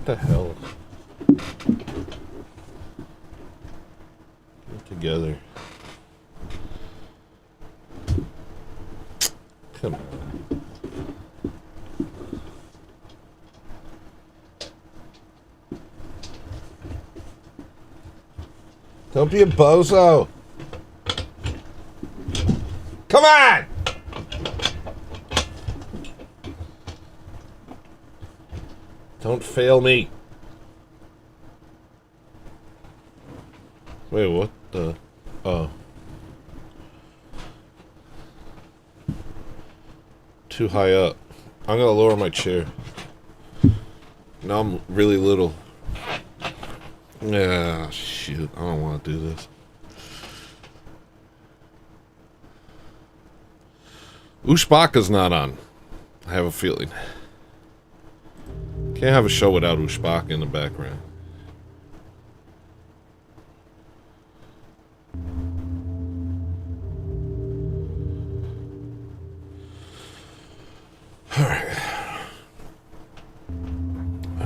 What the hell? Get together. Come on. Don't be a bozo. Come on! Don't fail me. Wait, what the? Oh. Too high up. I'm gonna lower my chair. Now I'm really little. Yeah, shit. I don't want to do this. Ushbaka's not on. I have a feeling. Can't have a show without Ushbaka in the background. Alright.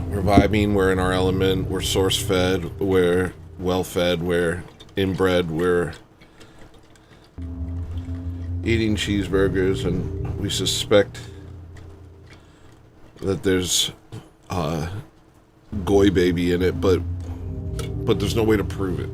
We're vibing, we're in our element, we're source fed, we're well fed, we're inbred, we're eating cheeseburgers, and we suspect that there's goy baby in it, but there's no way to prove it.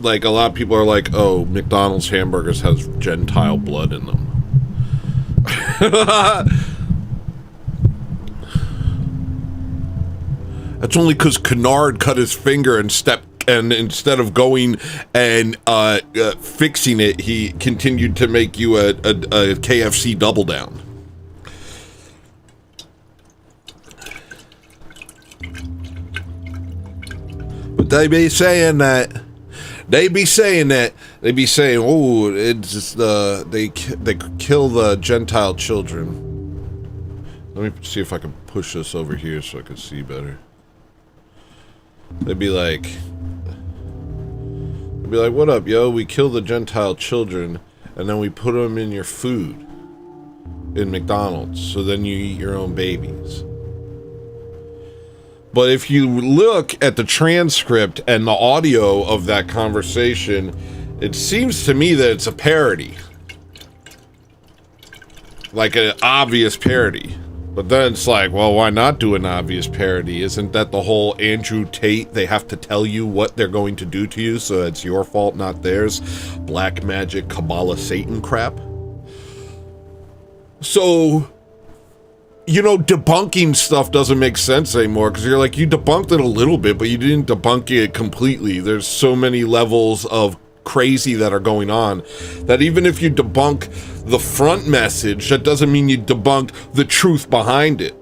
Like, a lot of people are like, oh, McDonald's hamburgers has Gentile blood in them. That's only because Kennard cut his finger and instead of going and fixing it, he continued to make you a KFC double down. But they be saying that. They be saying, oh, it's just they kill the Gentile children. Let me see if I can push this over here so I can see better. They'd be like, what up, yo? We kill the Gentile children, and then we put them in your food in McDonald's, so then you eat your own babies. But if you look at the transcript and the audio of that conversation, it seems to me that it's a parody. Like an obvious parody. But then it's like, well, why not do an obvious parody? Isn't that the whole Andrew Tate, they have to tell you what they're going to do to you, so it's your fault, not theirs? Black magic, Kabbalah, Satan crap. So, you know, debunking stuff doesn't make sense anymore, because you're like, you debunked it a little bit, but you didn't debunk it completely. There's so many levels of crazy that are going on that even if you debunk the front message, that doesn't mean you debunk the truth behind it.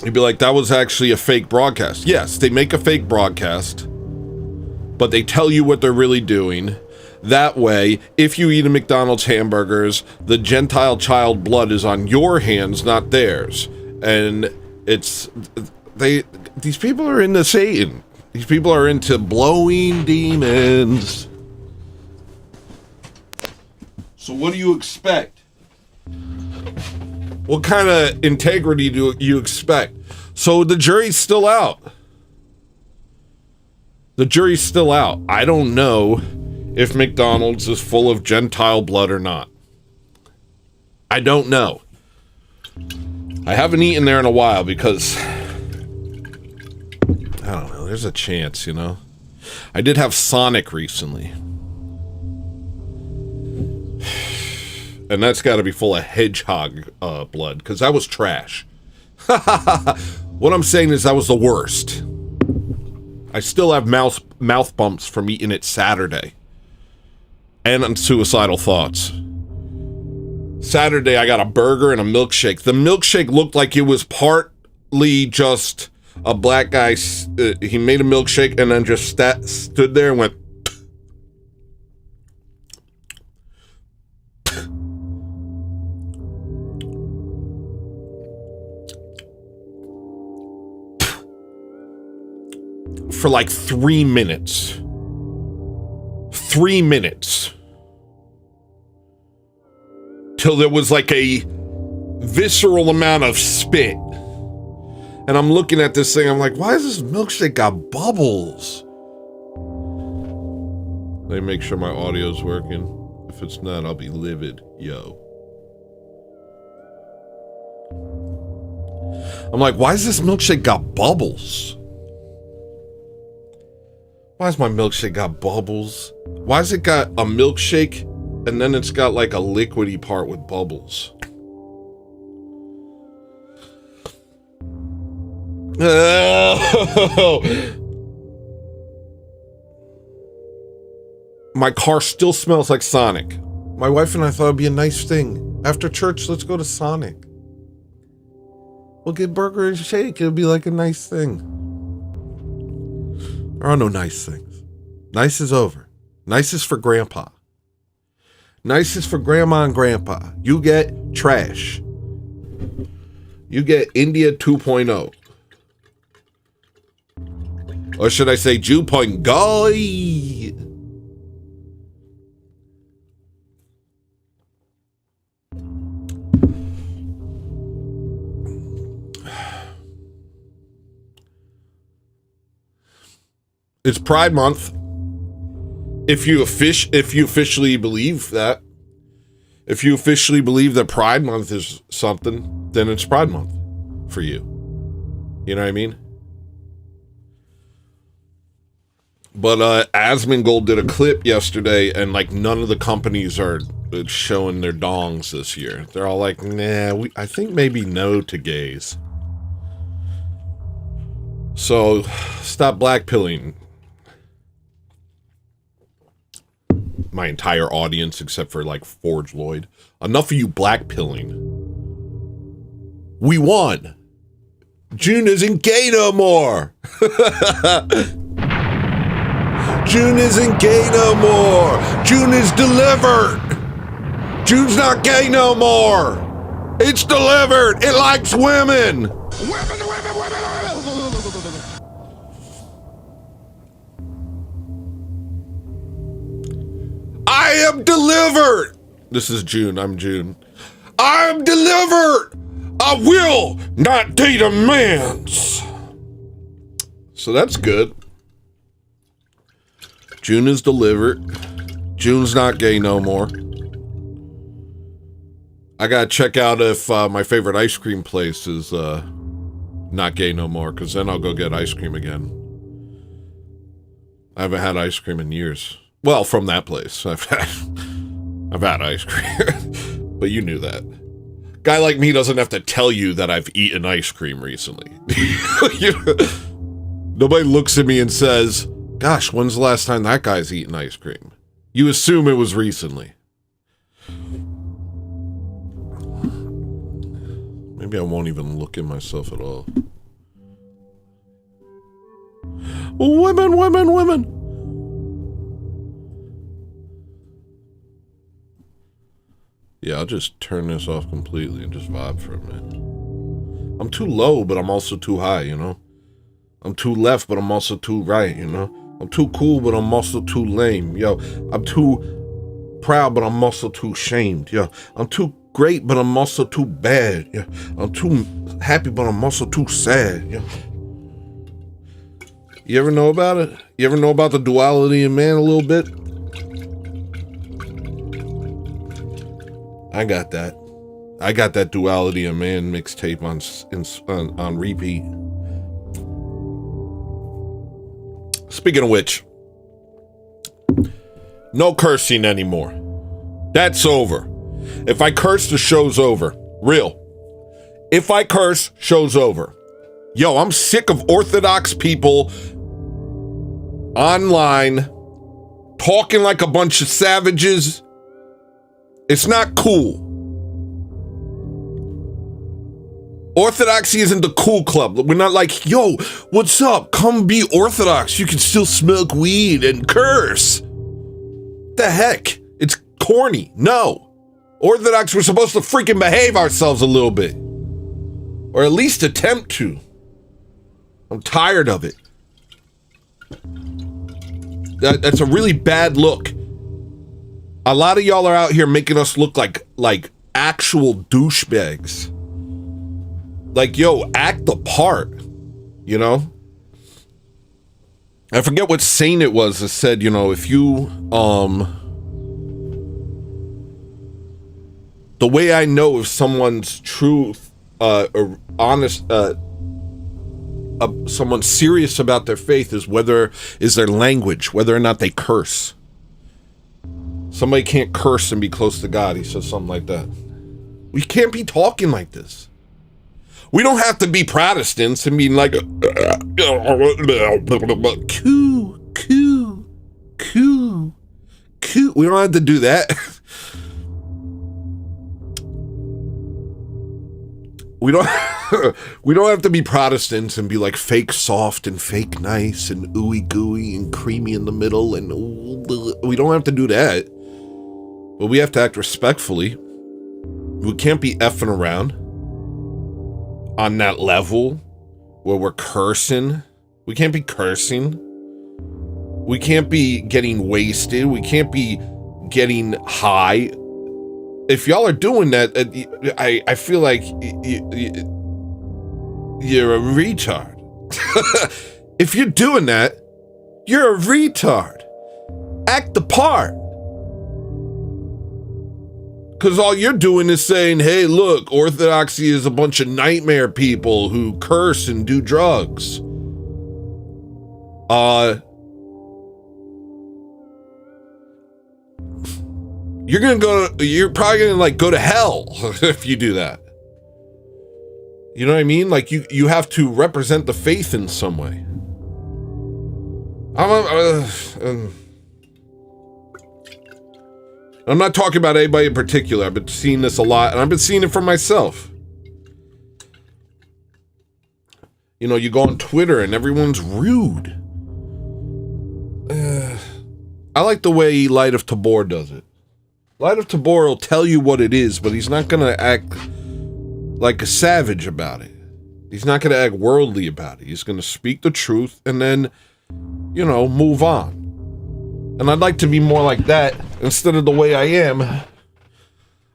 You'd be like, that was actually a fake broadcast. Yes, they make a fake broadcast, but they tell you what they're really doing. That way, if you eat a McDonald's hamburgers, the Gentile child blood is on your hands, not theirs. And these people are into Satan. These people are into blowing demons. So what do you expect? What kind of integrity do you expect? So the jury's still out. The jury's still out. I don't know if McDonald's is full of Gentile blood or not. I don't know. I haven't eaten there in a while because, I don't know, there's a chance, you know? I did have Sonic recently. And that's got to be full of hedgehog blood, because that was trash. What I'm saying is that was the worst. I still have mouth bumps from eating it Saturday. And suicidal thoughts. Saturday, I got a burger and a milkshake. The milkshake looked like it was partly just a black guy. He made a milkshake and then just stood there and went. for like 3 minutes. 3 minutes. Till there was like a visceral amount of spit. And I'm looking at this thing, I'm like, why does this milkshake got bubbles? Let me make sure my audio's working. If it's not, I'll be livid. Yo. I'm like, why does this milkshake got bubbles? Why has my milkshake got bubbles? Why has it got a milkshake and then it's got like a liquidy part with bubbles? My car still smells like Sonic. My wife and I thought it'd be a nice thing. After church, let's go to Sonic. We'll get burger and shake. It'll be like a nice thing. There are no nice things. Nice is over. Nice is for grandpa. Nice is for grandma and grandpa. You get trash. You get India 2.0. Or should I say Jew point guy? It's Pride Month. If you officially believe that. If you officially believe that Pride Month is something, then it's Pride Month for you. You know what I mean? But Asmongold did a clip yesterday, and like none of the companies are showing their dongs this year. They're all like, nah, I think maybe no to gays. So stop blackpilling. My entire audience, except for like Forge Lloyd. Enough of you blackpilling. We won. Jewn isn't gay no more. Jewn isn't gay no more. Jewn is delivered. Jewn's not gay no more. It's delivered. It likes women. Women. I am delivered. This is Jewn. I'm Jewn. I am delivered. I will not date a man's. So that's good. Jewn is delivered. Jewn's not gay no more. I gotta check out if my favorite ice cream place is not gay no more, because then I'll go get ice cream again. I haven't had ice cream in years. Well, from that place. I've had ice cream. But you knew that. Guy like me doesn't have to tell you that I've eaten ice cream recently. Nobody looks at me and says, gosh, when's the last time that guy's eaten ice cream? You assume it was recently. Maybe I won't even look at myself at all. Women, women, women. Yeah, I'll just turn this off completely and just vibe for a minute. I'm too low, but I'm also too high, you know? I'm too left, but I'm also too right, you know? I'm too cool, but I'm also too lame. Yo, I'm too proud, but I'm also too shamed. Yo, I'm too great, but I'm also too bad. Yo, I'm too happy, but I'm also too sad. Yo. You ever know about it? You ever know about the duality of man a little bit? I got that. I got that duality of man mixtape on repeat. Speaking of which, no cursing anymore. That's over. If I curse, the show's over. Real. If I curse, show's over. Yo, I'm sick of Orthodox people online talking like a bunch of savages. It's not cool. Orthodoxy isn't the cool club. We're not like, yo, what's up? Come be Orthodox. You can still smoke weed and curse. The heck? It's corny. No. Orthodox, we're supposed to freaking behave ourselves a little bit. Or at least attempt to. I'm tired of it. That's a really bad look. A lot of y'all are out here making us look like actual douchebags. Like, yo, act the part, you know? I forget what saint it was that said, you know, if you, the way I know if someone's truth, or honest, someone's serious about their faith is their language, whether or not they curse. Somebody can't curse and be close to God. He says something like that. We can't be talking like this. We don't have to be Protestants and being like, coo. We don't have to do that. We don't have to be Protestants and be like fake soft and fake nice and ooey gooey and creamy in the middle, and we don't have to do that. But we have to act respectfully. We can't be effing around on that level where we're cursing. We can't be cursing. We can't be getting wasted. We can't be getting high. If y'all are doing that, I feel like you're a retard. If you're doing that, you're a retard. Act the part. Because all you're doing is saying, hey, look, Orthodoxy is a bunch of nightmare people who curse and do drugs. You're probably gonna like go to hell if you do that. You know what I mean? Like you have to represent the faith in some way. I'm not talking about anybody in particular. I've been seeing this a lot, and I've been seeing it for myself. You know, you go on Twitter and everyone's rude. I like the way Light of Tabor does it. Light of Tabor will tell you what it is, but he's not going to act like a savage about it. He's not going to act worldly about it. He's going to speak the truth and then, you know, move on. And I'd like to be more like that instead of the way I am.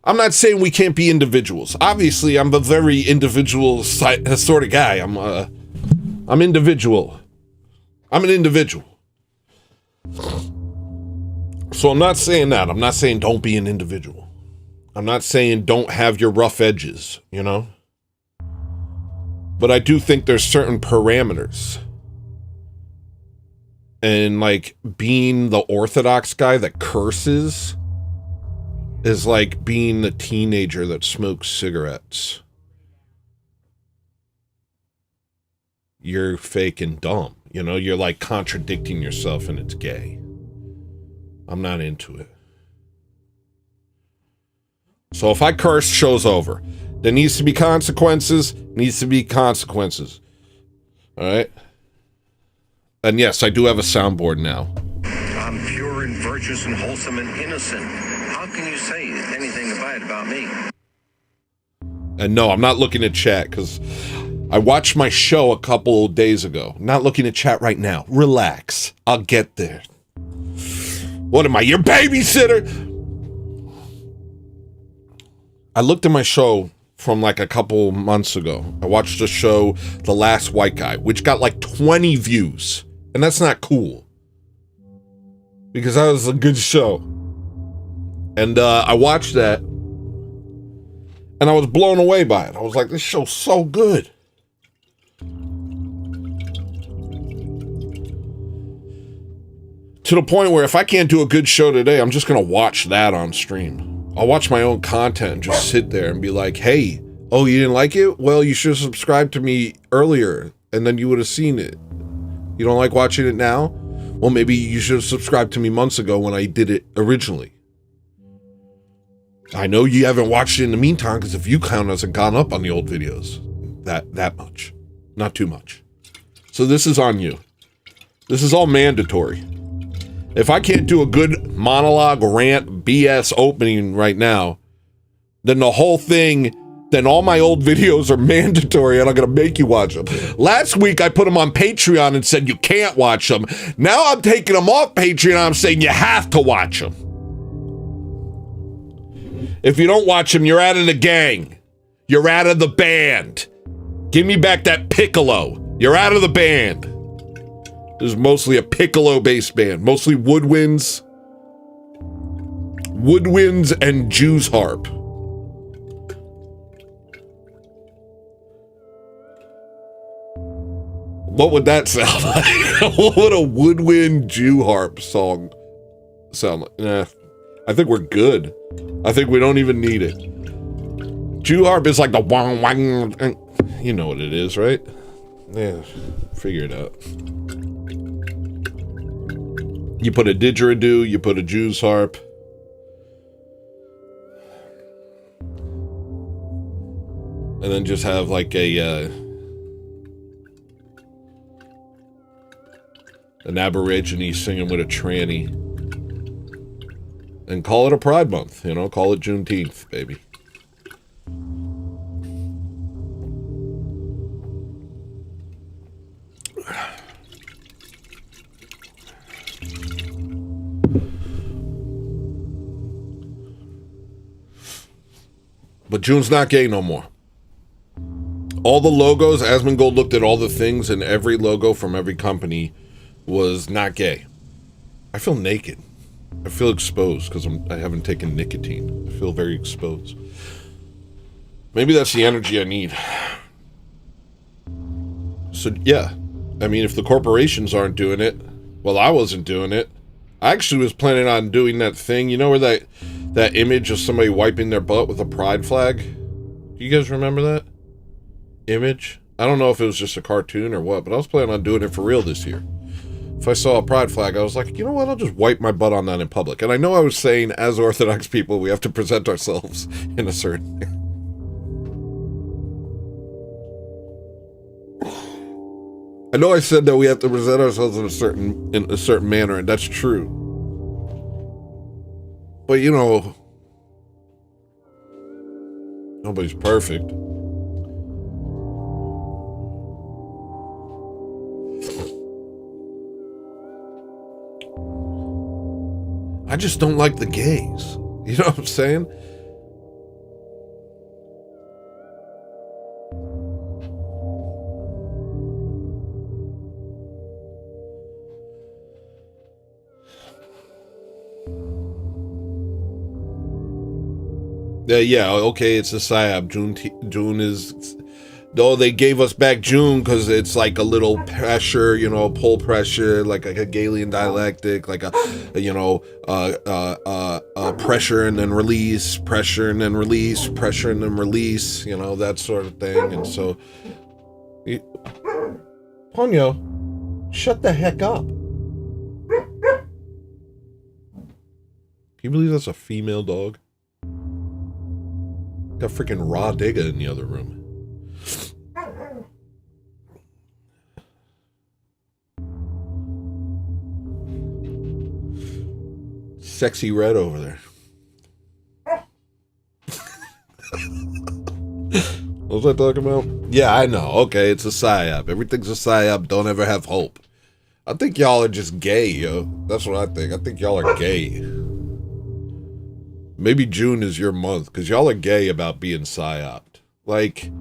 I'm not saying we can't be individuals. Obviously, I'm a very individual sort of guy. I'm individual. I'm an individual. So I'm not saying that. I'm not saying don't be an individual. I'm not saying don't have your rough edges, you know? But I do think there's certain parameters. And like being the Orthodox guy that curses is like being the teenager that smokes cigarettes. You're fake and dumb, you know? You're like contradicting yourself and it's gay. I'm not into it. So if I curse, show's over. There needs to be consequences. Needs to be consequences. All right? And yes, I do have a soundboard now. I'm pure and virtuous and wholesome and innocent. How can you say anything bad about me? And no, I'm not looking at chat because I watched my show a couple days ago. I'm not looking at chat right now. Relax. I'll get there. What am I, your babysitter? I looked at my show from like a couple months ago. I watched the show The Last White Guy, which got like 20 views. And that's not cool. Because that was a good show. And I watched that. And I was blown away by it. I was like, this show's so good. To the point where if I can't do a good show today, I'm just going to watch that on stream. I'll watch my own content and just sit there and be like, hey, oh, you didn't like it? Well, you should have subscribed to me earlier and then you would have seen it. You don't like watching it now? Well, maybe you should have subscribed to me months ago when I did it originally. I know you haven't watched it in the meantime because the view count hasn't gone up on the old videos that much. Not too much. So this is on you. This is all mandatory. If I can't do a good monologue, rant, BS opening right now, then the whole thing then all my old videos are mandatory and I'm going to make you watch them. Last week, I put them on Patreon and said you can't watch them. Now I'm taking them off Patreon. I'm saying you have to watch them. If you don't watch them, you're out of the gang. You're out of the band. Give me back that piccolo. You're out of the band. This is mostly a piccolo-based band. Mostly woodwinds. Woodwinds and Jew's harp. What would that sound like? What would a woodwind Jew harp song sound like? Nah, I think we're good. I think we don't even need it. Jew harp is like the wang wang. You know what it is, right? Yeah, figure it out. You put a didgeridoo, you put a Jew's harp. And then just have like an Aborigine singing with a tranny. And call it a Pride Month, you know? Call it Juneteenth, baby. But June's not gay no more. All the logos, Asmongold looked at all the things, and every logo from every company was not gay. I feel naked. I feel exposed because I haven't taken nicotine. I feel very exposed. Maybe that's the energy I need. So, yeah. I mean, if the corporations aren't doing it, well, I wasn't doing it. I actually was planning on doing that thing. You know where that image of somebody wiping their butt with a pride flag? Do you guys remember that image? I don't know if it was just a cartoon or what, but I was planning on doing it for real this year. If I saw a pride flag, I was like, you know what? I'll just wipe my butt on that in public. And I know I was saying, as Orthodox people, we have to present ourselves in a certain way. I know I said that we have to present ourselves in a certain manner, and that's true. But you know, nobody's perfect. I just don't like the gays. You know what I'm saying? Yeah, okay, it's a psyop. June is... Though they gave us back June because it's like a little pressure, you know, pull pressure, like a Hegelian dialectic, like a pressure and then release, pressure and then release, pressure and then release, you know, that sort of thing. And so... Ponyo, shut the heck up. Can you believe that's a female dog? Got freaking Raw Digga in the other room. Sexy red over there. What was I talking about? Yeah, I know. Okay, it's a psyop. Everything's a psyop. Don't ever have hope. I think y'all are just gay, yo. That's what I think. I think y'all are gay. Maybe June is your month, because y'all are gay about being psyoped. Like,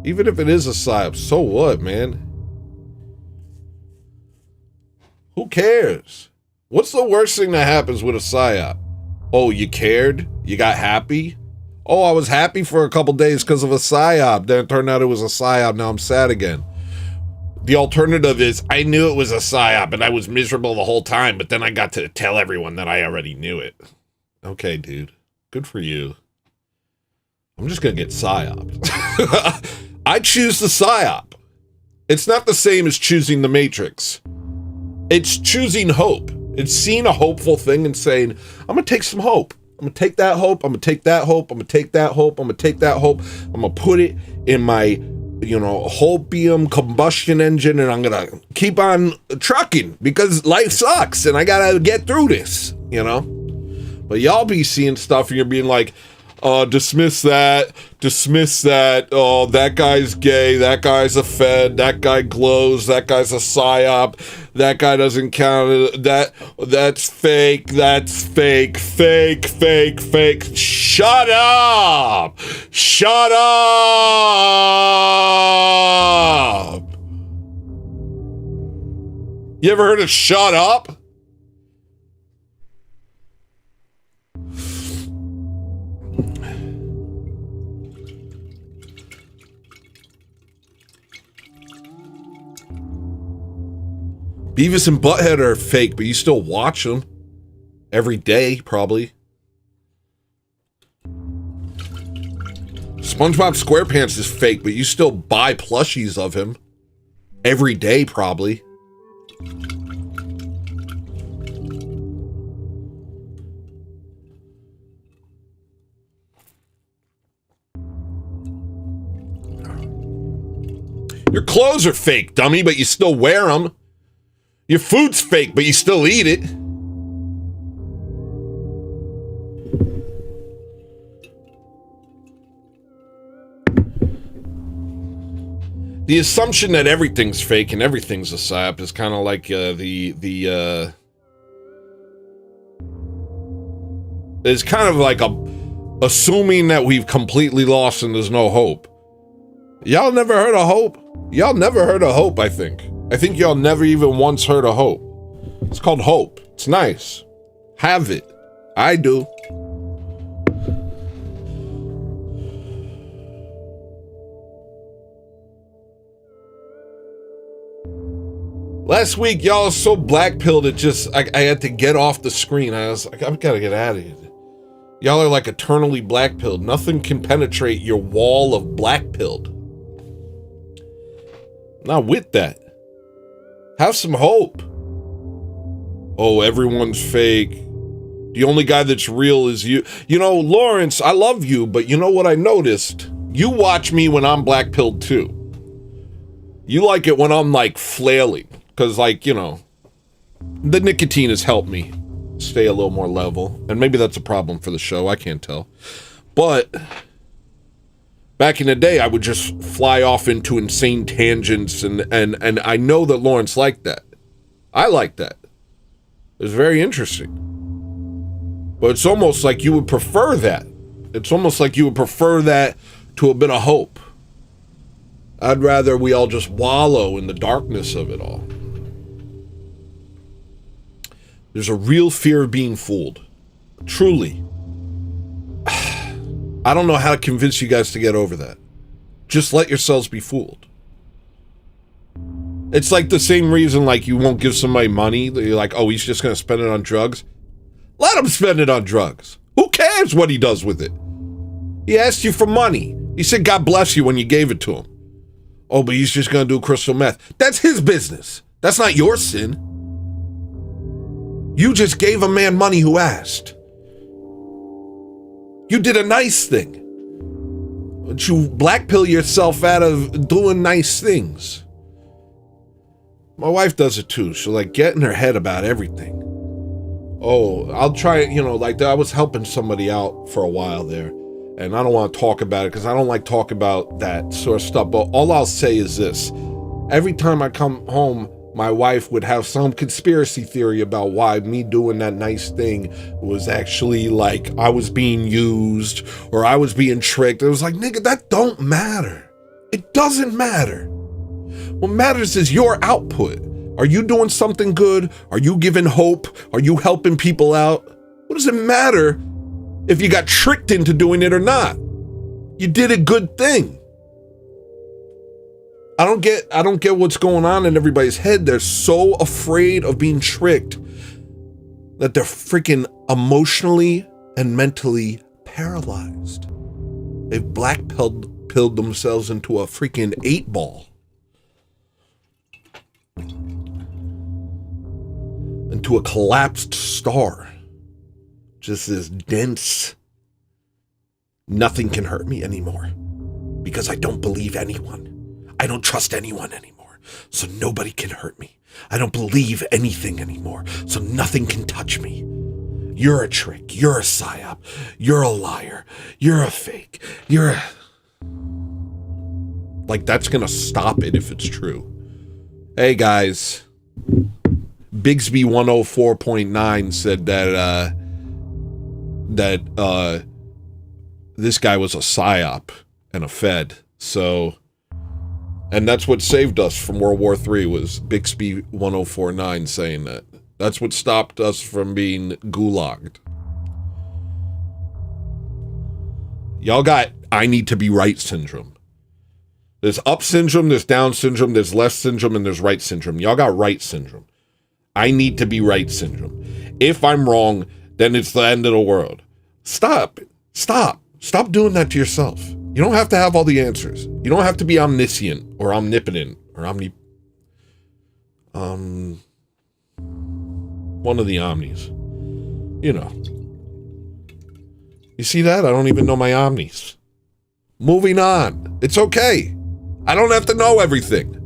even if it is a psyop, so what, man? Who cares? What's the worst thing that happens with a psyop? Oh, you cared? You got happy? Oh, I was happy for a couple days because of a psyop. Then it turned out it was a psyop. Now I'm sad again. The alternative is, I knew it was a psyop and I was miserable the whole time, but then I got to tell everyone that I already knew it. Okay, dude. Good for you. I'm just going to get psyoped. I choose the psyop. It's not the same as choosing the Matrix. It's choosing hope. It's seeing a hopeful thing and saying, I'm going to take some hope. I'm going to take that hope. I'm going to take that hope. I'm going to take that hope. I'm going to take that hope. I'm going to put it in my, you know, hopium combustion engine, and I'm going to keep on trucking because life sucks and I got to get through this, you know? But y'all be seeing stuff and you're being like, Dismiss that. Dismiss that. Oh, that guy's gay. That guy's a fed. That guy glows. That guy's a psyop. That guy doesn't count. That's fake. That's fake. Fake. Fake. Fake. Shut up. Shut up. You ever heard of shut up? Beavis and Butthead are fake, but you still watch them every day, probably. SpongeBob SquarePants is fake, but you still buy plushies of him every day, probably. Your clothes are fake, dummy, but you still wear them. Your food's fake, but you still eat it. The assumption that everything's fake and everything's a psyop is kind of like it's kind of like assuming that we've completely lost and there's no hope. Y'all never heard of hope? Y'all never heard of hope, I think. I think y'all never even once heard of hope. It's called hope. It's nice. Have it. I do. Last week, y'all was so black-pilled it just, I had to get off the screen. I was like, I've got to get out of here. Y'all are like eternally black-pilled. Nothing can penetrate your wall of black-pilled. Not with that. Have some hope. Oh, everyone's fake. The only guy that's real is you. You know, Lawrence, I love you, but you know what I noticed? You watch me when I'm black-pilled too. You like it when I'm like flailing. Because like, you know, the nicotine has helped me stay a little more level. And maybe that's a problem for the show. I can't tell. But back in the day, I would just fly off into insane tangents, and I know that Lawrence liked that. I like that. It was very interesting. But it's almost like you would prefer that. It's almost like you would prefer that to a bit of hope. I'd rather we all just wallow in the darkness of it all. There's a real fear of being fooled. Truly. I don't know how to convince you guys to get over that. Just let yourselves be fooled. It's like the same reason like you won't give somebody money. You're like, oh, he's just going to spend it on drugs. Let him spend it on drugs. Who cares what he does with it? He asked you for money. He said, God bless you when you gave it to him. Oh, but he's just going to do crystal meth. That's his business. That's not your sin. You just gave a man money who asked. You did a nice thing. But you blackpill yourself out of doing nice things. My wife does it too. She'll like get in her head about everything. Oh, I'll try it, you know, like I was helping somebody out for a while there. And I don't want to talk about it because I don't like talk about that sort of stuff. But all I'll say is this. Every time I come home, my wife would have some conspiracy theory about why me doing that nice thing was actually like I was being used or I was being tricked. It was like, nigga, that don't matter. It doesn't matter. What matters is your output. Are you doing something good? Are you giving hope? Are you helping people out? What does it matter if you got tricked into doing it or not? You did a good thing. I don't get what's going on in everybody's head. They're so afraid of being tricked that they're freaking emotionally and mentally paralyzed. They've black-pilled themselves into a freaking 8-ball. Into a collapsed star. Just this dense, nothing can hurt me anymore because I don't believe anyone. I don't trust anyone anymore, so nobody can hurt me. I don't believe anything anymore, so nothing can touch me. You're a trick. You're a psyop. You're a liar. You're a fake. You're a... Like, that's gonna stop it if it's true. Hey, guys. Bigsby 104.9 said that this guy was a psyop and a fed. So, and that's what saved us from World War III, was Bixby 1049 saying that. That's what stopped us from being gulagged. Y'all got I need to be right syndrome. There's up syndrome, there's down syndrome, there's left syndrome, and there's right syndrome. Y'all got right syndrome. I need to be right syndrome. If I'm wrong, then it's the end of the world. Stop. Stop doing that to yourself. You don't have to have all the answers. You don't have to be omniscient or omnipotent or one of the omnis. You know. You see that? I don't even know my omnis. Moving on. It's okay. I don't have to know everything.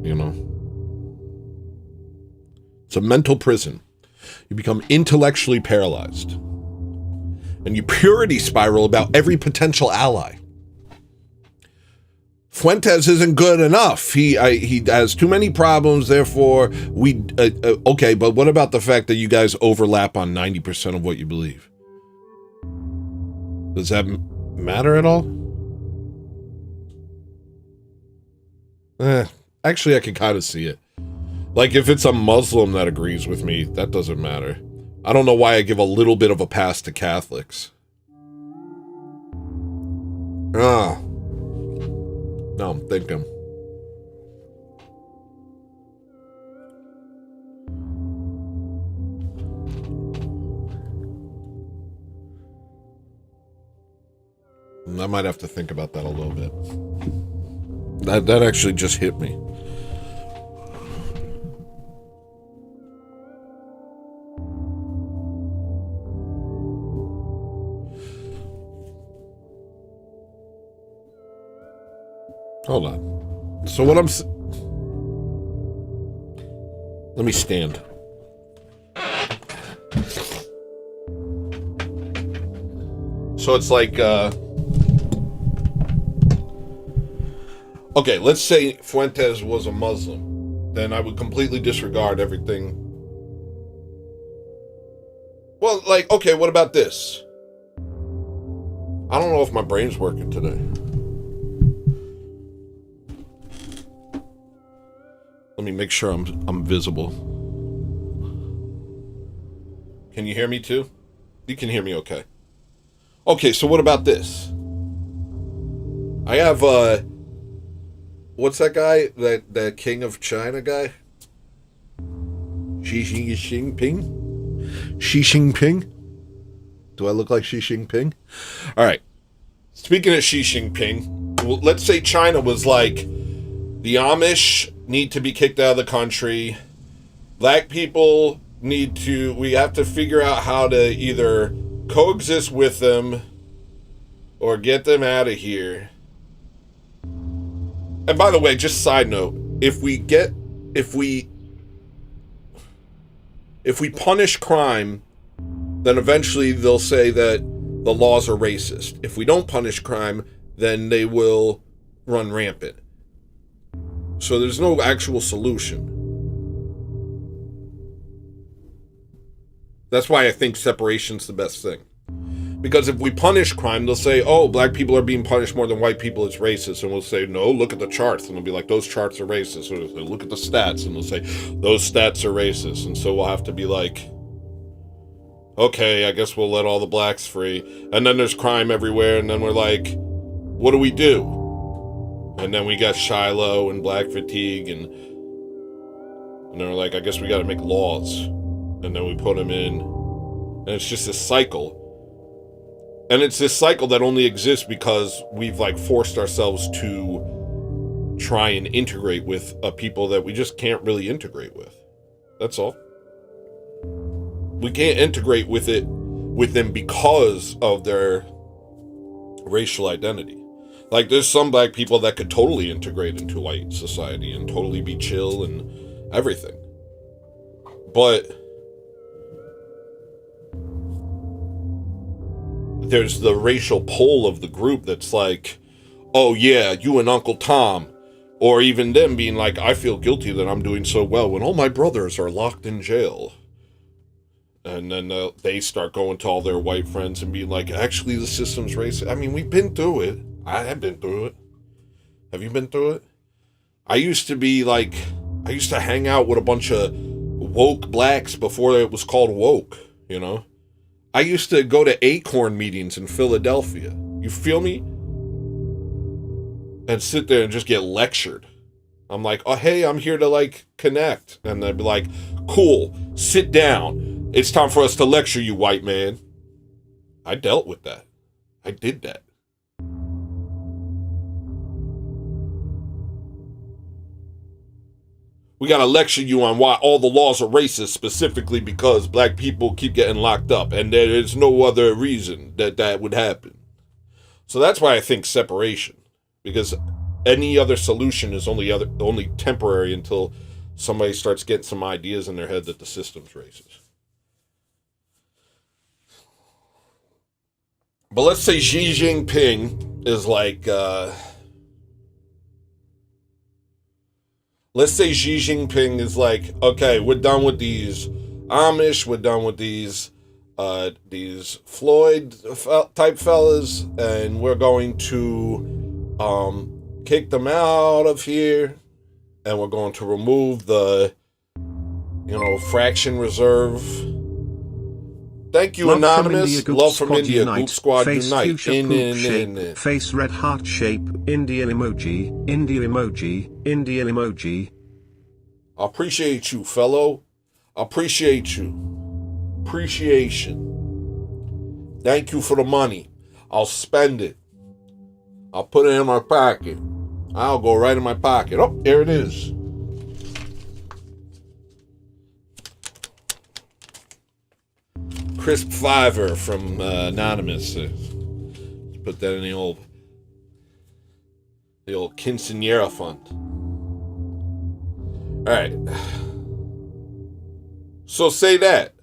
You know, it's a mental prison. You become intellectually paralyzed, and you purity spiral about every potential ally. Fuentes isn't good enough. He has too many problems. Therefore, we okay. But what about the fact that you guys overlap on 90% of what you believe? Does that matter at all? Actually, I can kind of see it. Like, if it's a Muslim that agrees with me, that doesn't matter. I don't know why I give a little bit of a pass to Catholics. Now I'm thinking. I might have to think about that a little bit. That actually just hit me. Hold on. So what I'm... Let me stand. So it's like, okay, let's say Fuentes was a Muslim. Then I would completely disregard everything. Well, like, okay, what about this? I don't know if my brain's working today. Let me make sure I'm visible. Can you hear me too? You can hear me okay. Okay, so what about this? I have what's that guy? That King of China guy? Xi Jinping? Xi Jinping? Do I look like Xi Jinping? All right. Speaking of Xi Jinping, well, let's say China was like, the Amish need to be kicked out of the country. Black people we have to figure out how to either coexist with them or get them out of here. And by the way, just side note, if we punish crime, then eventually they'll say that the laws are racist. If we don't punish crime, then they will run rampant. So there's no actual solution. That's why I think separation's the best thing. Because if we punish crime, they'll say, oh, black people are being punished more than white people, it's racist. And we'll say, no, look at the charts. And they'll be like, those charts are racist. Or they'll say, look at the stats. And they'll say, those stats are racist. And so we'll have to be like, okay, I guess we'll let all the blacks free. And then there's crime everywhere. And then we're like, what do we do? And then we got Shiloh and black fatigue. And then we're like, I guess we got to make laws. and then we put them in, and it's just this cycle. And it's this cycle that only exists because we've like forced ourselves to try and integrate with a people that we just can't really integrate with. That's all. We can't integrate with them because of their racial identity. Like, there's some black people that could totally integrate into white society and totally be chill and everything. But there's the racial pole of the group that's like, oh yeah, you and Uncle Tom. Or even them being like, I feel guilty that I'm doing so well when all my brothers are locked in jail. And then they start going to all their white friends and being like, actually the system's racist. I mean, we've been through it. I have been through it. Have you been through it? I used to hang out with a bunch of woke blacks before it was called woke, you know? I used to go to Acorn meetings in Philadelphia. You feel me? And sit there and just get lectured. I'm like, oh, hey, I'm here to, like, connect. And they'd be like, cool, sit down. It's time for us to lecture you, white man. I dealt with that. I did that. We gotta lecture you on why all the laws are racist, specifically because black people keep getting locked up, and there is no other reason that would happen. So that's why I think separation, because any other solution is only temporary until somebody starts getting some ideas in their head that the system's racist. But let's say Xi Jinping is like, let's say Xi Jinping is like, okay, we're done with these Amish, we're done with these Floyd type fellas, and we're going to kick them out of here, and we're going to remove the, fraction reserve. Thank you, Anonymous. Love from India. Goop Squad Face Unite. shape, face red heart shape. India emoji. India emoji. India emoji. I appreciate you, fellow. I appreciate you. Appreciation. Thank you for the money. I'll spend it. I'll put it in my pocket. I'll go right in my pocket. Oh, there it is. Crisp fiver from Anonymous. Put that in the old quinceañera fund. All right. So say that.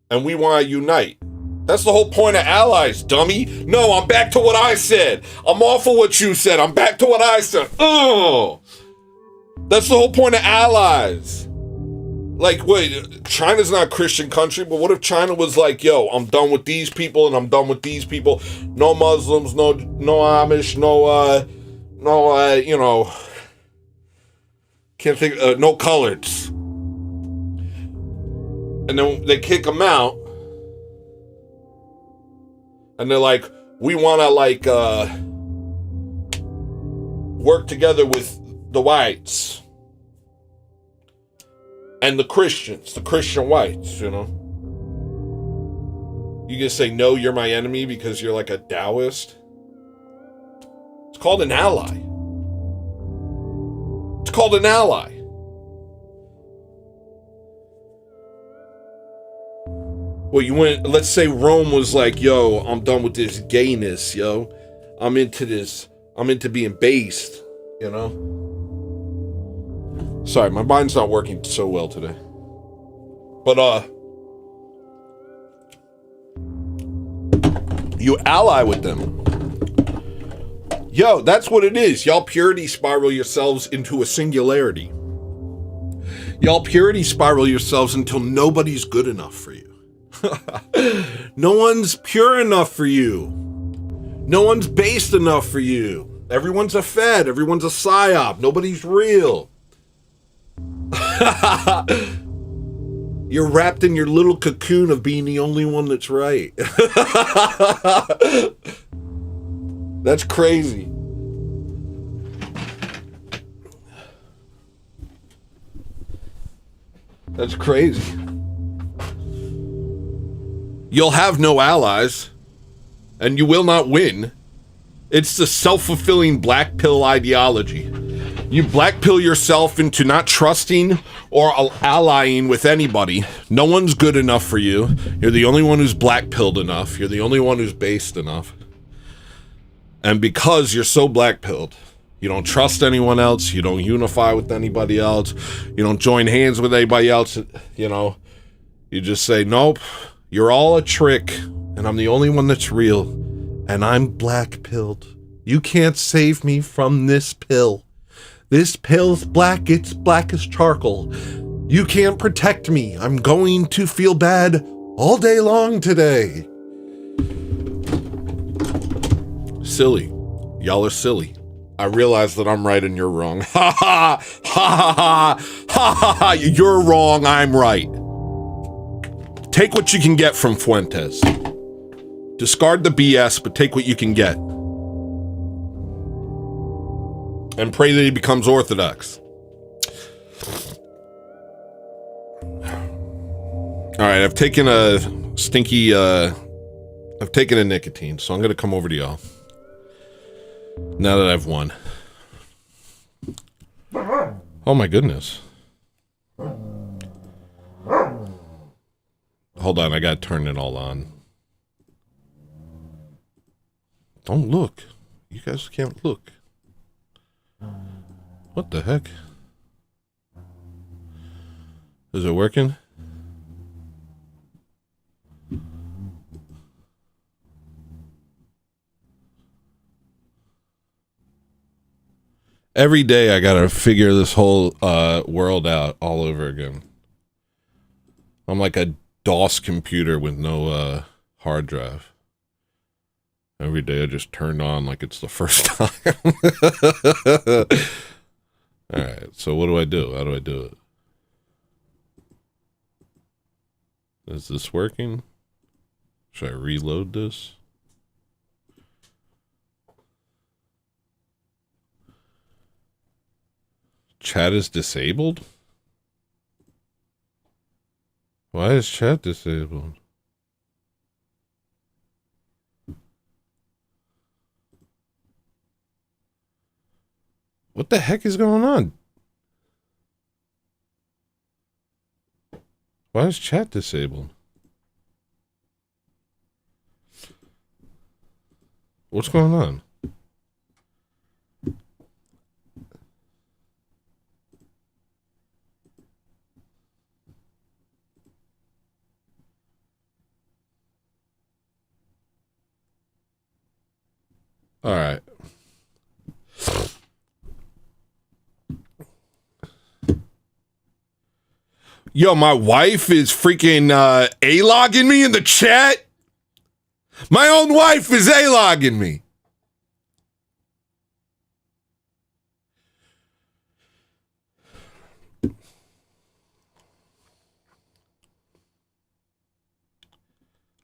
And we want to unite. That's the whole point of allies, dummy. No, I'm back to what I said. I'm off of what you said. I'm back to what I said. Oh, that's the whole point of allies. Like, wait, China's not a Christian country, but what if China was like, yo, I'm done with these people and I'm done with these people. No Muslims, no Amish, can't think, no coloreds. And then they kick them out. And they're like, we want to, work together with the whites. And the Christians, the Christian whites, You can say, no, you're my enemy because you're like a Taoist. It's called an ally. It's called an ally. Well, let's say Rome was like, yo, I'm done with this gayness, yo. I'm into being based, Sorry, my mind's not working so well today. But, you ally with them. Yo, that's what it is. Y'all purity spiral yourselves into a singularity. Y'all purity spiral yourselves until nobody's good enough for you. No one's pure enough for you. No one's based enough for you. Everyone's a fed. Everyone's a psyop. Nobody's real. You're wrapped in your little cocoon of being the only one that's right. That's crazy. That's crazy. you'll have no allies, and you will not win. It's the self-fulfilling black pill ideology. You black pill yourself into not trusting or allying with anybody. No one's good enough for you. You're the only one who's black pilled enough. You're the only one who's based enough. And because you're so black pilled, you don't trust anyone else. You don't unify with anybody else. You don't join hands with anybody else. You know, you just say, nope, you're all a trick, and I'm the only one that's real, and I'm black pilled. You can't save me from this pill. This pill's black, it's black as charcoal. You can't protect me. I'm going to feel bad all day long today. Silly. Y'all are silly. I realize that I'm right and you're wrong. Ha ha! Ha ha ha! Ha ha ha! You're wrong, I'm right. Take what you can get from Fuentes. Discard the BS, but take what you can get. And pray that he becomes orthodox. Alright, I've taken a stinky, I've taken a nicotine, so I'm gonna come over to y'all. Now that I've won. Oh my goodness. Hold on, I gotta turn it all on. Don't look. You guys can't look. What the heck? Is it working? Every day I gotta figure this whole world out all over again. I'm like a DOS computer with no hard drive. Every day I just turn on like it's the first time. Alright, so what do I do? How do I do it? Is this working? Should I reload this? Chat is disabled? Why is chat disabled? What the heck is going on? Why is chat disabled? What's going on? All right. Yo, my wife is freaking A-logging me in the chat. My own wife is A-logging me.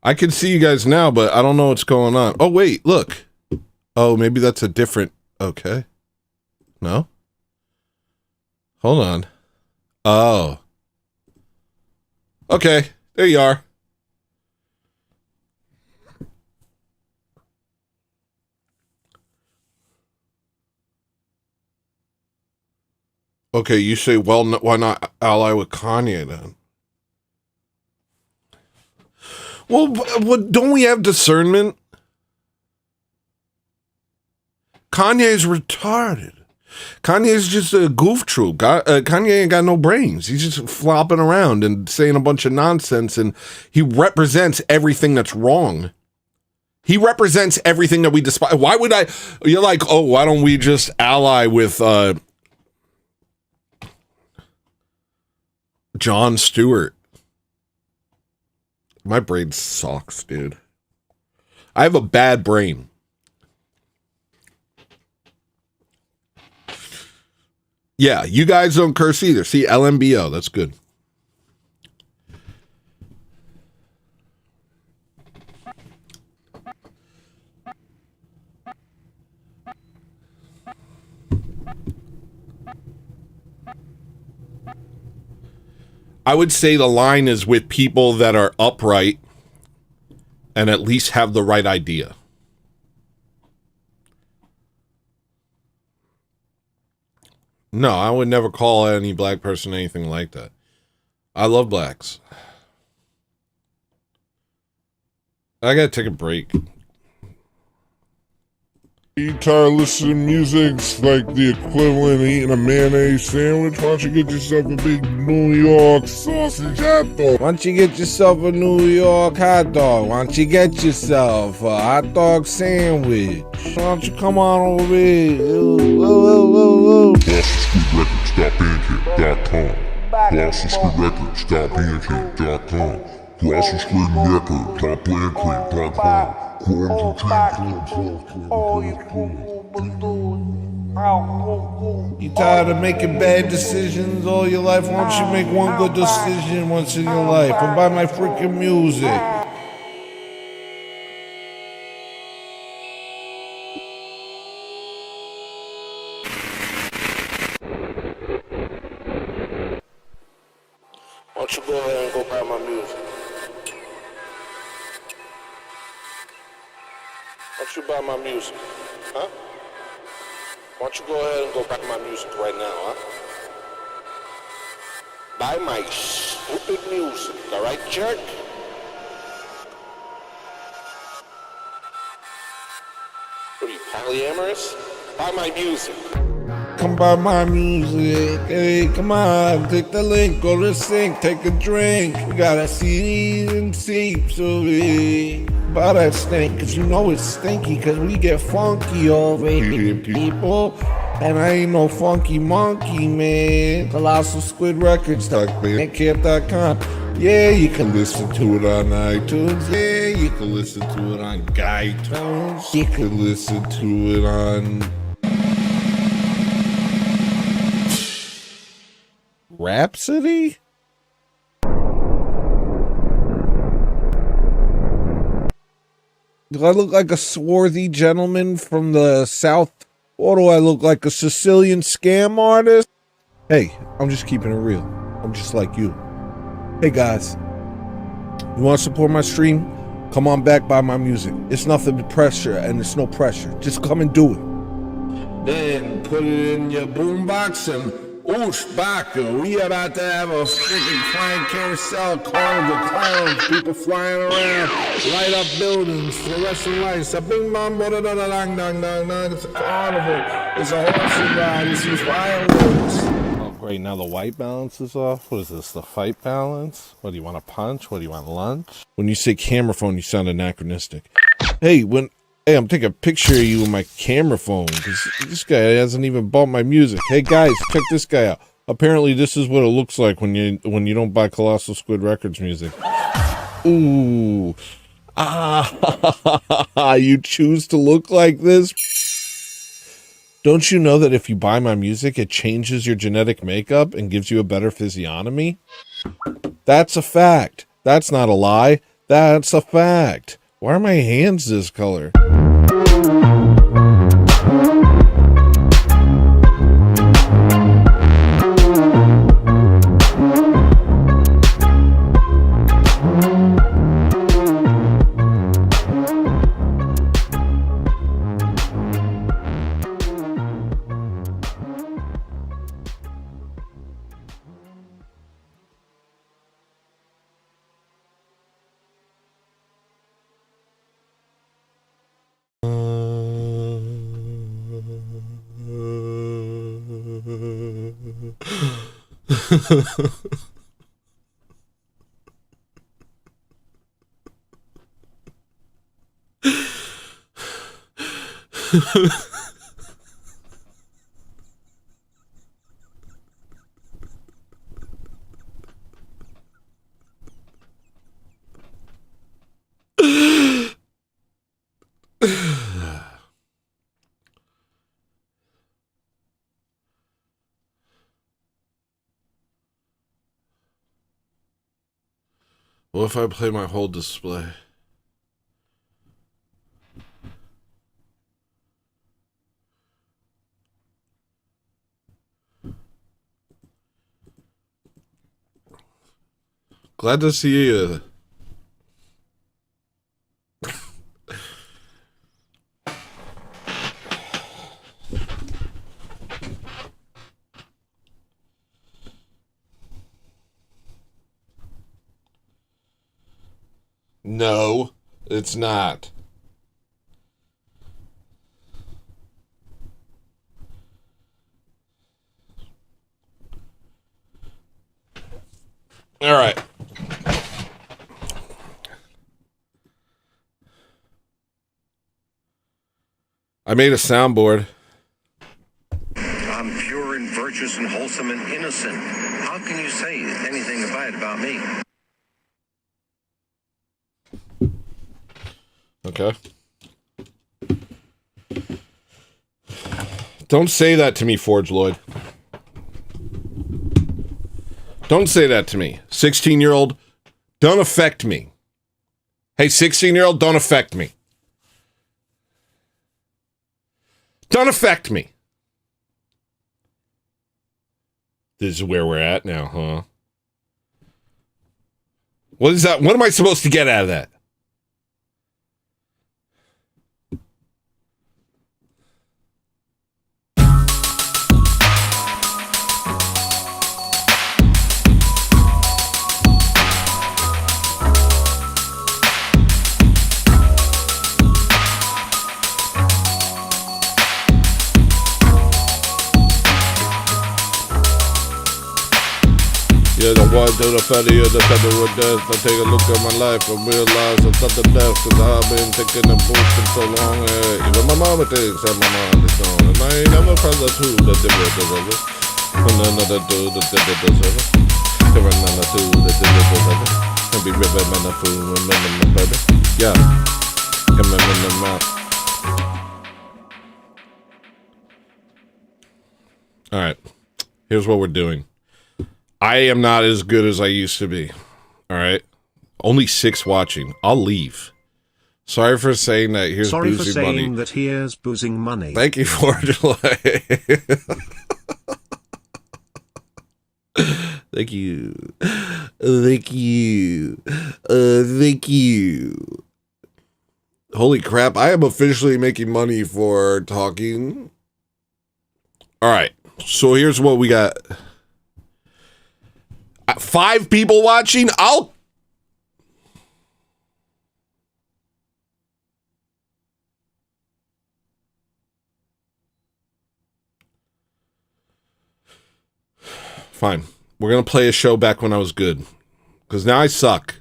I can see you guys now, but I don't know what's going on. Oh, wait, look. Oh, maybe that's a different... Okay. No? Hold on. Oh. Okay, there you are. Okay, you say, well, why not ally with Kanye then? Well, don't we have discernment? Kanye's retarded. Kanye's just a goof troop. Kanye ain't got no brains. He's just flopping around and saying a bunch of nonsense, and he represents everything that's wrong. He represents everything that we despise. Why would I... You're like, oh, why don't we just ally with Jon Stewart? My brain sucks, dude. I have a bad brain. Yeah, you guys don't curse either. See, LMBO, that's good. I would say the line is with people that are upright and at least have the right idea. No, I would never call any black person anything like that. I love blacks. I gotta take a break. You tired of listening to music's like the equivalent of eating a mayonnaise sandwich? Why don't you get yourself a big New York sausage hot dog? Why don't you get yourself a New York hot dog? Why don't you get yourself a hot dog sandwich? Why don't you come on over here? BostonStreetRecords.bandcamp.com. BostonStreetRecords.bandcamp.com. You tired of making bad decisions all your life? Why don't you make one good decision once in your life and buy my freaking music? Why don't you go ahead and go buy my music? Why don't you buy my music? Huh? Why don't you go ahead and go buy my music right now, huh? Buy my stupid music, alright, jerk? What are you, polyamorous? Buy my music. Come buy my music, hey, come on, click the link, go to the sink, take a drink. We got a CDs and tapes of it. Buy that stink, cause you know it's stinky, cause we get funky over here, people. And I ain't no funky monkey, man. Colossal Squid Records, bandcamp.com. Yeah, you can listen to it on iTunes. Yeah, you can listen to it on iTunes. You can listen to it on Rhapsody? Do I look like a swarthy gentleman from the South? Or do I look like a Sicilian scam artist? Hey, I'm just keeping it real. I'm just like you. Hey guys, you want to support my stream? Come on back, buy my music. It's nothing but pressure, and it's no pressure. Just come and do it. Then put it in your boombox and oosh, baka. We about to have a freaking flying carousel, carnival, clowns, people flying around, light up buildings, fluorescent lights, a bing bong, ba da da da dang dang dang dang. It's a carnival. It's a horse ride. It's these fireworks. Oh great, now the white balance is off. What is this? The fight balance? What do you want, a punch? What do you want, lunch? When you say camera phone, you sound anachronistic. Hey, I'm taking a picture of you with my camera phone because this guy hasn't even bought my music. Hey guys, check this guy out. Apparently this is what it looks like when you don't buy Colossal Squid Records music. Ooh. Ah, you choose to look like this? Don't you know that if you buy my music, it changes your genetic makeup and gives you a better physiognomy? That's a fact. That's not a lie. That's a fact. Why are my hands this color? What if I play my whole display? Glad to see you. No, it's not. All right. I made a soundboard. I'm pure and virtuous and wholesome and innocent. How can you say anything bad about me? Okay. Don't say that to me, Forge Lloyd. Don't say that to me. 16-year-old, don't affect me. Hey, 16-year-old, don't affect me. Don't affect me. This is where we're at now, huh? What is that? What am I supposed to get out of that? Yeah, the one to the fatty of the feather with death. I take a look at my life and realize it's not the death, cause I've been taking them boots for so long. Even my mama thinks that my mind is gone. And I ain't never found the two that did it deserve it. And another dude that did it deserve it. There another two that did it deserve it. And be ripping man a fool, remember my baby. Yeah. Come in the mouth. Alright. Here's what we're doing. I am not as good as I used to be. All right? Only 6 watching. I'll leave. Sorry for saying that. Here's Sorry boozing for saying money. that here's boozing money. Thank you for July. Thank you. Thank you. Thank you. Holy crap. I am officially making money for talking. All right. So here's what we got. 5 people watching. Fine. We're going to play a show back when I was good. Because now I suck.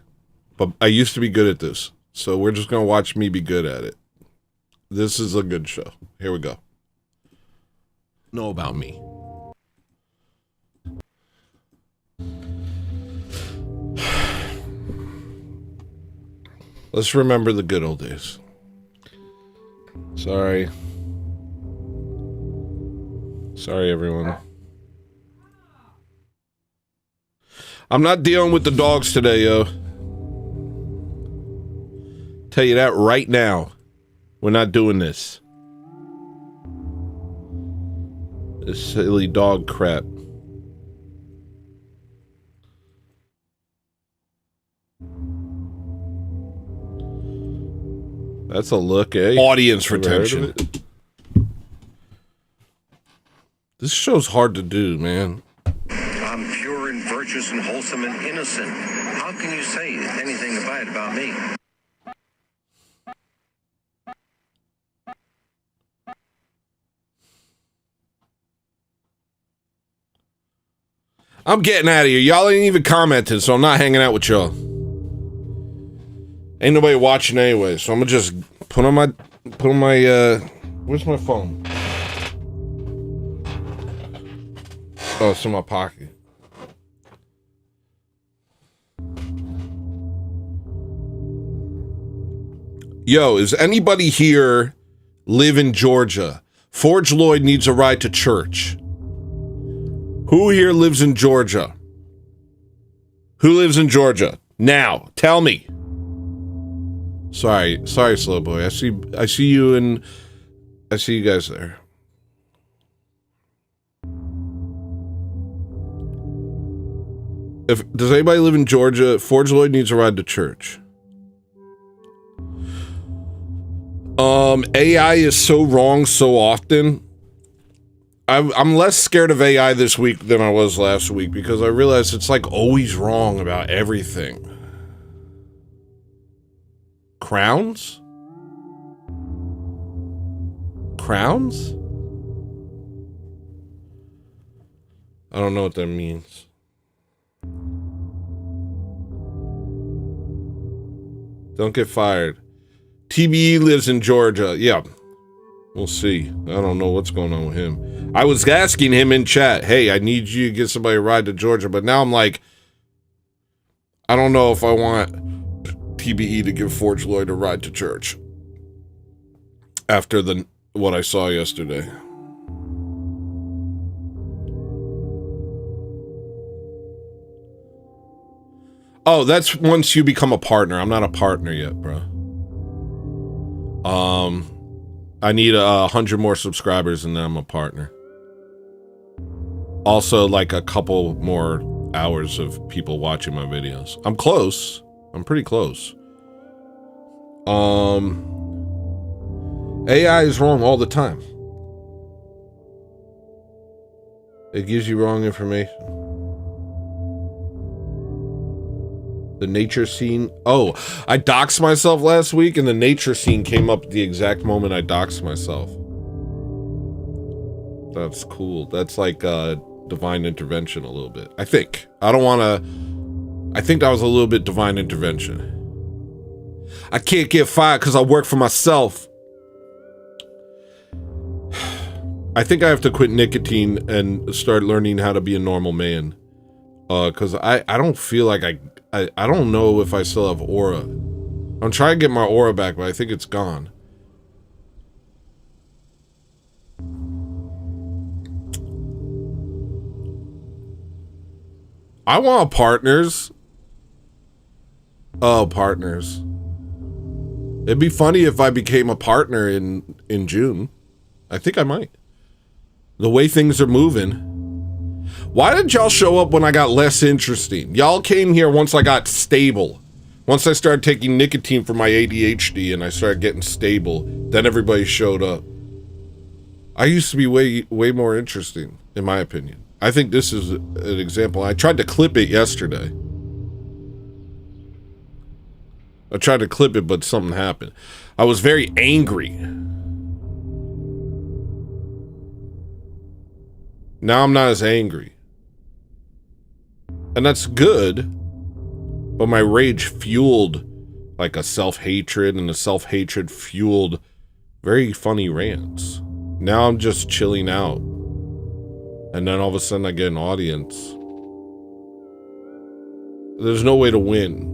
But I used to be good at this. So we're just going to watch me be good at it. This is a good show. Here we go. Know about me. Let's remember the good old days. Sorry. Sorry, everyone. I'm not dealing with the dogs today, yo. Tell you that right now. We're not doing this. This silly dog crap. That's a look, eh? Audience retention. This show's hard to do, man. I'm pure and virtuous and wholesome and innocent. How can you say anything bad about me? I'm getting out of here. Y'all ain't even commented, so I'm not hanging out with y'all. Ain't nobody watching anyway, so I'm gonna just put on my, where's my phone? Oh, it's in my pocket. Yo, is anybody here live in Georgia? Forge Lloyd needs a ride to church. Who here lives in Georgia? Who lives in Georgia? Now, tell me. Sorry, slow boy. I see you and I see you guys there. Does anybody live in Georgia? Forge Lloyd needs a ride to church. AI is so wrong so often. I'm less scared of AI this week than I was last week because I realized it's like always wrong about everything. Crowns? Crowns? I don't know what that means. Don't get fired. TBE lives in Georgia. Yeah. We'll see. I don't know what's going on with him. I was asking him in chat, hey, I need you to get somebody a ride to Georgia. But now I'm like, I don't know if I want TBE to give Forge Lloyd a ride to church. After what I saw yesterday. Oh, that's once you become a partner. I'm not a partner yet, bro. I need 100 more subscribers and then I'm a partner. Also, like a couple more hours of people watching my videos. I'm close. I'm pretty close. AI is wrong all the time. It gives you wrong information. The nature scene. Oh, I doxed myself last week and the nature scene came up at the exact moment I doxed myself. That's cool. That's like divine intervention a little bit. I think. I think that was a little bit divine intervention. I can't get fired because I work for myself. I think I have to quit nicotine and start learning how to be a normal man. Because I don't feel like I don't know if I still have aura. I'm trying to get my aura back, but I think it's gone. I want partners. Oh, partners. It'd be funny if I became a partner in June. I think I might. The way things are moving. Why did y'all show up when I got less interesting? Y'all came here once I got stable. Once I started taking nicotine for my ADHD and I started getting stable, then everybody showed up. I used to be way more interesting, in my opinion. I think this is an example. I tried to clip it yesterday. I tried to clip it, but something happened. I was very angry. Now I'm not as angry. And that's good, but my rage fueled like a self-hatred, and the self-hatred fueled very funny rants. Now I'm just chilling out. And then all of a sudden I get an audience. There's no way to win.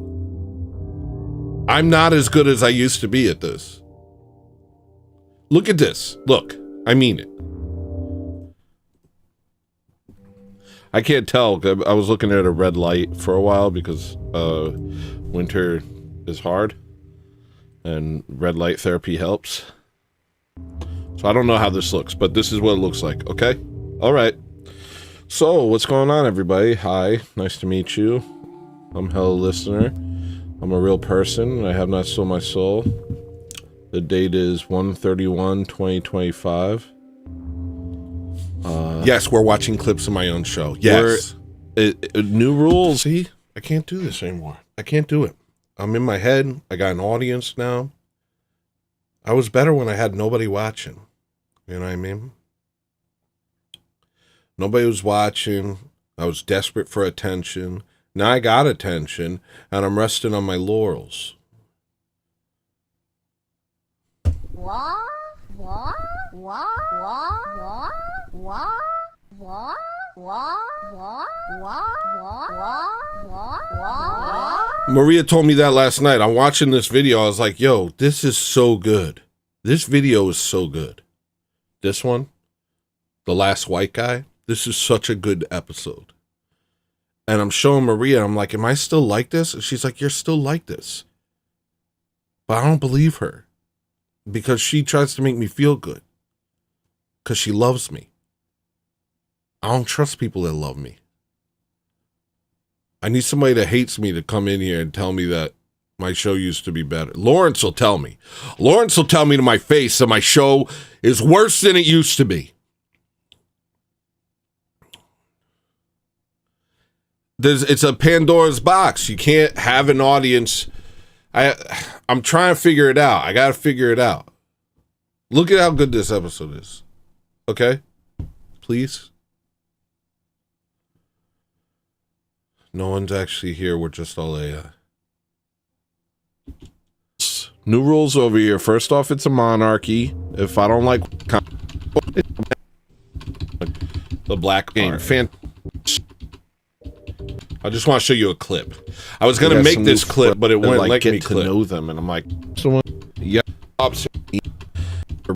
I'm not as good as I used to be at this. Look at this. Look, I mean it. I can't tell. I was looking at a red light for a while because winter is hard and red light therapy helps. So I don't know how this looks, but this is what it looks like. Okay. All right. So what's going on, everybody? Hi. Nice to meet you. I'm Hello Listener. I'm a real person. I have not sold my soul. The date is 1/31/2025. Yes, we're watching clips of my own show. Yes. New rules. See, I can't do this anymore. I can't do it. I'm in my head. I got an audience now. I was better when I had nobody watching. You know what I mean? Nobody was watching. I was desperate for attention. Now I got attention, and I'm resting on my laurels. Maria told me that last night. I'm watching this video. I was like, yo, this is so good. This video is so good. This one, the last white guy, this is such a good episode. And I'm showing Maria, I'm like, am I still like this? And she's like, you're still like this. But I don't believe her. Because she tries to make me feel good. Because she loves me. I don't trust people that love me. I need somebody that hates me to come in here and tell me that my show used to be better. Lawrence will tell me. Lawrence will tell me to my face that my show is worse than it used to be. It's a Pandora's box. You can't have an audience. I'm trying to figure it out. I gotta figure it out. Look at how good this episode is. Okay? Please? No one's actually here. We're just all AI. New rules over here. First off, it's a monarchy. If I don't like the black game, I just want to show you a clip. I was gonna make this clip, but it wouldn't like, let me to know them, and I'm like, someone, yeah,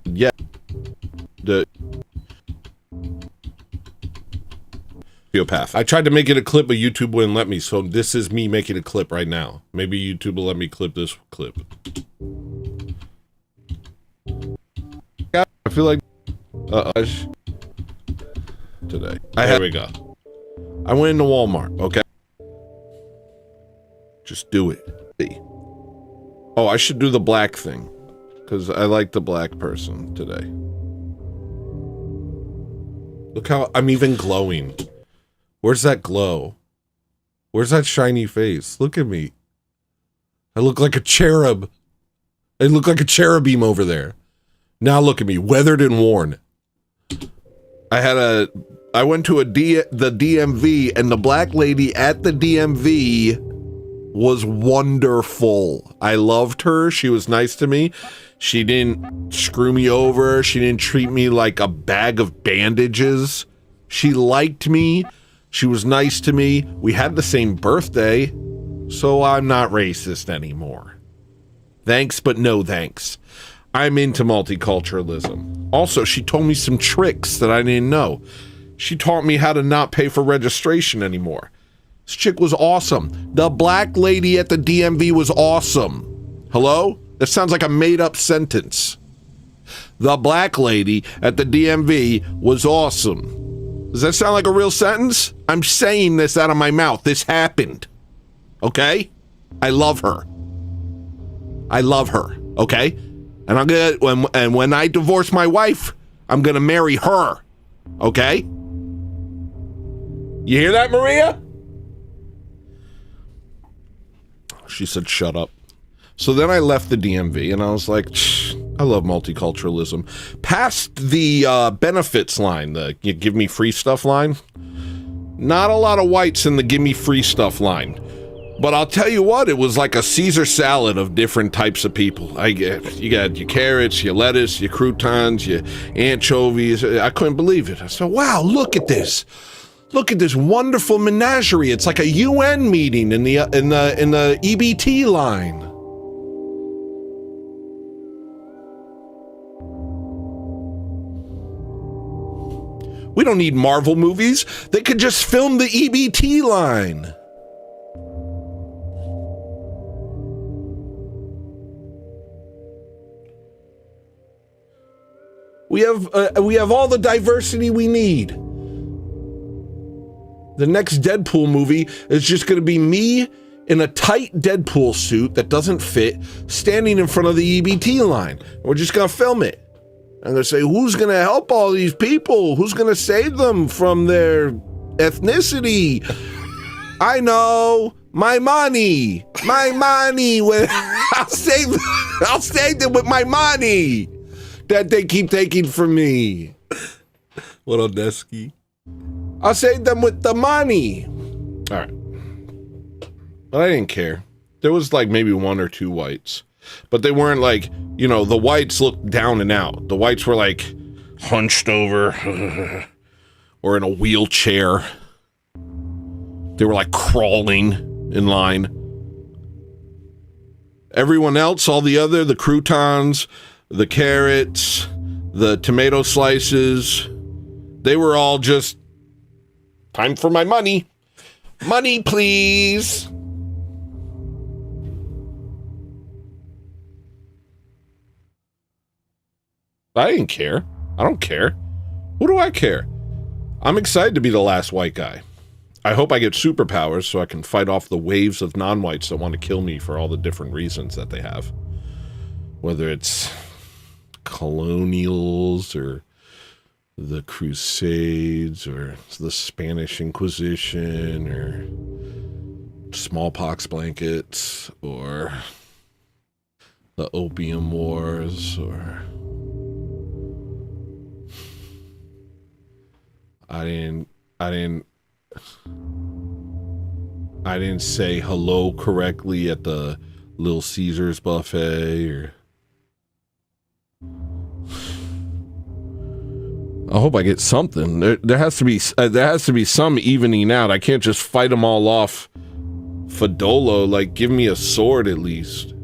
yeah, the path. I tried to make it a clip, but YouTube wouldn't let me. So this is me making a clip right now. Maybe YouTube will let me clip this clip. I feel like today. Here we go. I went into Walmart. Okay. Just do it. Oh, I should do the black thing because I like the black person today. Look how I'm even glowing. Where's that glow? Where's that shiny face? Look at me. I look like a cherub. I look like a cherubim over there. Now look at me, weathered and worn. I went to the DMV, and the black lady at the DMV was wonderful. I loved her. She was nice to me. She didn't screw me over. She didn't treat me like a bag of bandages. She liked me. She was nice to me. We had the same birthday, so I'm not racist anymore. Thanks, but no thanks. I'm into multiculturalism. Also, she told me some tricks that I didn't know. She taught me how to not pay for registration anymore. This chick was awesome. The black lady at the DMV was awesome. Hello? That sounds like a made-up sentence. The black lady at the DMV was awesome. Does that sound like a real sentence? I'm saying this out of my mouth. This happened. Okay? I love her. I love her. Okay? And I'm gonna when I divorce my wife, I'm gonna marry her. Okay? You hear that, Maria? She said, shut up. So then I left the DMV and I was like, I love multiculturalism. Past the benefits line, the you give me free stuff line, not a lot of whites in the give me free stuff line. But I'll tell you what, it was like a Caesar salad of different types of people. You got your carrots, your lettuce, your croutons, your anchovies. I couldn't believe it. I said, wow, look at this. Look at this wonderful menagerie. It's like a UN meeting in the EBT line. We don't need Marvel movies. They could just film the EBT line. We have all the diversity we need. The next Deadpool movie is just going to be me in a tight Deadpool suit that doesn't fit, standing in front of the EBT line. We're just going to film it. And they say, who's going to help all these people? Who's going to save them from their ethnicity? I know. My money. My money. I'll save them with my money that they keep taking from me. What on Desky? I'll save them with the money. All right. But I didn't care. There was like maybe one or two whites. But they weren't like, you know, the whites looked down and out. The whites were like hunched over or in a wheelchair. They were like crawling in line. Everyone else, all the croutons, the carrots, the tomato slices, they were all just, time for my money. Money, please. I didn't care. I don't care. What do I care? I'm excited to be the last white guy. I hope I get superpowers so I can fight off the waves of non-whites that want to kill me for all the different reasons that they have. Whether it's colonials or the Crusades or the Spanish Inquisition or smallpox blankets or the Opium Wars, or I didn't say hello correctly at the Little Caesars buffet, or I hope I get something. There has to be some evening out. I can't just fight them all off for dolo. Like, give me a sword at least.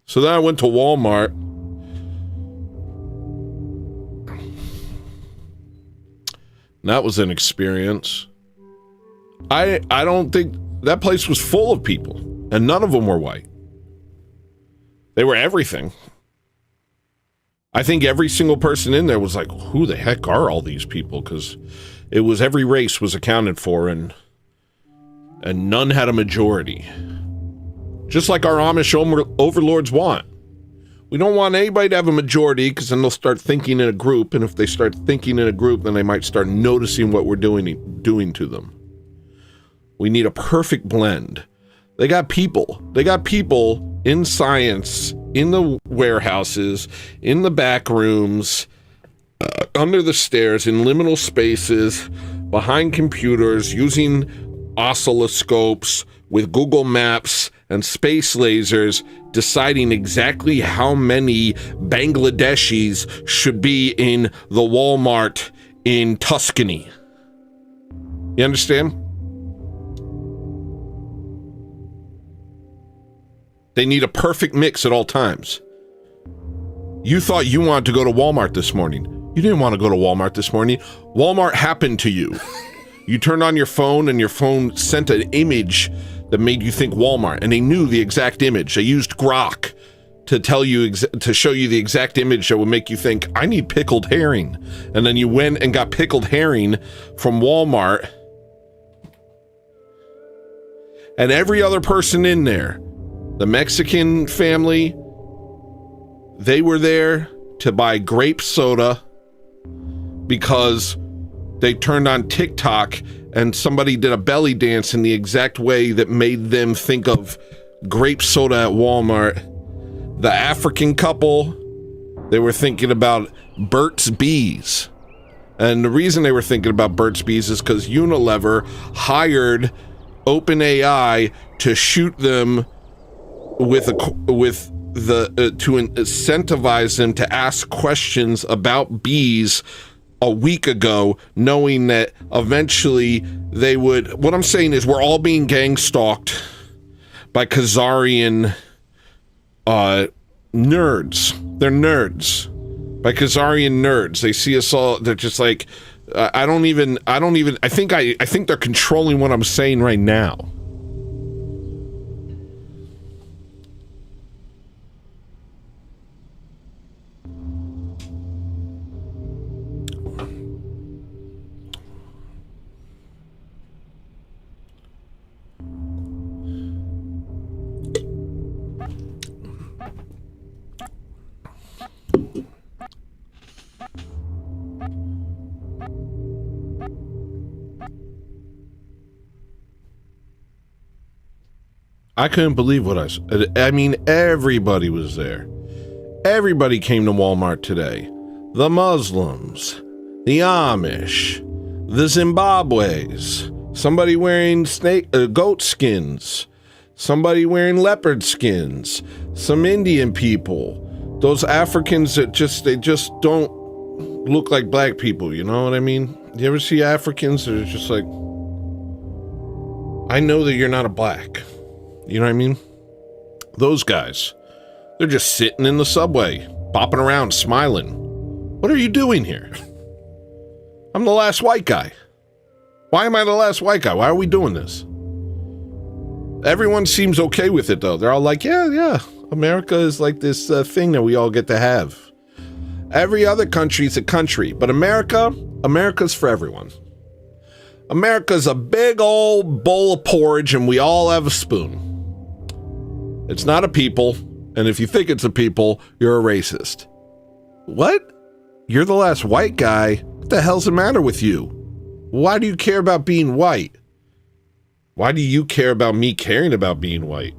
So then I went to Walmart. That was an experience. I don't think that place was full of people, and none of them were white. They were everything. I think every single person in there was like, who the heck are all these people? Because it was every race was accounted for, and none had a majority. Just like our Amish overlords want. We don't want anybody to have a majority, because then they'll start thinking in a group, and if they start thinking in a group, then they might start noticing what we're doing to them. We need a perfect blend. They got people in science, in the warehouses, in the back rooms, under the stairs, in liminal spaces, behind computers, using oscilloscopes with Google Maps and space lasers, deciding exactly how many Bangladeshis should be in the Walmart in Tuscany. You understand? They need a perfect mix at all times. You thought you wanted to go to Walmart this morning. You didn't want to go to Walmart this morning. Walmart happened to you. You turned on your phone, and your phone sent an image that made you think Walmart, and they knew the exact image. They used Grok to tell you, to show you the exact image that would make you think, I need pickled herring. And then you went and got pickled herring from Walmart. And every other person in there, the Mexican family, they were there to buy grape soda because they turned on TikTok and somebody did a belly dance in the exact way that made them think of grape soda at Walmart. The African couple, they were thinking about Burt's Bees. And the reason they were thinking about Burt's Bees is because Unilever hired OpenAI to shoot them to incentivize them to ask questions about bees a week ago, knowing that eventually they would. What I'm saying is we're all being gang stalked by Khazarian nerds. They're nerds. By Khazarian nerds. They see us all, they're just like, I think they're controlling what I'm saying right now. I couldn't believe what I saw. I mean, everybody was there. Everybody came to Walmart today. The Muslims, the Amish, the Zimbabwe's, somebody wearing goat skins, somebody wearing leopard skins, some Indian people, those Africans that they just don't look like black people, you know what I mean? You ever see Africans that are just like, I know that you're not a black. You know what I mean? Those guys, they're just sitting in the subway, bopping around, smiling. What are you doing here? I'm the last white guy. Why am I the last white guy? Why are we doing this? Everyone seems okay with it, though. They're all like, yeah, America is like this thing that we all get to have. Every other country is a country, but America's for everyone. America's a big old bowl of porridge, and we all have a spoon. It's not a people, and if you think it's a people, you're a racist. What? You're the last white guy? What the hell's the matter with you? Why do you care about being white? Why do you care about me caring about being white?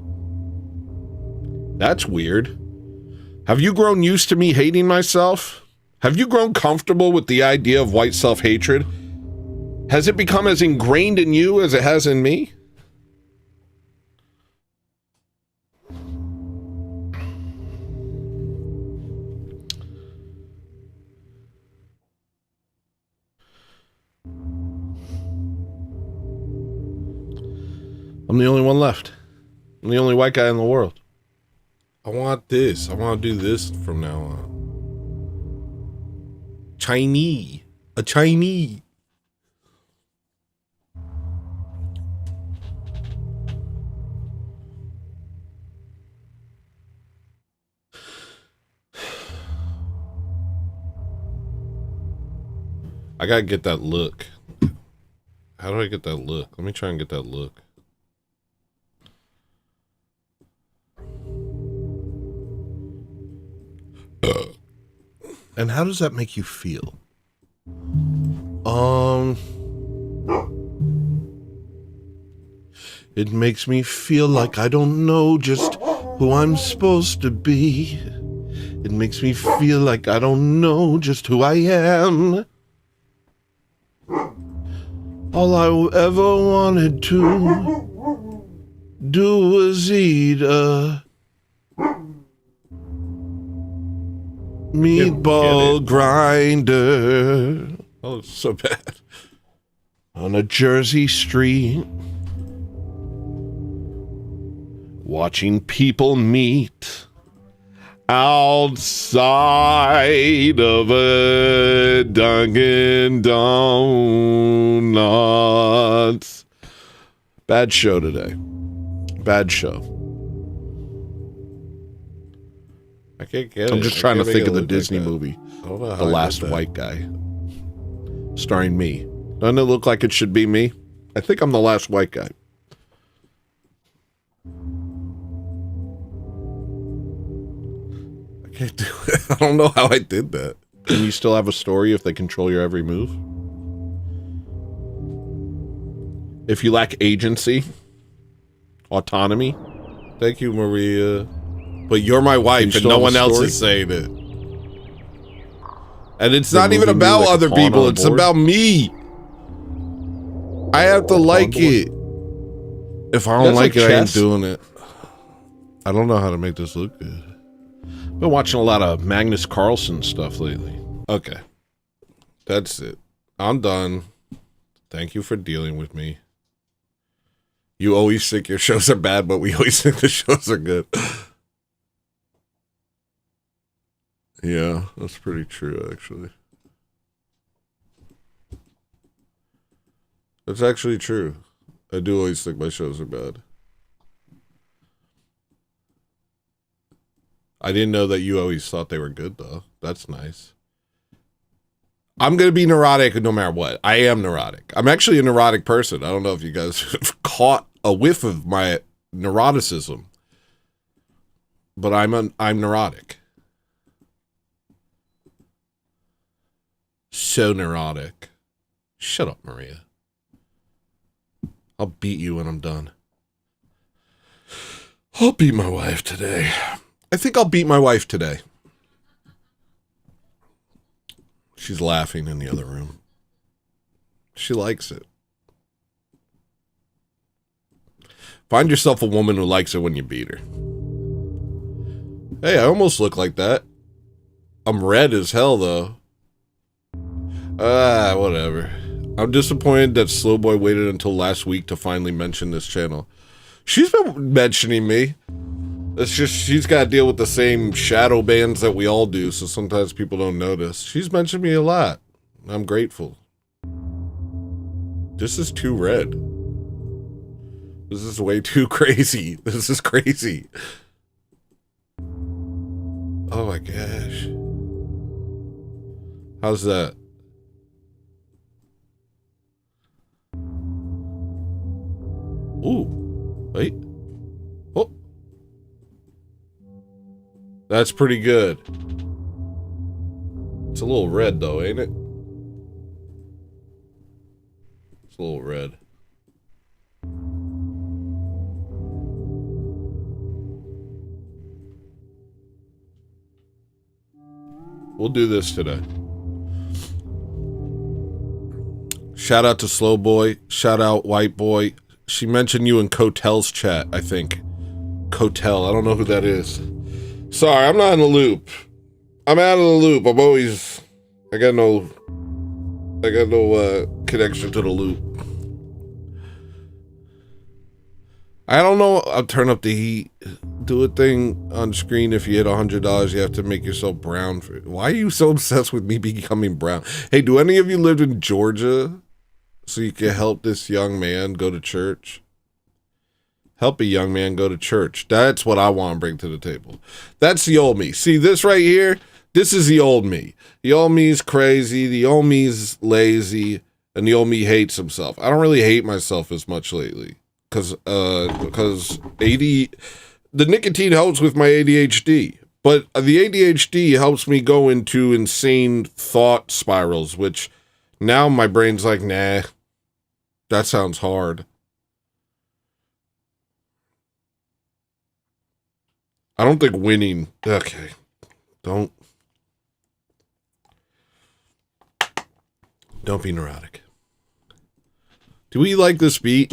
That's weird. Have you grown used to me hating myself? Have you grown comfortable with the idea of white self-hatred? Has it become as ingrained in you as it has in me? I'm the only one left. I'm the only white guy in the world. I want this. I want to do this from now on. Chinese. A Chinese. I gotta get that look. How do I get that look? Let me try and get that look. And how does that make you feel? It makes me feel like I don't know just who I'm supposed to be. It makes me feel like I don't know just who I am. All I ever wanted to do was eat a meatball grinder. Oh, it's so bad. On a Jersey street, watching people meet outside of a Dunkin' Donuts. Bad show today. Bad show. I can't get it. I'm just trying to think of the Disney movie. The Last White Guy. Starring me. Doesn't it look like it should be me? I think I'm the last white guy. I can't do it. I don't know how I did that. Can you still have a story if they control your every move? If you lack agency, autonomy. Thank you, Maria. But you're my wife, and no one else is saying it. And it's not even about other people. It's about me. I have to like it. If I don't like it, I ain't doing it. I don't know how to make this look good. Been watching a lot of Magnus Carlsen stuff lately. Okay. That's it. I'm done. Thank you for dealing with me. You always think your shows are bad, but we always think the shows are good. Yeah, that's pretty true, actually. That's actually true. I do always think my shows are bad. I didn't know that you always thought they were good, though. That's nice. I'm going to be neurotic no matter what. I am neurotic. I'm actually a neurotic person. I don't know if you guys have caught a whiff of my neuroticism. But I'm neurotic. So neurotic. Shut up, Maria. I'll beat you when I'm done. I'll beat my wife today. I think I'll beat my wife today. She's laughing in the other room. She likes it. Find yourself a woman who likes it when you beat her. Hey, I almost look like that. I'm red as hell, though. Whatever. I'm disappointed that Slowboy waited until last week to finally mention this channel. She's been mentioning me. It's just she's got to deal with the same shadow bans that we all do, so sometimes people don't notice. She's mentioned me a lot. I'm grateful. This is too red. This is way too crazy. This is crazy. Oh my gosh. How's that? Ooh. Wait. Oh. That's pretty good. It's a little red though, ain't it? It's a little red. We'll do this today. Shout out to Slow Boy. Shout out White Boy. She mentioned you in Cotel's chat, I think. Cotel. I don't know who that is. Sorry, I'm not in the loop. I'm out of the loop. I got no connection to the loop. I don't know. I'll turn up the heat. Do a thing on screen. If you hit $100, you have to make yourself brown. Why are you so obsessed with me becoming brown? Hey, do any of you live in Georgia so you can help this young man go to church? Help a young man go to church. That's what I want to bring to the table. That's the old me. See this right here? This is the old me. The old me is crazy. The old me is lazy. And the old me hates himself. I don't really hate myself as much lately. Because the nicotine helps with my ADHD, but the ADHD helps me go into insane thought spirals, which now my brain's like, nah, that sounds hard. I don't think winning, okay, don't be neurotic. Do we like this beat?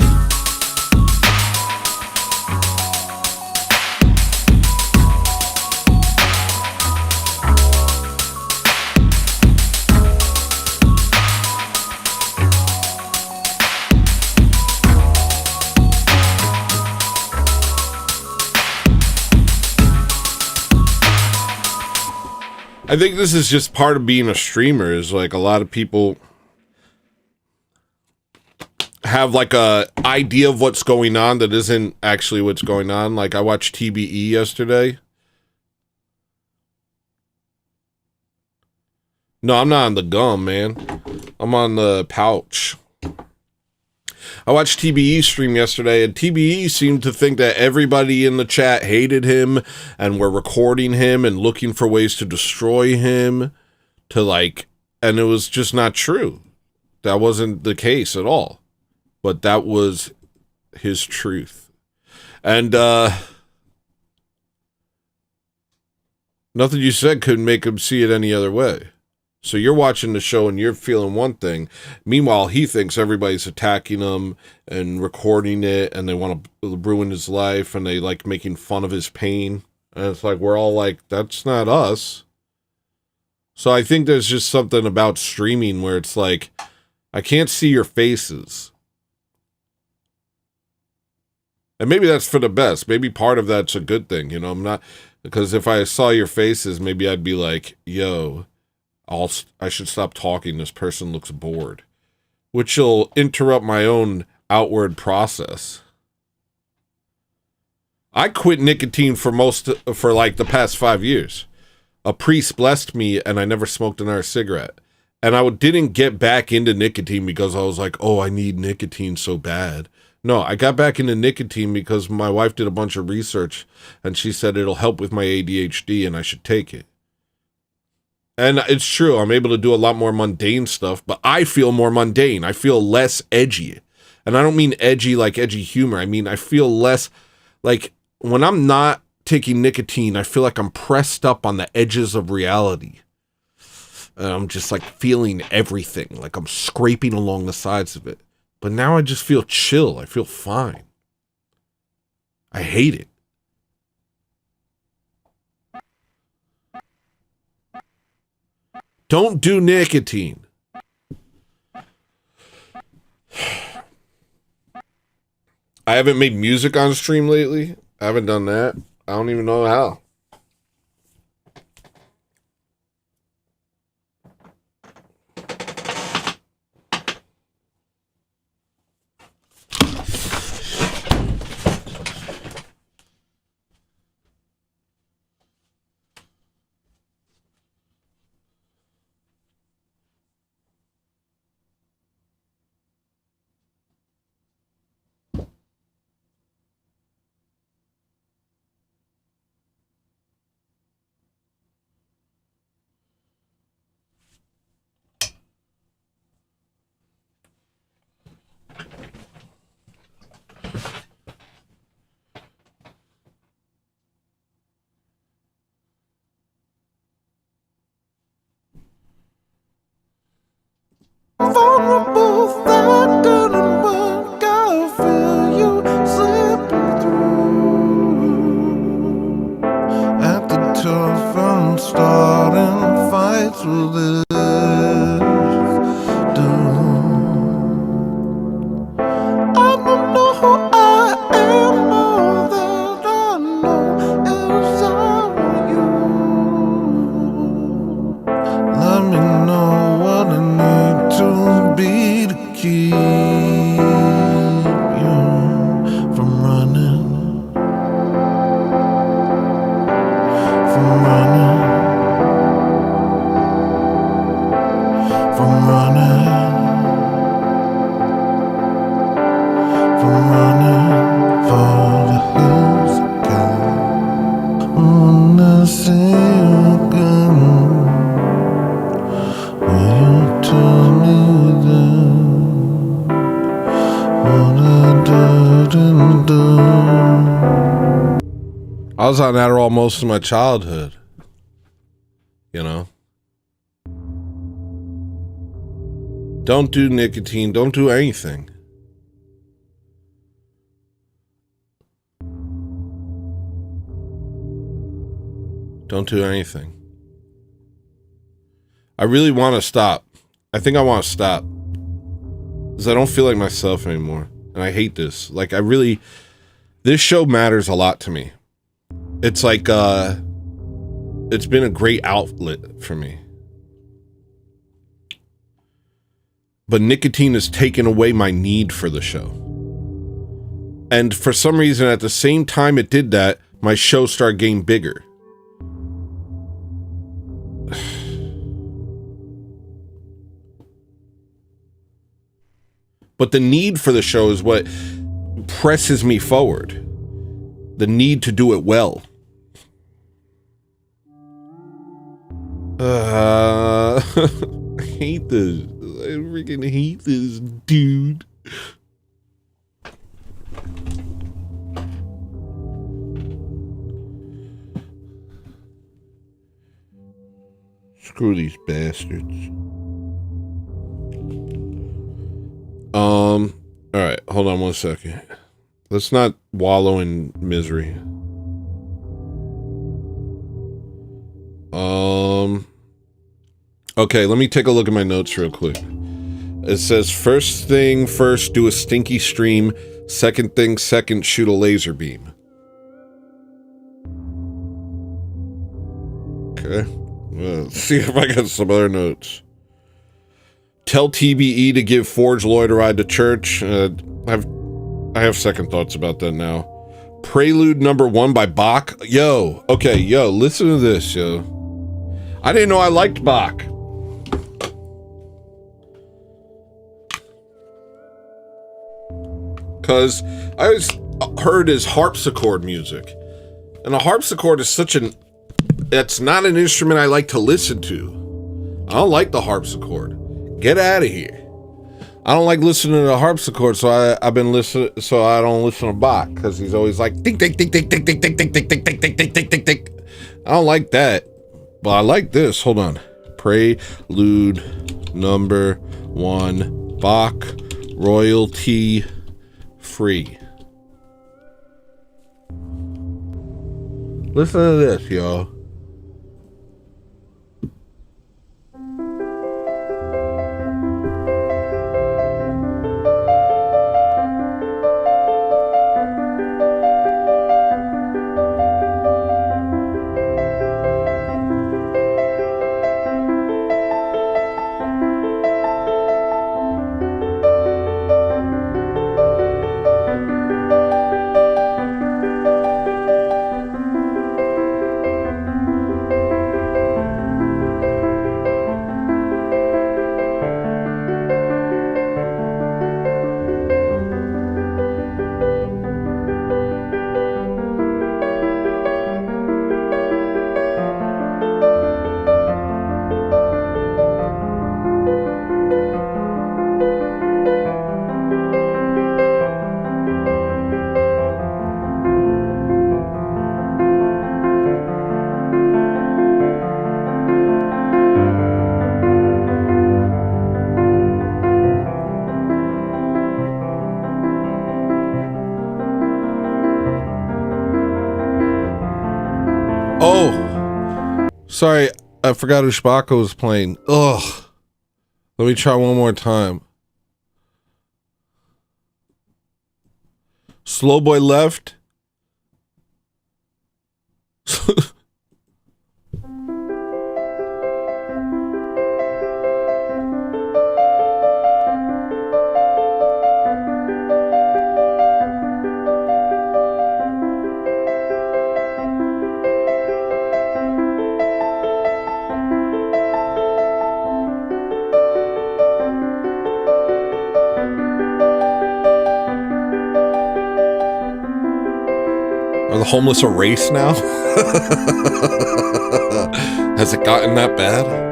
I think this is just part of being a streamer, is like a lot of people have like a idea of what's going on that isn't actually what's going on. Like I watched TBE yesterday. No, I'm not on the gum, man. I'm on the pouch. I watched TBE stream yesterday, and TBE seemed to think that everybody in the chat hated him and were recording him and looking for ways to destroy him, and it was just not true. That wasn't the case at all. But that was his truth. And nothing you said could make him see it any other way. So you're watching the show and you're feeling one thing. Meanwhile, he thinks everybody's attacking him and recording it, and they want to ruin his life, and they like making fun of his pain. And it's like, we're all like, that's not us. So I think there's just something about streaming where it's like, I can't see your faces. And maybe that's for the best. Maybe part of that's a good thing. You know, I'm not, because if I saw your faces, maybe I'd be like, yo, I should stop talking. This person looks bored, which will interrupt my own outward process. I quit nicotine for like the past 5 years. A priest blessed me, and I never smoked another cigarette. And I didn't get back into nicotine because I was like, oh, I need nicotine so bad. No, I got back into nicotine because my wife did a bunch of research, and she said it'll help with my ADHD, and I should take it. And it's true, I'm able to do a lot more mundane stuff, but I feel more mundane. I feel less edgy. And I don't mean edgy like edgy humor. I mean, I feel less like when I'm not taking nicotine, I feel like I'm pressed up on the edges of reality. And I'm just like feeling everything, like I'm scraping along the sides of it. But now I just feel chill. I feel fine. I hate it. Don't do nicotine. I haven't made music on stream lately. I haven't done that. I don't even know how. will this do? I don't know who I am, more than I know is all you. Let me know what I need to be to keep you from running, from running, from running, from running for the hills again. When I see you again, will you tell me then what I didn't do? I was on Adderall most of my childhood, you know. Don't do nicotine, don't do anything. Don't do anything. I really want to stop. I think I want to stop. Because I don't feel like myself anymore. And I hate this. Like, this show matters a lot to me. It's like, it's been a great outlet for me. But nicotine has taken away my need for the show. And for some reason, at the same time it did that, my show started getting bigger. But the need for the show is what presses me forward. The need to do it well. I hate this. I freaking hate this, dude. Screw these bastards. Alright, hold on 1 second. Let's not wallow in misery. Okay, let me take a look at my notes real quick. It says, first thing first, do a stinky stream. Second thing second, shoot a laser beam. Okay. Let's see if I got some other notes. Tell TBE to give Forge Lloyd a ride to church. I have second thoughts about that now. Prelude number 1 by Bach. Yo, okay, yo, listen to this, yo. I didn't know I liked Bach. Because I always heard his harpsichord music. And a harpsichord is it's not an instrument I like to listen to. I don't like the harpsichord. Get out of here. I don't like listening to the harpsichord, so I don't listen to Bach, because he's always like ding ding ding ding ding ding ding ding ding ding ding ding ding ding ding. I don't like that. But I like this. Hold on. Prelude number 1, Bach, royalty free. Listen to this, y'all. Oh, sorry. I forgot who Shbaka was playing. Ugh. Let me try one more time. Slow Boy left. Are the homeless a race now? Has it gotten that bad?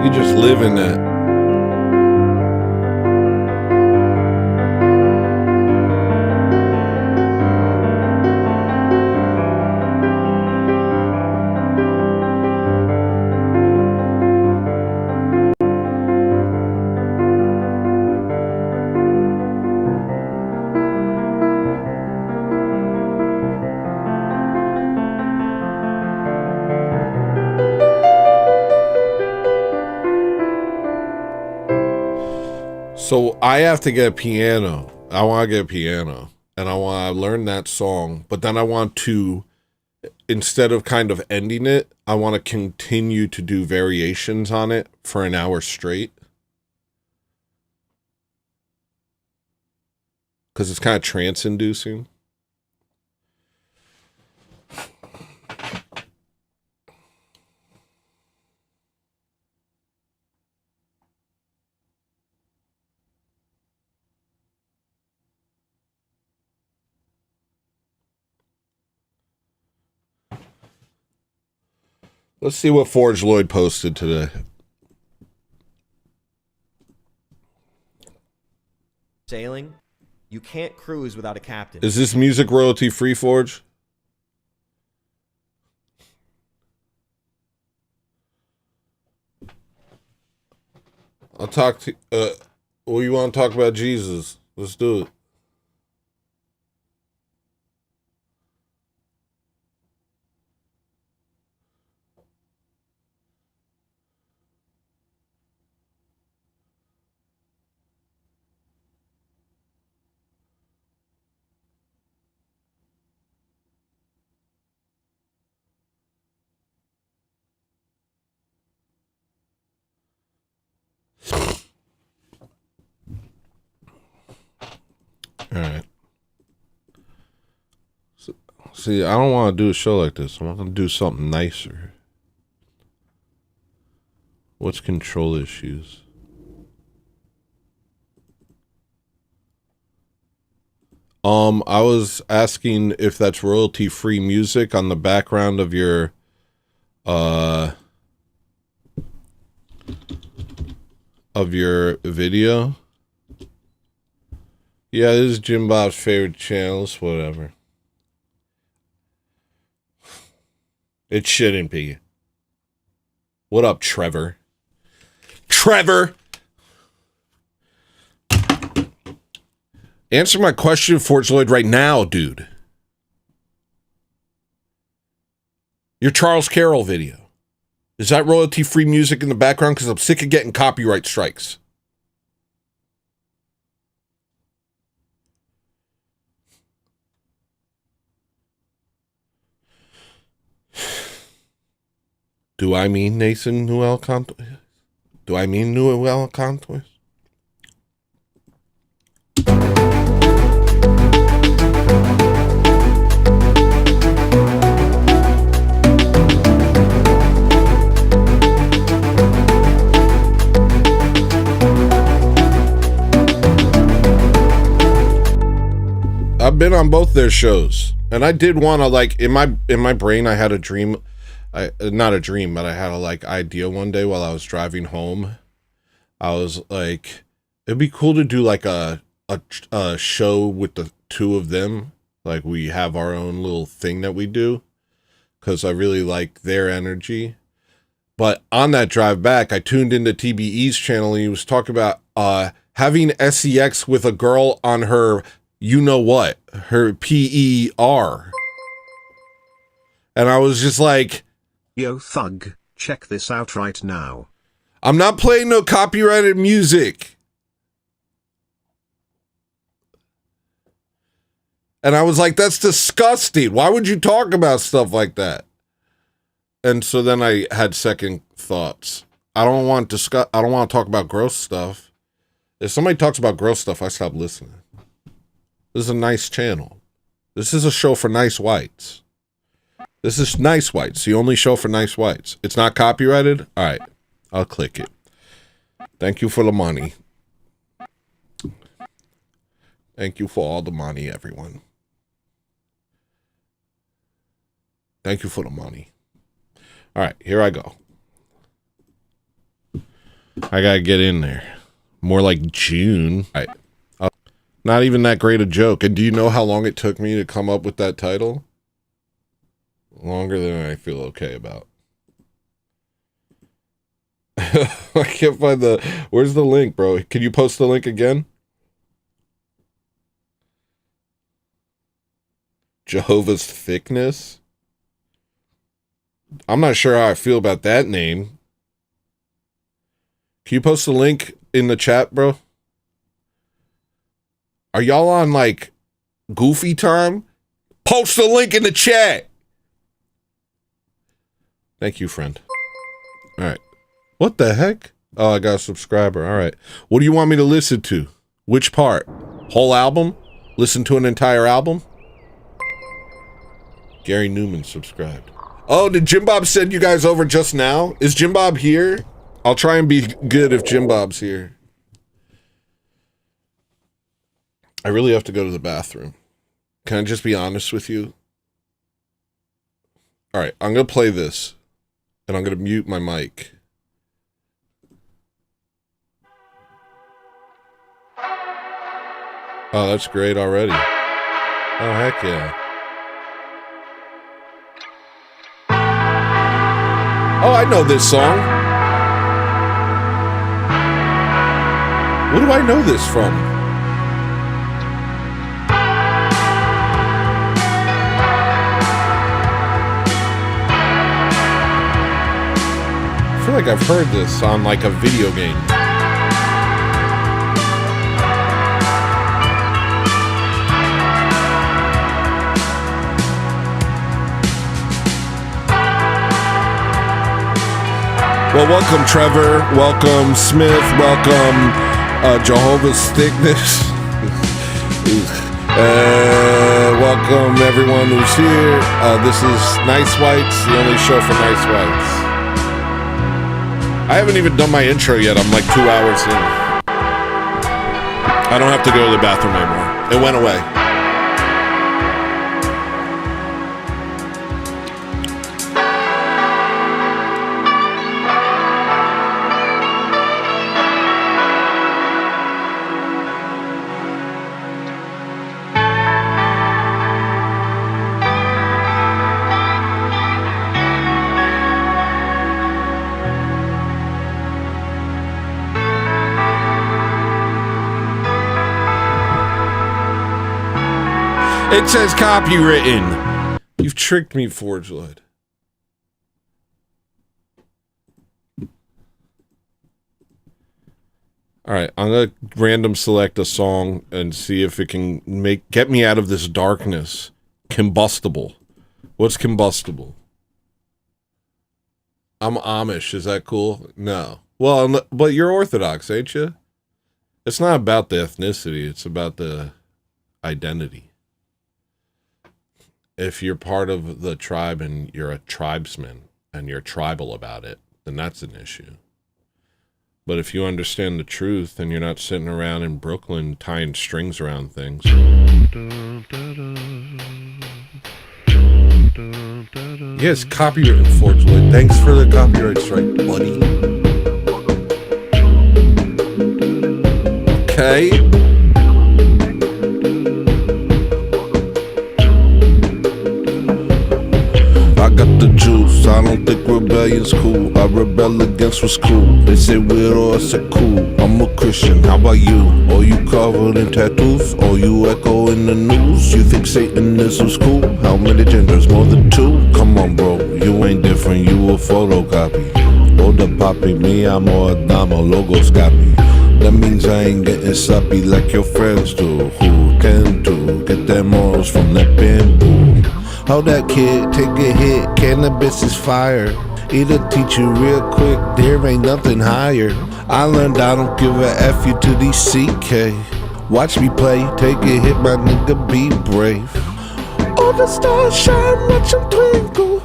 You just live in that. So I have to get a piano. I want to get a piano and I want to learn that song, but then I want to, instead of kind of ending it, I want to continue to do variations on it for an hour straight. Because it's kind of trance-inducing. Let's see what Forge Lloyd posted today. Sailing, you can't cruise without a captain. Is this music royalty free, Forge? I'll talk to well, you want to talk about Jesus? Let's do it. All right. So, see, I don't want to do a show like this. I want to do something nicer. What's control issues? I was asking if that's royalty-free music on the background of your video. Yeah, this is Jim Bob's favorite channels, whatever. It shouldn't be. What up, Trevor? Trevor! Answer my question, Forge Lloyd, right now, dude. Your Charles Carroll video. Is that royalty-free music in the background? Because I'm sick of getting copyright strikes. Do I mean Nathan Noel Contois? Do I mean Noel Contois? I've been on both their shows, and I did want to, like, in my brain, I had a dream, not a dream, but I had a like idea one day while I was driving home. I was like, it'd be cool to do like a show with the two of them, like we have our own little thing that we do, because I really like their energy. But on that drive back, I tuned into TBE's channel, and he was talking about having sex with a girl on her, you know what, her PER. And I was just like, Yo thug, check this out right now. I'm not playing no copyrighted music. And I was like, that's disgusting. Why would you talk about stuff like that? And so then I had second thoughts. I don't want to talk about gross stuff. If somebody talks about gross stuff, I stop listening. This is a nice channel. This is a show for nice whites. This is nice whites. The only show for nice whites. It's not copyrighted? All right. I'll click it. Thank you for the money. Thank you for all the money, everyone. Thank you for the money. All right, here I go. I gotta get in there. More like Jewn. All right. Not even that great a joke. And do you know how long it took me to come up with that title? Longer than I feel okay about. I can't find the... Where's the link, bro? Can you post the link again? Jehovah's Thickness? I'm not sure how I feel about that name. Can you post the link in the chat, bro? Are y'all on, like, goofy time? Post the link in the chat! Thank you, friend. Alright. What the heck? Oh, I got a subscriber. Alright. What do you want me to listen to? Which part? Whole album? Listen to an entire album? Gary Newman subscribed. Oh, did Jim Bob send you guys over just now? Is Jim Bob here? I'll try and be good if Jim Bob's here. I really have to go to the bathroom. Can I just be honest with you? All right, I'm going to play this, and I'm going to mute my mic. Oh, that's great already. Oh, heck yeah. Oh, I know this song. What do I know this from? I feel like I've heard this on like a video game. Well, welcome Trevor, welcome Smith, welcome Jehovah's Thickness. Welcome everyone who's here. This is Nice Whites, the only show for Nice Whites. I haven't even done my intro yet. I'm like 2 hours in. I don't have to go to the bathroom anymore. It went away. It says copywritten. You've tricked me, Forge Lloyd. Alright, I'm gonna random select a song and see if it can get me out of this darkness. Combustible. What's combustible? I'm Amish, is that cool? No. Well, but you're Orthodox, ain't you? It's not about the ethnicity, it's about the identity. If you're part of the tribe and you're a tribesman and you're tribal about it, then that's an issue. But if you understand the truth, then you're not sitting around in Brooklyn tying strings around things. Yes, copyright, unfortunately. Thanks for the copyright strike, buddy. Okay. I got the juice, I don't think rebellion's cool. I rebel against what's cool. They say weird or I say cool. I'm a Christian, how about you? Or you covered in tattoos? Or you echo in the news? You think Satanism's cool? How many genders? More than two? Come on bro, you ain't different, you a photocopy. Hold up poppy, me I'm more Adamo, logos got me. That means I ain't getting sloppy like your friends do. Who can do? Get their morals from that bamboo. Hold that kid, take a hit, cannabis is fire. It'll teach you real quick, there ain't nothing higher. I learned I don't give a F you to these CK. Watch me play, take a hit, my nigga, be brave. All the stars shine, watch them twinkle.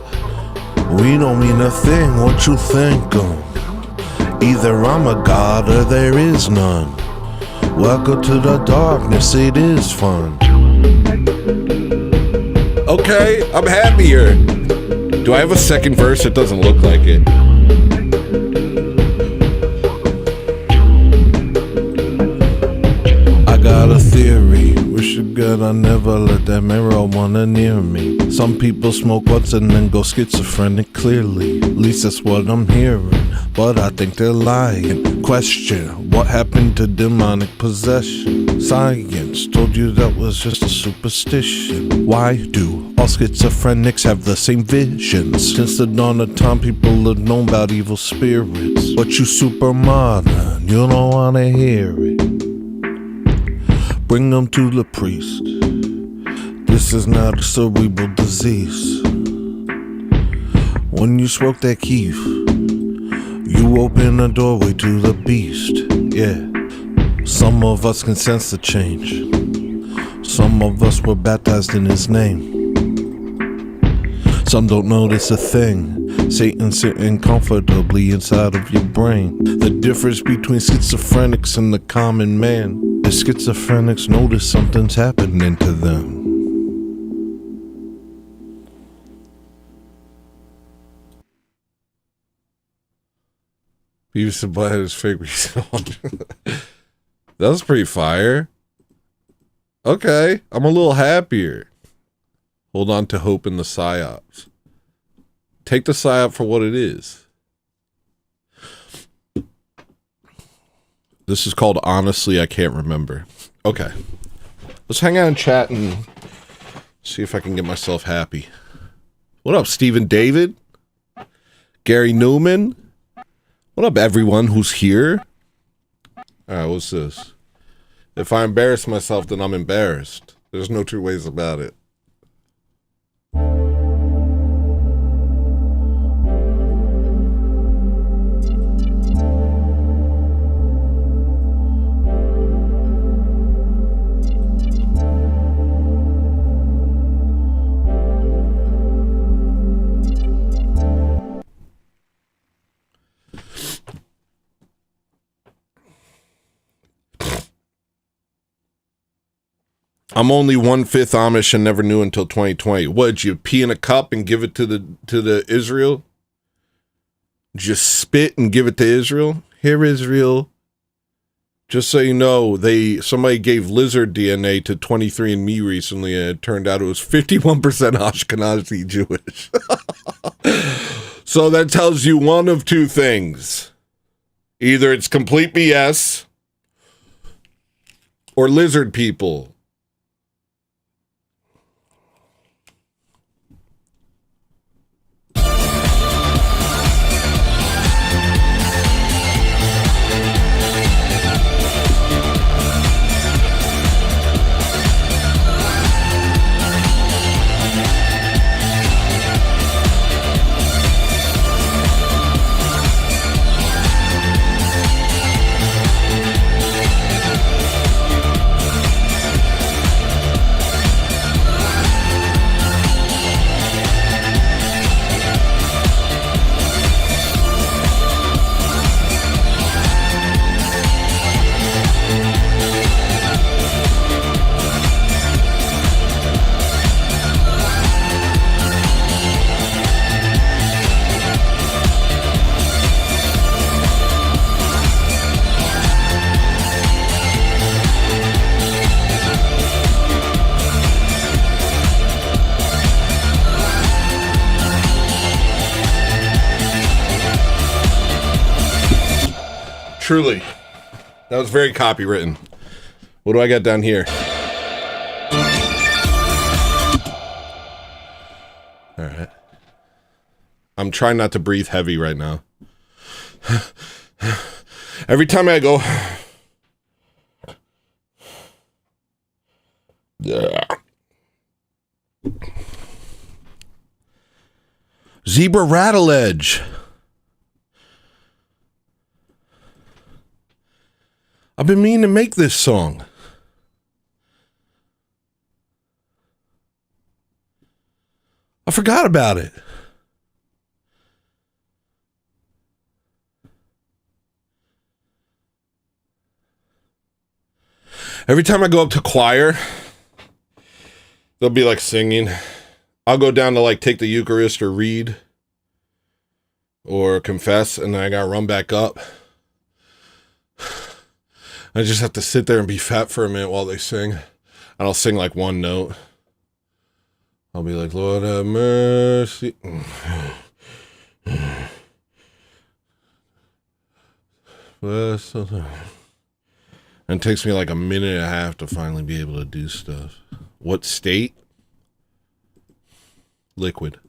We don't mean a thing, what you think of? Either I'm a god or there is none. Welcome to the darkness, it is fun. Okay, I'm happier. Do I have a second verse? It doesn't look like it. I got a theory. Wish to God I never let that marijuana near me. Some people smoke once and then go schizophrenic clearly. At least that's what I'm hearing. But I think they're lying. Question, what happened to demonic possession? Science told you that was just a superstition. Why do all schizophrenics have the same visions? Since the dawn of time, people have known about evil spirits. But you super modern, you don't wanna hear it. Bring them to the priest. This is not a cerebral disease. When you smoke that keef, you open a doorway to the beast, yeah. Some of us can sense the change. Some of us were baptized in his name. Some don't notice a thing. Satan sitting comfortably inside of your brain. The difference between schizophrenics and the common man is schizophrenics notice something's happening to them. Beavis and Butthead is fake resong. That was pretty fire. Okay, I'm a little happier. Hold on to hope in the psyops. Take the psyop for what it is. This is called Honestly I Can't Remember. Okay. Let's hang out and chat and see if I can get myself happy. What up, Stephen David? Gary Newman? What up, everyone who's here? Alright, what's this? If I embarrass myself, then I'm embarrassed. There's no two ways about it. I'm only 1/5 Amish and never knew until 2020. What'd you pee in a cup and give it to the Israel? Just spit and give it to Israel? Here, Israel. Just so you know, somebody gave lizard DNA to 23andMe recently, and it turned out it was 51% Ashkenazi Jewish. So that tells you one of two things. Either it's complete BS, or lizard people. Truly. That was very copywritten. What do I got down here? All right. I'm trying not to breathe heavy right now. Every time I go... Yeah. Zebra Rattle Edge. I've been meaning to make this song. I forgot about it. Every time I go up to choir, they'll be like singing. I'll go down to like take the Eucharist or read or confess, and then I gotta run back up. I just have to sit there and be fat for a minute while they sing. And I'll sing like one note. I'll be like, Lord have mercy. Bless the Lord. And it takes me like a minute and a half to finally be able to do stuff. What state? Liquid.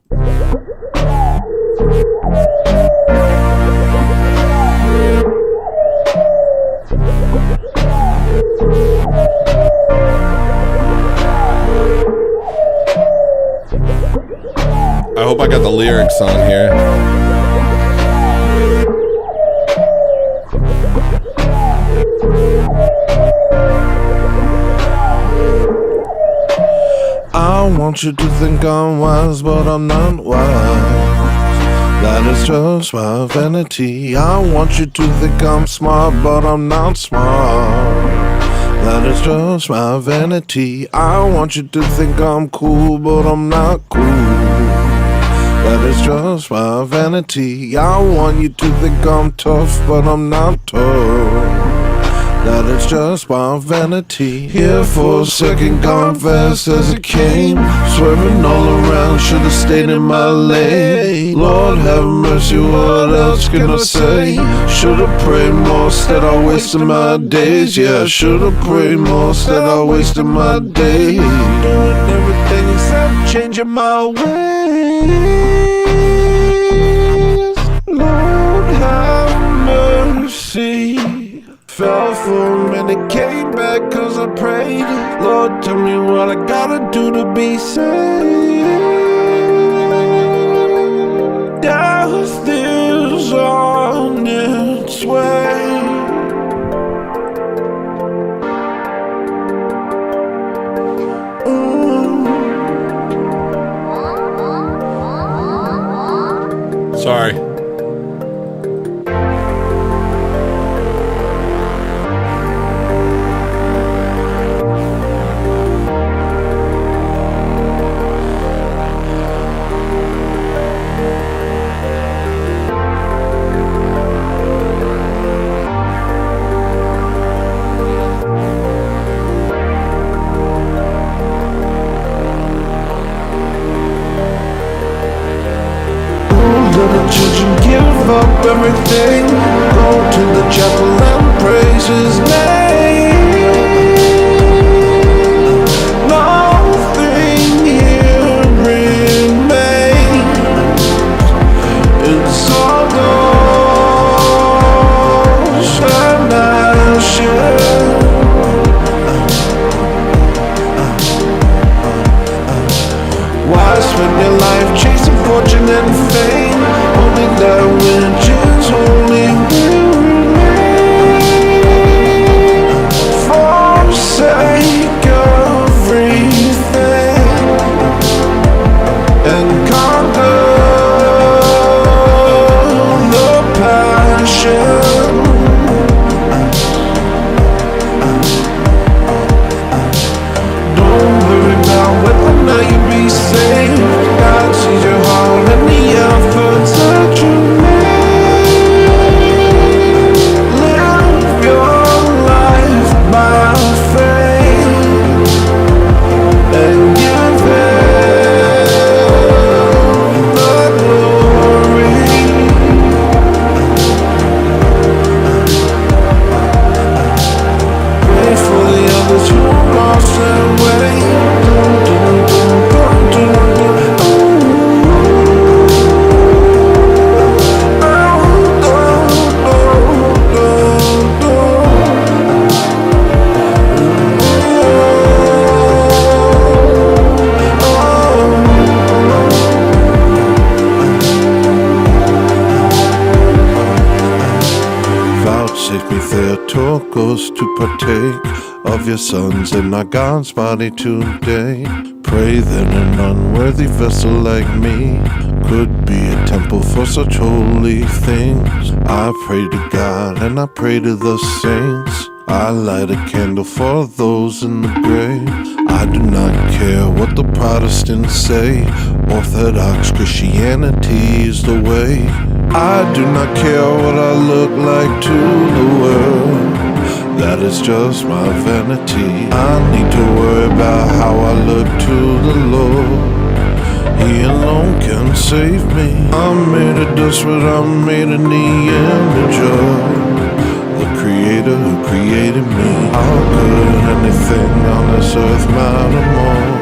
I hope I got the lyrics on here. I want you to think I'm wise, but I'm not wise. That is just my vanity. I want you to think I'm smart, but I'm not smart. That is just my vanity. I want you to think I'm cool, but I'm not cool. That is just my vanity. I want you to think I'm tough, but I'm not tough. That is just my vanity. Here for a second, gone fast as it came. Swerving all around, should've stayed in my lane. Lord have mercy, what else can I say? Should've prayed more, instead I wasted my days. Yeah, should've prayed more, instead I wasted my days. Doing everything except changing my ways. Lord have mercy. Fell for a minute, came back cause I prayed. Lord, tell me what I gotta do to be saved. Death is on its way. Sorry. Children give up everything, go to the chapel and praise his name. Nothing here remains. It's all ghosts and ashes. Why spend your life chasing fortune and fame? Only that which is holy will remain. taught us to partake of your sons and our God's body today. Pray that an unworthy vessel like me could be a temple for such holy things. I pray to God and I pray to the saints. I light a candle for those in the grave. I do not care what the Protestants say. Orthodox Christianity is the way. I do not care what I look like to the world. That is just my vanity. I need to worry about how I look to the Lord. He alone can save me. I'm made of dust, but I'm made in the image of the Creator who created me. How could anything on this earth matter more?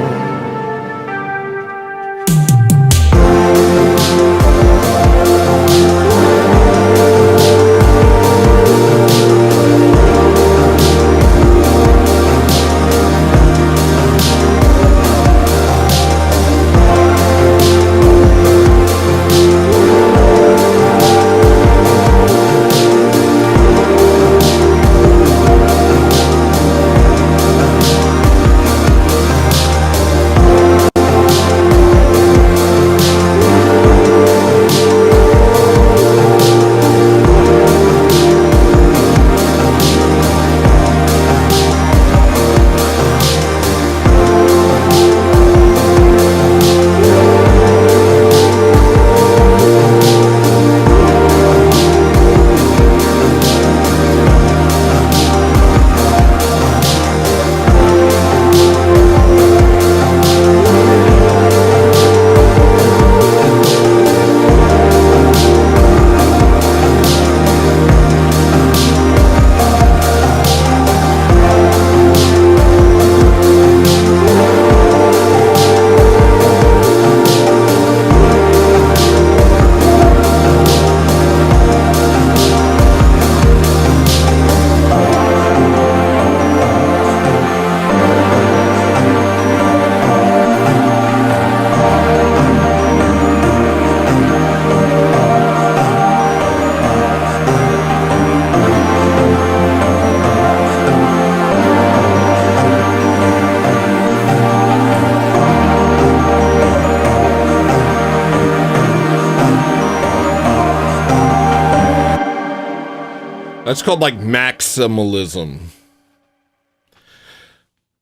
That's called like maximalism.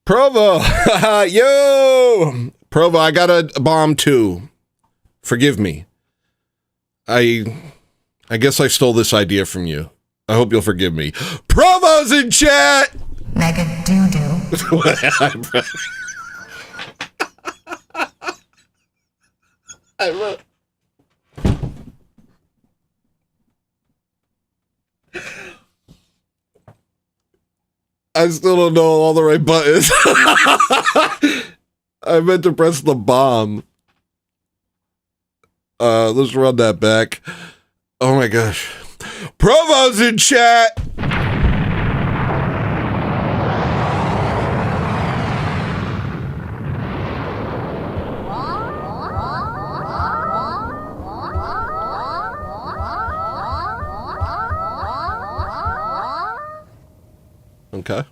Provo, yo, Provo, I got a bomb too. Forgive me. I guess I stole this idea from you. I hope you'll forgive me. Provo's in chat. Mega doo-doo. I love. I still don't know all the right buttons. I meant to press the bomb. Let's run that back. Oh my gosh. Provo's in chat. Okay.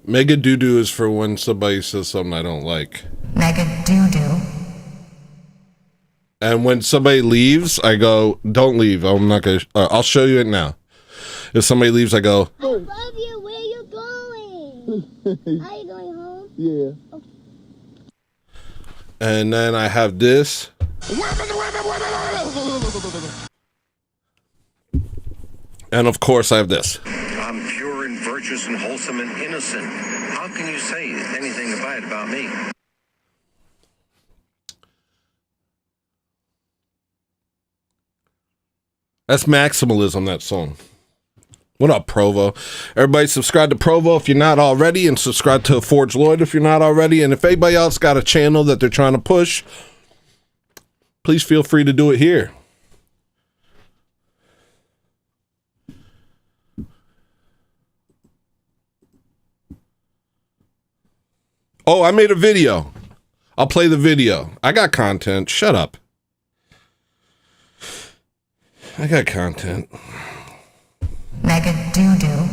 Mega doo-doo is for when somebody says something I don't like. Mega doo-doo. And when somebody leaves, I go, don't leave. I'm not going to, I'll show you it now. If somebody leaves, I go, I love you. Where you going? Are you going home? Yeah. Okay. and then I have this. And of course I have this. I'm pure and virtuous and wholesome and innocent. How can you say anything bad about me? That's maximalism, that song. What up, Provo? Everybody subscribe to Provo if you're not already, and subscribe to Forge Lloyd if you're not already. And if anybody else got a channel that they're trying to push, please feel free to do it here. Oh, I made a video. I'll play the video. I got content. Shut up. I got content. Mega doo-doo.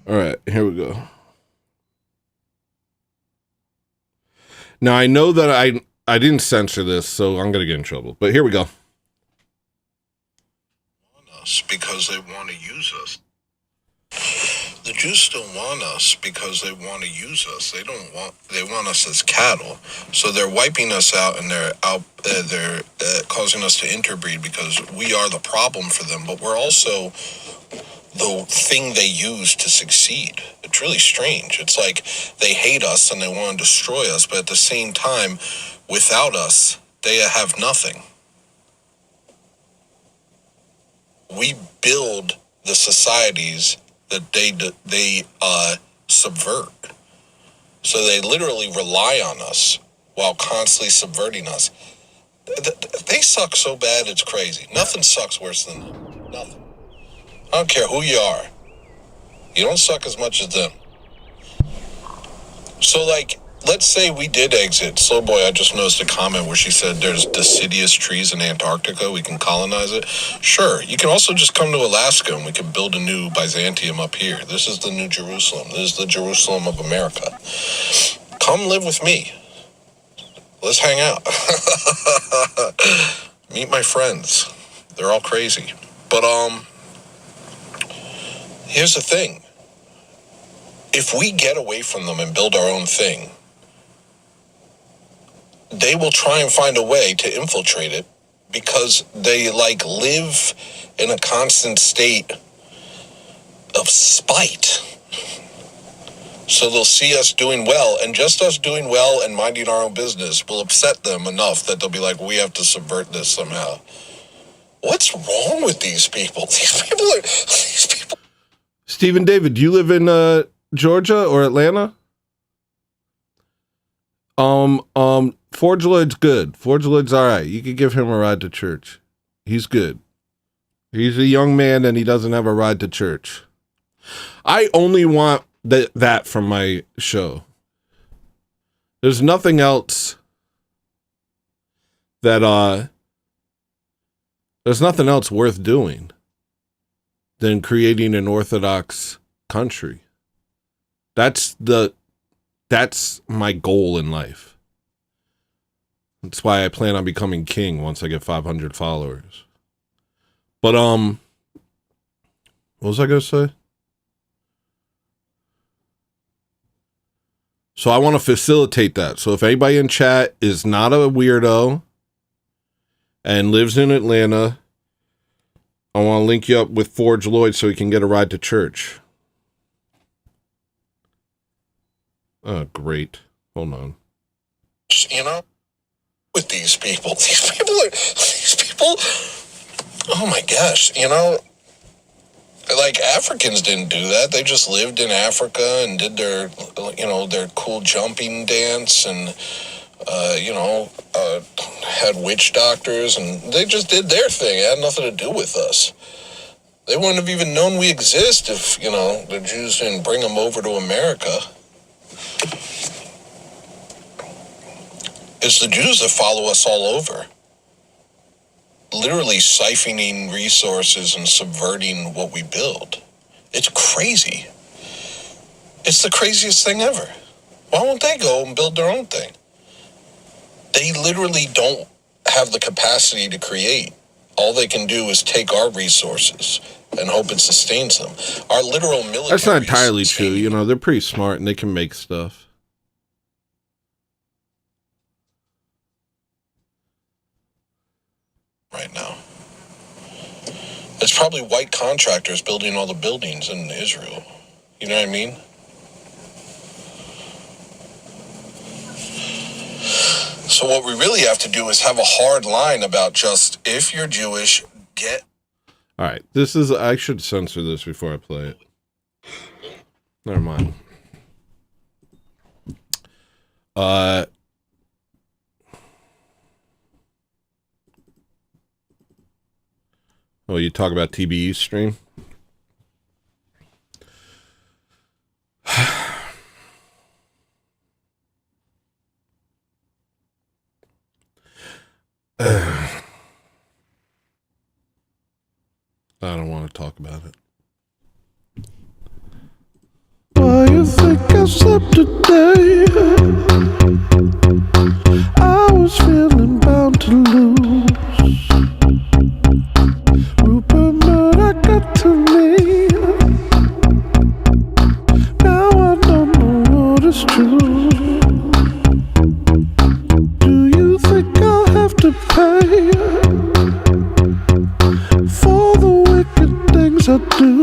All right, here we go. Now, I know that I didn't censor this, so I'm going to get in trouble. But here we go. Because they want to use us. The Jews still want us because they want to use us. They want us as cattle. So they're wiping us out, and they're causing us to interbreed because we are the problem for them. But we're also the thing they use to succeed. It's really strange. It's like they hate us and they want to destroy us, but at the same time, without us, they have nothing. We build the societies that they subvert. So they literally rely on us while constantly subverting us. They suck so bad, it's crazy. Nothing sucks worse than them. Nothing. I don't care who you are. You don't suck as much as them. So, like, let's say we did exit. Slow Boy, I just noticed a comment where she said there's deciduous trees in Antarctica. We can colonize it. Sure. You can also just come to Alaska and we can build a new Byzantium up here. This is the new Jerusalem. This is the Jerusalem of America. Come live with me. Let's hang out. Meet my friends. They're all crazy. But, here's the thing. If we get away from them and build our own thing, they will try and find a way to infiltrate it because they live in a constant state of spite. So they'll see us doing well, and just us doing well and minding our own business will upset them enough that they'll be like, we have to subvert this somehow. What's wrong with these people? These people. Stephen David, do you live in Georgia or Atlanta? Forge Lloyd's good. Forge Lloyd's all right. You could give him a ride to church. He's good. He's a young man and he doesn't have a ride to church. I only want that from my show. There's nothing else that there's nothing else worth doing than creating an Orthodox country. That's my goal in life. That's why I plan on becoming king once I get 500 followers. But what was I gonna say? So I want to facilitate that. So if anybody in chat is not a weirdo and lives in Atlanta, I want to link you up with Forge Lloyd so he can get a ride to church. Oh, great. Hold on. You know, with these people, oh my gosh, you know, like Africans didn't do that. They just lived in Africa and did their cool jumping dance and, had witch doctors and they just did their thing. It had nothing to do with us. They wouldn't have even known we exist if, the Jews didn't bring them over to America. It's the Jews that follow us all over. Literally siphoning resources and subverting what we build. It's crazy. It's the craziest thing ever. Why won't they go and build their own thing? They literally don't have the capacity to create. All they can do is take our resources and hope it sustains them. Our literal military. That's not entirely true. They're pretty smart and they can make stuff. Right now. It's probably white contractors building all the buildings in Israel. You know what I mean? So what we really have to do is have a hard line about just, if you're Jewish, get... All right, I should censor this before I play it. Never mind. Oh, you talk about TBE stream? I don't want to talk about it. Yesterday, I was feeling bound to lose. Rupert Murdoch got to me. Now I don't know what is true. Do you think I'll have to pay for the wicked things I do?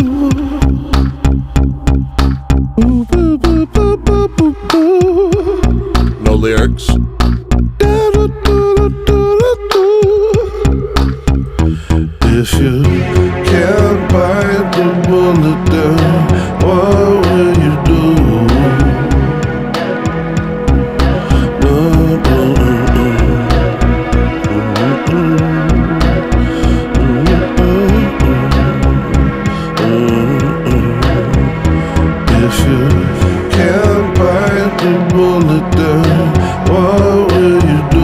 Boo, boo, boo, boo, boo, boo, boo. No lyrics. Da, da, da, da, da, da. If you can't bite the bullet down, what will you do? If you can't bite the bullet down, what will you do?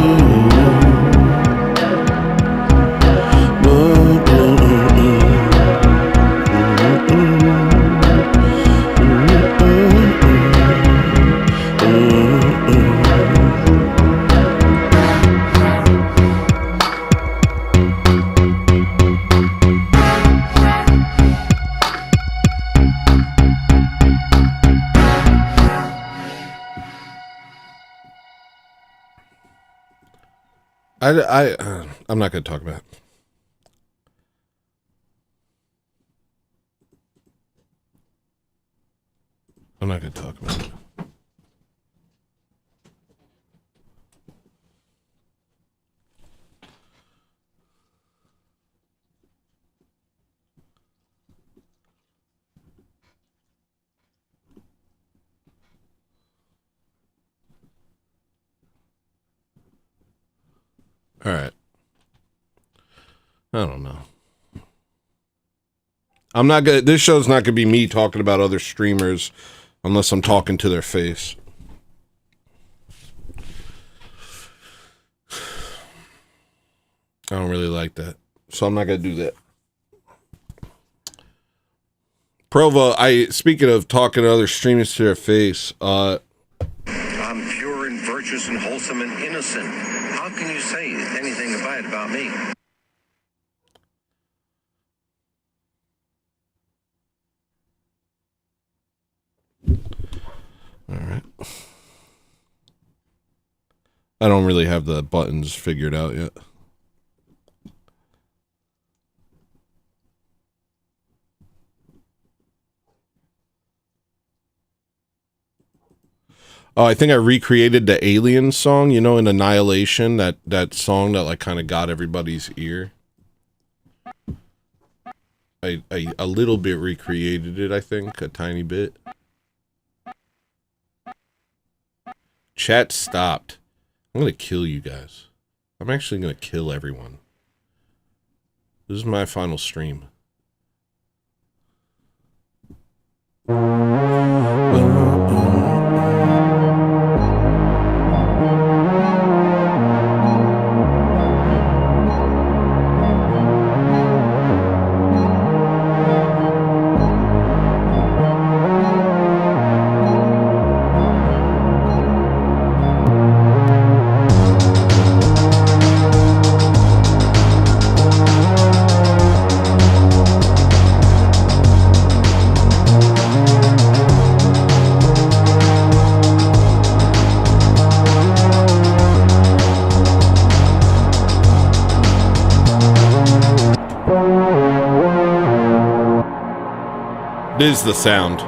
I'm not going to talk about it. I'm not going to talk about it. All right. I don't know. I'm not gonna. This show's not gonna be me talking about other streamers unless I'm talking to their face. I don't really like that, so I'm not gonna do that. Provo, speaking of talking to other streamers to their face, I'm pure and virtuous and wholesome and innocent. How can you say anything bad about me? all right. I don't really have the buttons figured out yet. Oh, I think I recreated the Alien song, you know, in Annihilation, that song that like kind of got everybody's ear. I a little bit recreated it, I think, a tiny bit. Chat stopped. I'm gonna kill you guys. I'm actually gonna kill everyone. This is my final stream. This is the sound.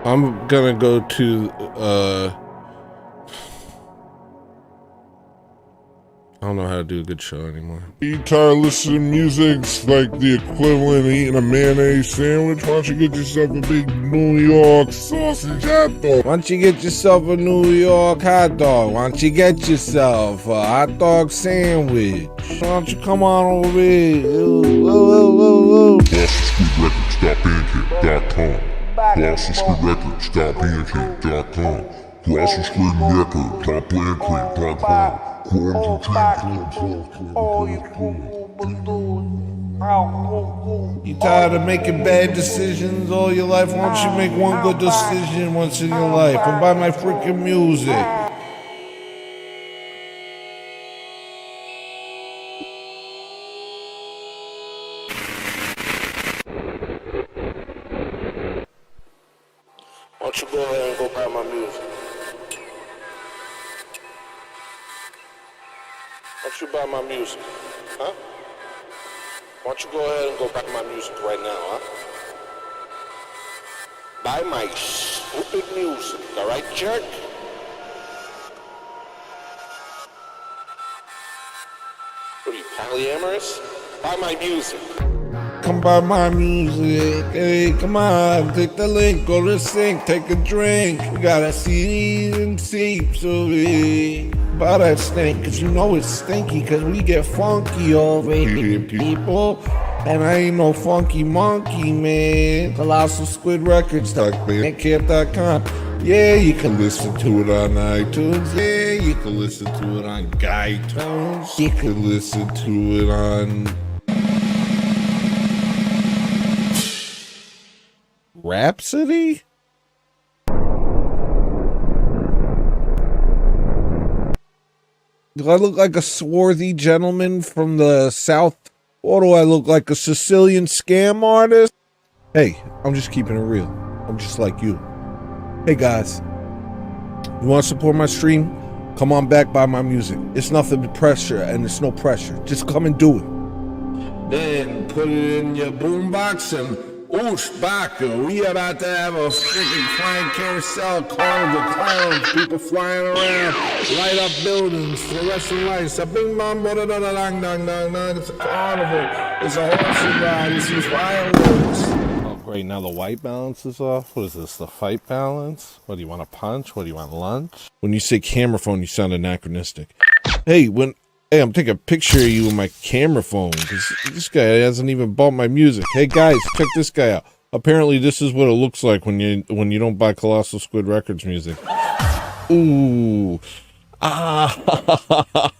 I'm gonna go to I don't know how to do a good show anymore. You tired of listening to music's like the equivalent of eating a mayonnaise sandwich? Why don't you get yourself a big New York sausage hot dog? Why don't you get yourself a New York hot dog? Why don't you get yourself a hot dog sandwich? Why don't you come on over here? GlossonSquidRecords.bandcamp.com. GlossonSquidRecords.bandcamp.com. GlossonSquidRecords.bandcamp.com. You tired of making bad decisions all your life? Why don't you make one good decision once in your life and buy my freaking music? Why don't you go ahead and go buy my music? Why don't you buy my music? Huh? Why don't you go ahead and go buy my music right now, huh? Buy my stupid music, alright, jerk? What are you, polyamorous? Buy my music. Come buy my music, hey, come on, take the link, go to the sink, take a drink. We got a CDs and tapes of it. Buy that stink, cause you know it's stinky, cause we get funky over here, people. And I ain't no funky monkey, man. Colossal Squid Records, bandcamp.com. Yeah, you can listen to it on iTunes. Yeah, you can listen to it on iTunes. You can listen to it on Rhapsody? Do I look like a swarthy gentleman from the South? Or do I look like a Sicilian scam artist? Hey, I'm just keeping it real. I'm just like you. Hey guys, you want to support my stream? Come on back, buy my music. It's nothing but pressure, and it's no pressure. Just come and do it. Then put it in your boombox and oosh, baka. We about to have a freaking flying carousel, carnival, clowns, people flying around, light up buildings, fluorescent lights, a bing bong, da da da dang dang dang dang. It's a carnival. It's a horse ride. It's these fireworks. Oh great, now the white balance is off. What is this? The fight balance? What do you want to punch? What do you want lunch? When you say camera phone, you sound anachronistic. Hey, I'm taking a picture of you with my camera phone because this guy hasn't even bought my music. Hey guys, check this guy out. Apparently this is what it looks like when you don't buy Colossal Squid Records music. Ooh.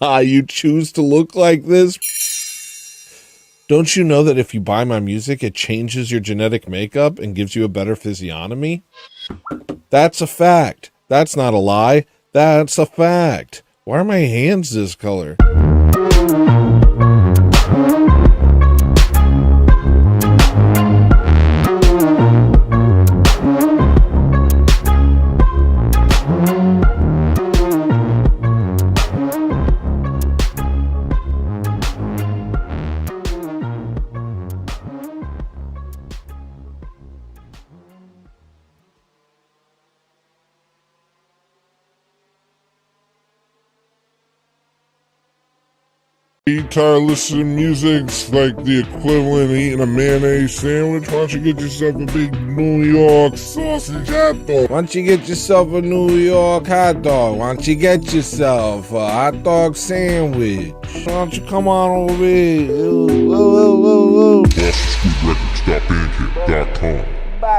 You choose to look like this? Don't you know that if you buy my music, it changes your genetic makeup and gives you a better physiognomy? That's a fact. That's not a lie. That's a fact. Why are my hands this color? You tired of listening to music's like the equivalent of eating a mayonnaise sandwich? Why don't you get yourself a big New York sausage hot dog? Why don't you get yourself a New York hot dog? Why don't you get yourself a hot dog sandwich? Why don't you come on over here? GlossonSquidRecords.bandcamp.com.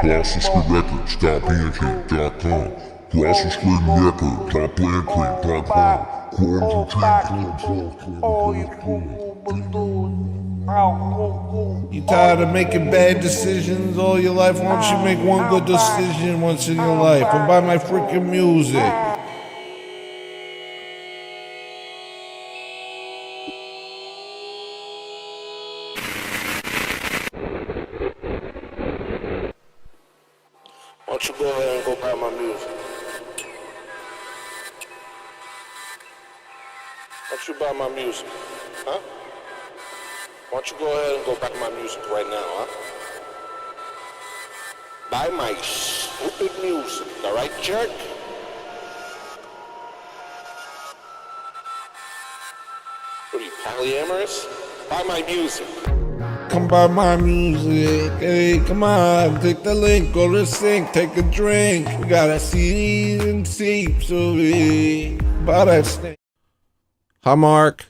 GlossonSquidRecords.bandcamp.com. GlossonSquidRecords.bandcamp.com. You tired of making bad decisions all your life? Why don't you make one good decision once in your life and buy my freaking music? Why don't you go ahead and go buy my music? Why don't you buy my music? Huh? Why don't you go ahead and go buy my music right now, huh? Buy my stupid music, alright, jerk? polyamorous? Buy my music. Come buy my music. Hey, come on. Click the link. Go to the sink. Take a drink. We got a CDs and tapes of it. Buy that snake. Hi, Mark.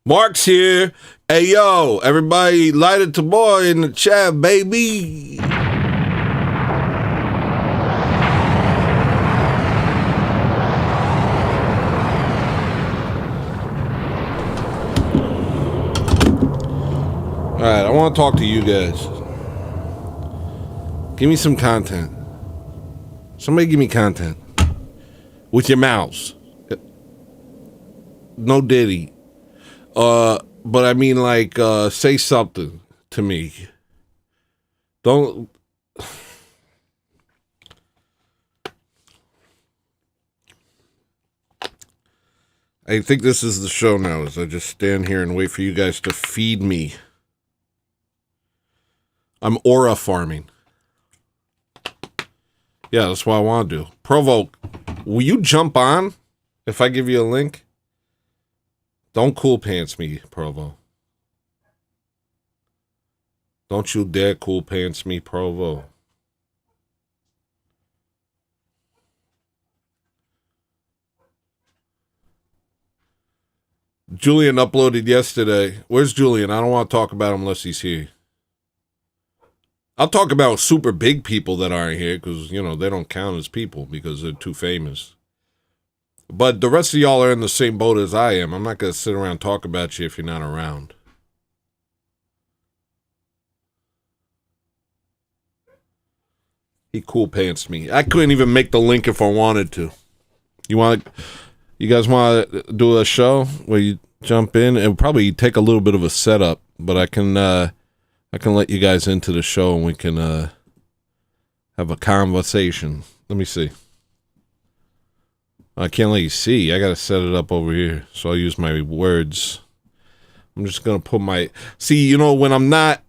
Mark's here. Hey, yo, everybody light it to boy in the chat, baby. All right, I want to talk to you guys. Give me some content. Somebody give me content. With your mouths. No Diddy. But I mean, like, say something to me. Don't. I think this is the show now, as I just stand here and wait for you guys to feed me. I'm aura farming. Yeah, that's what I want to do. Provo, will you jump on if I give you a link? Don't cool pants me, Provo. Don't you dare cool pants me, Provo. Julian uploaded yesterday. Where's Julian? I don't want to talk about him unless he's here. I'll talk about super big people that aren't here because, you know, they don't count as people because they're too famous. But the rest of y'all are in the same boat as I am. I'm not going to sit around and talk about you if you're not around. He cool pants me. I couldn't even make the link if I wanted to. You guys want to do a show where you jump in? It would probably take a little bit of a setup, but I can let you guys into the show and we can have a conversation. Let me see. I can't let you see. I got to set it up over here. So I'll use my words. I'm just going to put my... See, you know, when I'm not...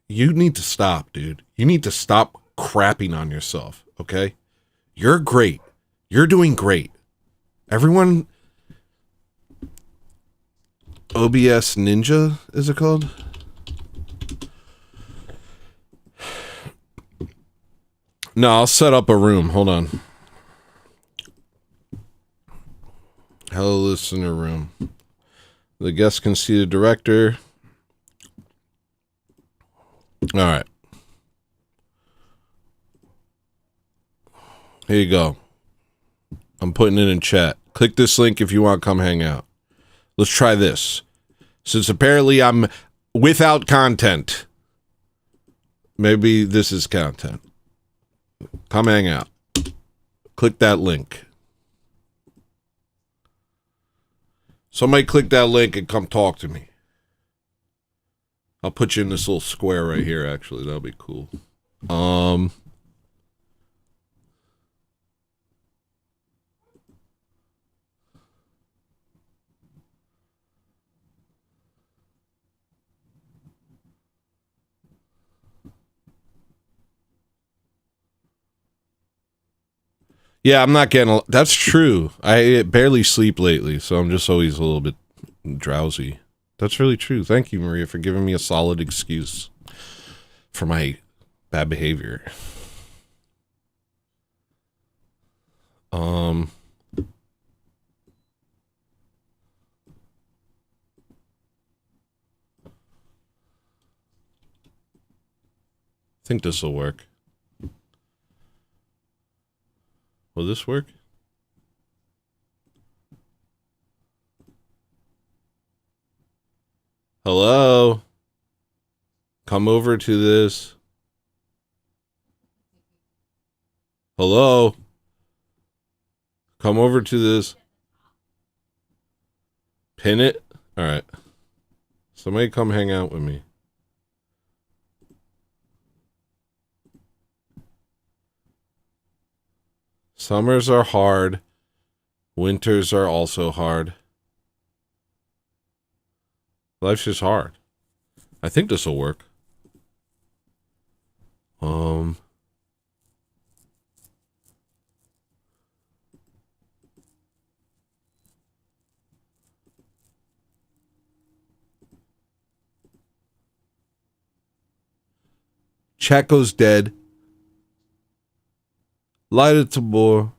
You need to stop, dude. You need to stop crapping on yourself, okay? You're great. You're doing great. Everyone... OBS Ninja, is it called? No, I'll set up a room. Hold on. Hello, listener room. The guest can see the director. All right. Here you go. I'm putting it in chat. Click this link if you want to come hang out. Let's try this. Since apparently I'm without content. Maybe this is content. Come hang out. Click that link. Somebody click that link and come talk to me. I'll put you in this little square right here, actually. That'll be cool. Yeah, I'm not getting... That's true. I barely sleep lately, so I'm just always a little bit drowsy. That's really true. Thank you, Maria, for giving me a solid excuse for my bad behavior. I think this will work. Will this work? Hello? Come over to this. Hello? Come over to this. Pin it? Alright. Somebody come hang out with me. Summers are hard. Winters are also hard. Life's just hard. I think this will work. Chaco's dead. Light of Tabor.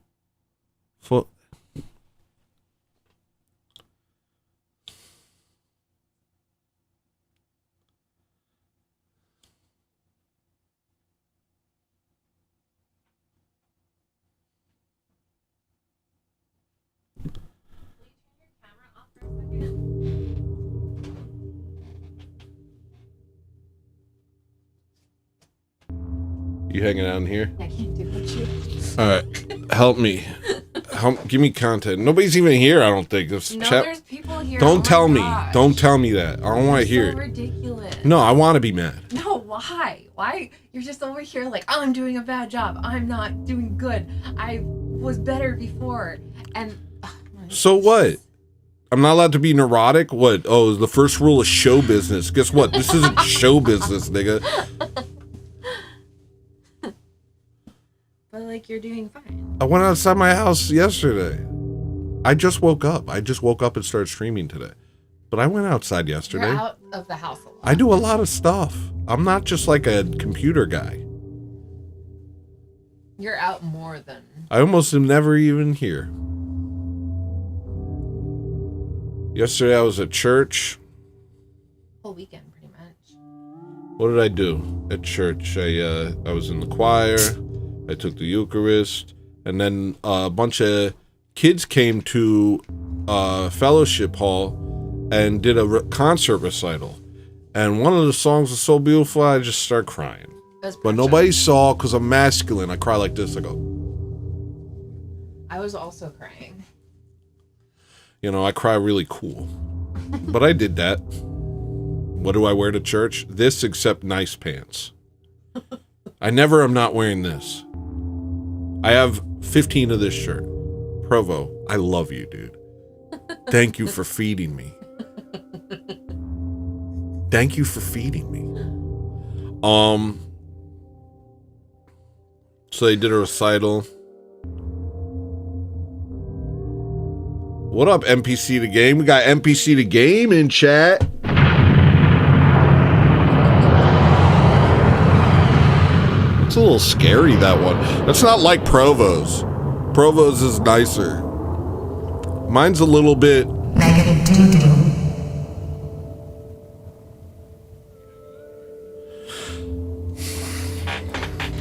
You hanging out in here? I can't do what you. All right, help me. Give me content. Nobody's even here. I don't think. There's people here. Don't Oh tell my me. gosh. Don't tell me that. I don't want to hear So it. ridiculous. No, I want to be mad. No, why? Why? You're just over here like, I'm doing a bad job. I'm not doing good. I was better before. And So what? I'm not allowed to be neurotic? What? Oh, the first rule of show business. Guess what? This isn't show business, nigga. but like, you're doing fine. I went outside my house yesterday. I just woke up. And started streaming today. But I went outside yesterday. You're out of the house a lot. I do a lot of stuff. I'm not just like a computer guy. You're out more than. I almost am never even here. Yesterday I was at church. Whole weekend, pretty much. What did I do at church? I was in the choir. I took the Eucharist, and then a bunch of kids came to fellowship hall and did a concert recital. And one of the songs was so beautiful, I just started crying. But nobody saw because I'm masculine. I cry like this. I go. I was also crying. You know, I cry really cool. But I did that. What do I wear to church? This, except nice pants. I never am not wearing this. I have 15 of this shirt. Provo, I love you, dude. Thank you for feeding me. Thank you for feeding me. So they did a recital. What up, NPC the Game? We got NPC the Game in chat. It's a little scary, that one. That's not like Provo's. Provo's is nicer. Mine's a little bit... Negative doo-doo.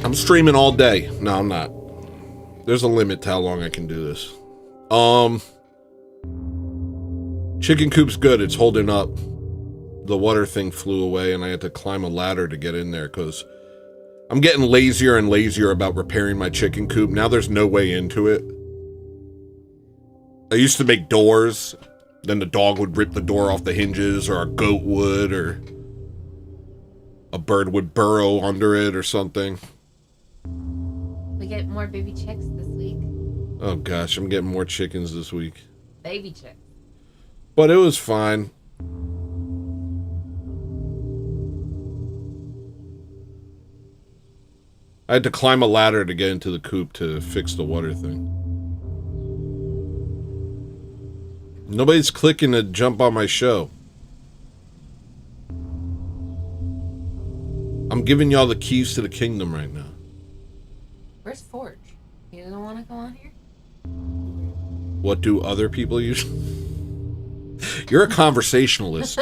I'm streaming all day. No, I'm not. There's a limit to how long I can do this. Chicken coop's good. It's holding up. The water thing flew away and I had to climb a ladder to get in there because I'm getting lazier and lazier about repairing my chicken coop. Now there's no way into it. I used to make doors. Then the dog would rip the door off the hinges, or a goat would, or a bird would burrow under it or something. We get more baby chicks this week. Oh gosh, I'm getting more chickens this week. Baby chicks. But it was fine. I had to climb a ladder to get into the coop to fix the water thing. Nobody's clicking to jump on my show. I'm giving y'all the keys to the kingdom right now. Where's Forge? He doesn't want to go on here? What do other people use? You're a conversationalist.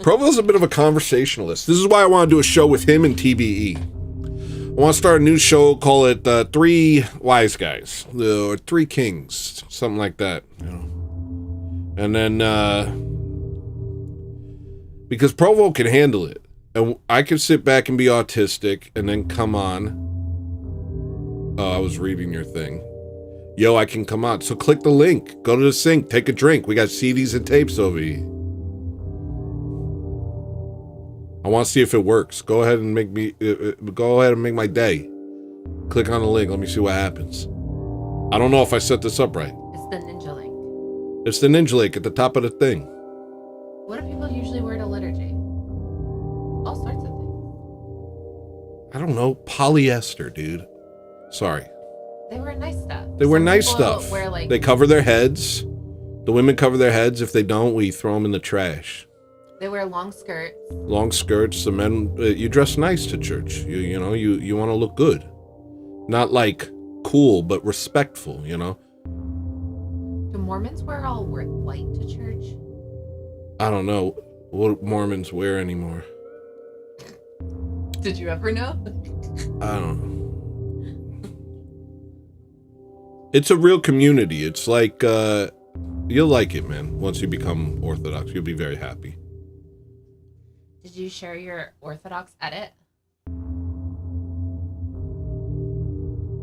Provo's a bit of a conversationalist. This is why I want to do a show with him and TBE. I want to start a new show, call it Three Wise Guys, or Three Kings, something like that. You know. And then, because Provo can handle it, and I can sit back and be autistic, and then come on. Oh, I was reading your thing. Yo, I can come on. So click the link. Go to the sink. Take a drink. We got CDs and tapes over here. I want to see if it works. Go ahead and make me. Go ahead and make my day. Click on the link. Let me see what happens. I don't know if I set this up right. It's the ninja link. It's the ninja link at the top of the thing. What do people usually wear to I don't know, polyester, dude. Sorry. They wear nice stuff. They wear Some nice people stuff. Wear, like, They cover their heads. The women cover their heads. If they don't, we throw them in the trash. they wear long skirts. Long skirts. The men, you dress nice to church. You know, you want to look good. Not like cool, but respectful, you know? Do Mormons wear all white to church? I don't know what Mormons wear anymore. Did you ever know? I don't know. It's a real community. It's like, you'll like it, man. Once you become Orthodox, you'll be very happy. Did you share your Orthodox edit?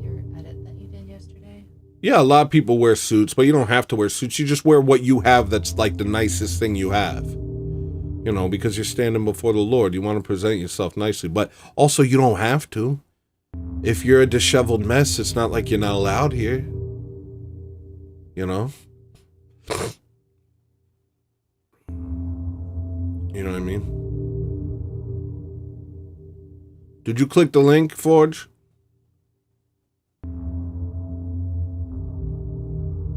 Your edit that you did yesterday? Yeah, a lot of people wear suits, but you don't have to wear suits. You just wear what you have that's like the nicest thing you have. You know, because you're standing before the Lord. You want to present yourself nicely. But also, you don't have to. If you're a disheveled mess, it's not like you're not allowed here. You know? You know what I mean? Did you click the link, Forge?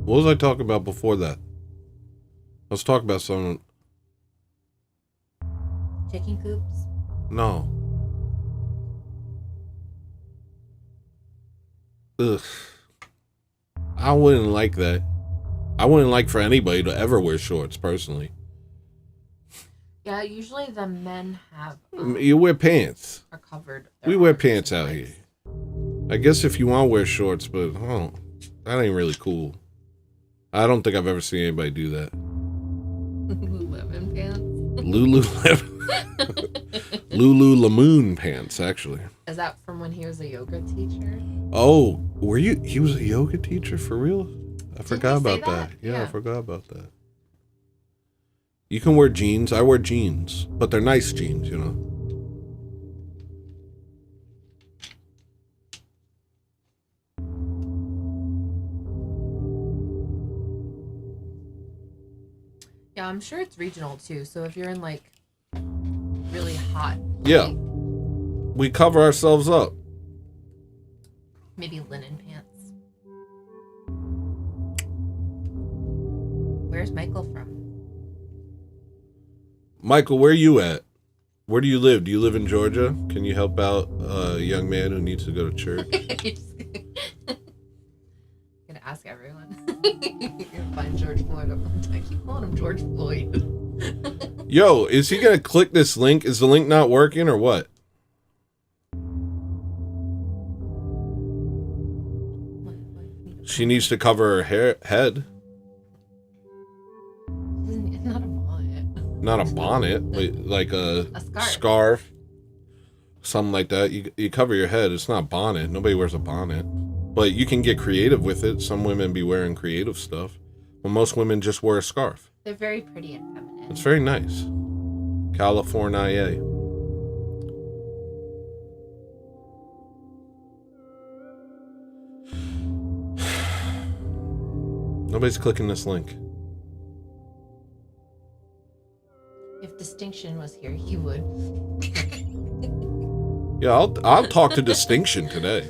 What was I talking about before that? I was talking about something. Chicken coops? No. Ugh. I wouldn't like that. I wouldn't like for anybody to ever wear shorts, personally. Yeah, usually the men have. You wear pants. Are covered. We wear pants out here. I guess if you want to wear shorts, but that ain't really cool. I don't think I've ever seen anybody do that. Lululemon pants. Lululemon pants, actually. Is that from when he was a yoga teacher? Oh, he was a yoga teacher for real? I forgot about that. Yeah, I forgot about that. You can wear jeans. I wear jeans, but they're nice jeans, you know. Yeah, I'm sure it's regional too. So if you're in like really hot, Yeah, we cover ourselves up. maybe linen pants. Where's Michael from? Michael, where are you at? Where do you live? Do you live in Georgia? Can you help out a young man who needs to go to church? Gonna ask everyone. You're gonna find George Floyd. I keep calling him George Floyd. Yo, is he gonna click this link? Is the link not working or what? She needs to cover her head. It's not a bonnet. Not a bonnet, but like a scarf. scarf. Something like that. You cover your head. It's not a bonnet. Nobody wears a bonnet. But you can get creative with it. Some women be wearing creative stuff. But most women just wear a scarf. They're very pretty and feminine. It's very nice. California. Nobody's clicking this link. If Distinction was here, he would. Yeah, I'll talk to Distinction today.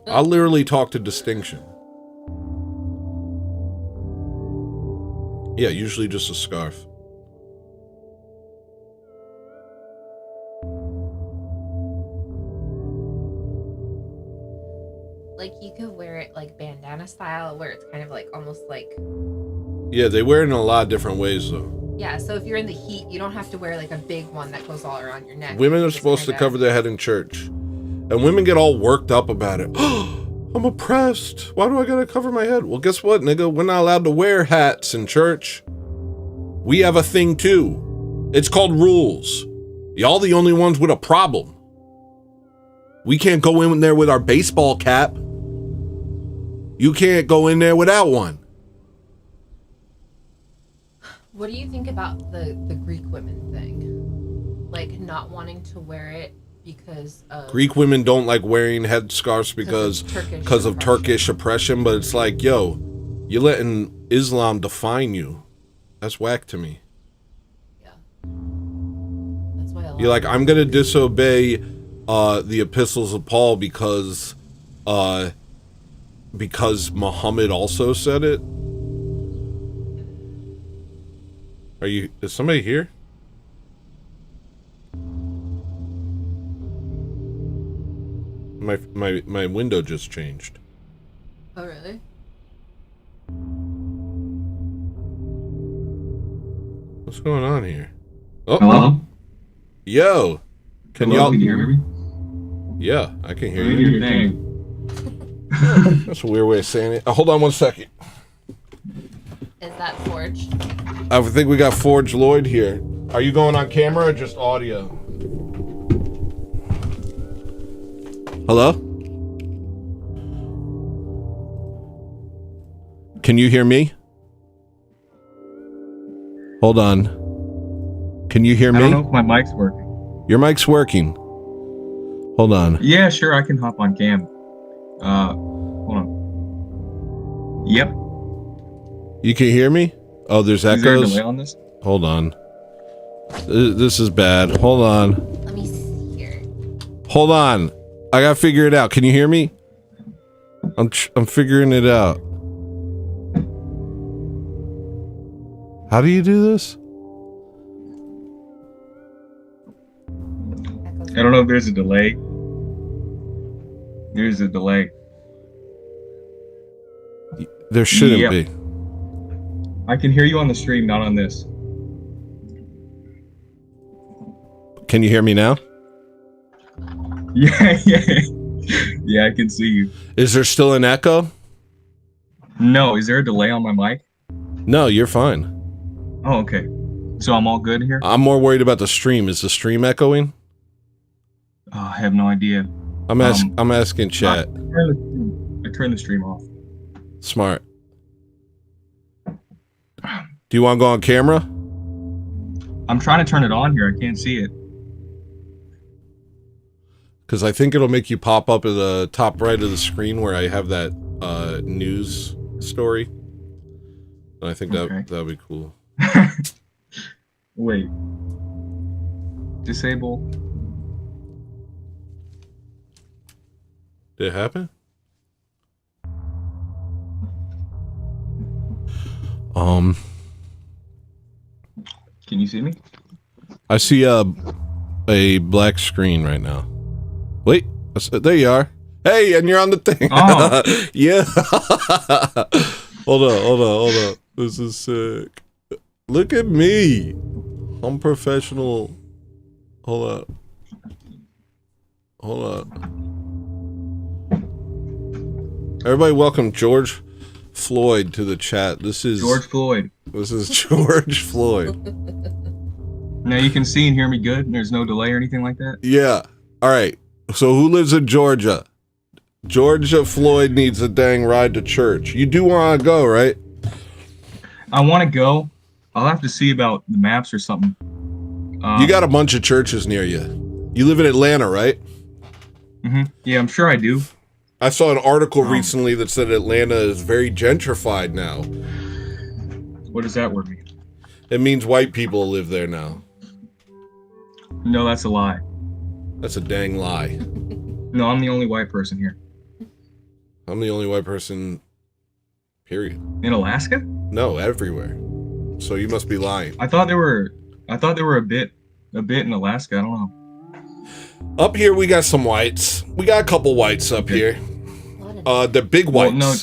I'll literally talk to Distinction. Yeah, usually just a scarf. Like, you could wear it like bandana style, where it's kind of like almost like. Yeah, they wear it in a lot of different ways, though. Yeah, so if you're in the heat, you don't have to wear like a big one that goes all around your neck. Women are supposed to cover their head in church. And women get all worked up about it. I'm oppressed. Why do I gotta cover my head? Well, guess what, nigga? We're not allowed to wear hats in church. We have a thing too. It's called rules. Y'all the only ones with a problem. We can't go in there with our baseball cap. You can't go in there without one. What do you think about the Greek women thing? Like, not wanting to wear it because of... Greek women don't like wearing headscarves because of Turkish oppression, but it's like, yo, you're letting Islam define you. That's whack to me. Yeah. That's why You're like, I'm gonna disobey the epistles of Paul because Muhammad also said it. Is somebody here? My window just changed. Oh, really? What's going on here? Oh, hello? Yo. Can hello, y'all can you hear me? Yeah, I can hear Do you. your thing. That's a weird way of saying it. Hold on one second. Is that forged? I think we got Forge Lloyd here. Are you going on camera or just audio? Hello? Can you hear me? Hold on. Can you hear me? I don't know if my mic's working. Your mic's working. Hold on. Yeah, sure, I can hop on cam. Hold on. Yep. You can hear me? Oh, there's echoes? Is there a delay on this? Hold on. This is bad. Hold on. Let me see here. Hold on. I gotta figure it out. Can you hear me? I'm figuring it out. How do you do this? I don't know if there's a delay. There's a delay. There shouldn't be. I can hear you on the stream, not on this. Can you hear me now? Yeah, I can see you. Is there still an echo? No, is there a delay on my mic? No, you're fine. Oh, okay. So I'm all good here? I'm more worried about the stream. Is the stream echoing? Oh, I have no idea. I'm asking chat. I turned the stream off. Smart. Do you want to go on camera? I'm trying to turn it on here. I can't see it. Because I think it'll make you pop up at the top right of the screen where I have that news story. And I think that'd be cool. Wait. Disable. Did it happen? Can you see me? I see a black screen right now. Wait, there you are. Hey, and you're on the thing. Oh. Yeah. Hold on. This is sick. Look at me. I'm professional. Hold on. Everybody welcome George Floyd to the chat. This is George Floyd. This is George Floyd. Now you can see and hear me good? There's no delay or anything like that? Yeah. All right. So who lives in Georgia? Georgia Floyd needs a dang ride to church. You do want to go, right? I want to go. I'll have to see about the maps or something. You got a bunch of churches near you. You live in Atlanta, right? Mm-hmm. Yeah, I'm sure I do. I saw an article recently that said Atlanta is very gentrified now. What does that word mean? It means white people live there now. No, that's a lie. That's a dang lie. No, I'm the only white person here. I'm the only white person, period. In Alaska? No, everywhere. So you must be lying. I thought there were a bit in Alaska. I don't know. Up here we got some whites. We got a couple whites up here. They're big whites. Well, no.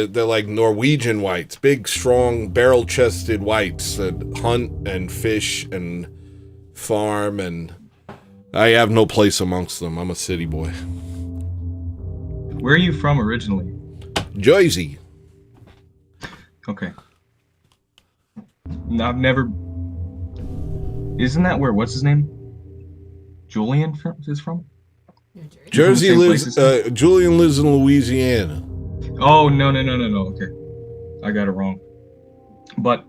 They're like Norwegian whites, big, strong, barrel-chested whites that hunt and fish and farm, and I have no place amongst them. I'm a city boy. Where are you from originally? Jersey. Okay. I've never. Isn't that where what's his name? Julian is from? Jersey lives. Julian lives in Louisiana. Oh no. Okay, I got it wrong. But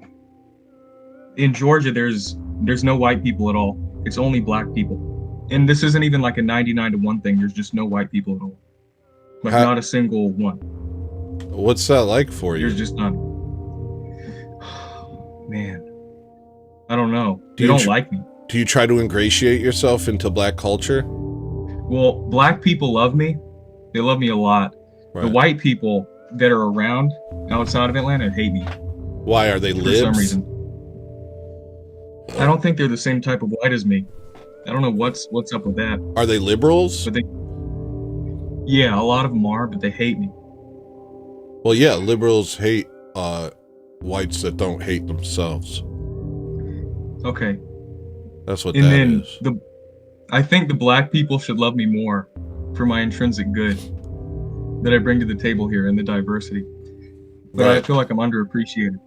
in Georgia, there's no white people at all. It's only black people, and this isn't even like a 99-to-1 thing. There's just no white people at all. Like not a single one. What's that like for you? There's just none. Man, I don't know. They you don't like me. Do you try to ingratiate yourself into black culture? Well, black people love me. They love me a lot. Right. The white people that are around outside of Atlanta hate me Why are they for libs? some reason. I don't think they're the same type of white as me. I don't know what's up with that. Are they liberals? But yeah, a lot of them are, but they hate me. Well, yeah, liberals hate whites that don't hate themselves. Okay. That's what And that then is. I think the black people should love me more for my intrinsic good that I bring to the table here and the diversity. But I Right. feel like I'm underappreciated.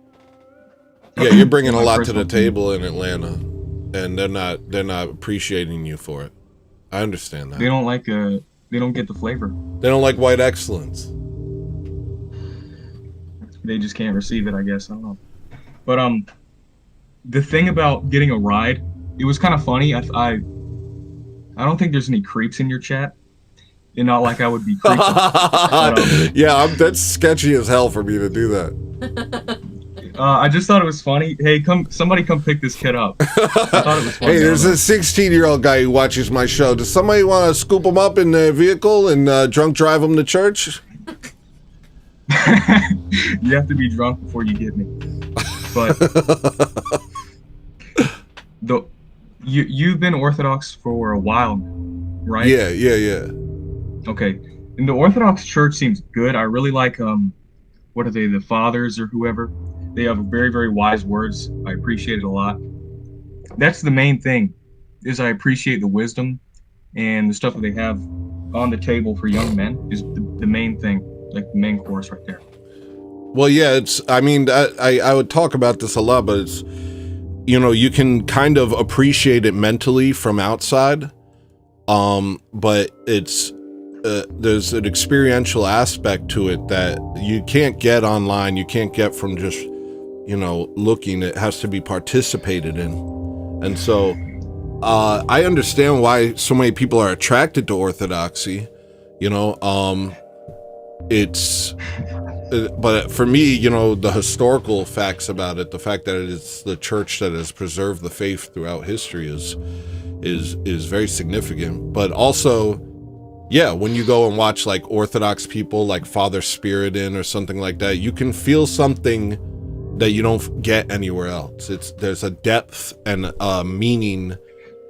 Yeah, you're bringing a My lot to personal the table in Atlanta, and they're not appreciating you for it. I understand that. They don't get the flavor. They don't like white excellence. They just can't receive it, I guess. I don't know. But the thing about getting a ride, it was kind of funny. I don't think there's any creeps in your chat. And not like I would be creeped on. But, yeah, that's sketchy as hell for me to do that. I just thought it was funny. Hey, somebody come pick this kid up. I thought it was funny. Hey, there's a 16-year-old guy who watches my show. Does somebody want to scoop him up in their vehicle and drunk drive him to church? You have to be drunk before you get me. But you've been Orthodox for a while now, right? Yeah. Okay. And the Orthodox Church seems good. I really like what are they, the fathers or whoever? They have very, very wise words. I appreciate it a lot. That's the main thing, is I appreciate the wisdom and the stuff that they have on the table for young men is the main thing, like the main course right there. Well, yeah, I would talk about this a lot, but it's, you can kind of appreciate it mentally from outside. But it's, there's an experiential aspect to it that you can't get online. You can't get from just, looking. It has to be participated in. And so, I understand why so many people are attracted to Orthodoxy, but for me, the historical facts about it, the fact that it is the church that has preserved the faith throughout history is very significant. But also, yeah, when you go and watch like Orthodox people like Father Spiridon or something like that, you can feel something that you don't get anywhere else. There's a depth and a meaning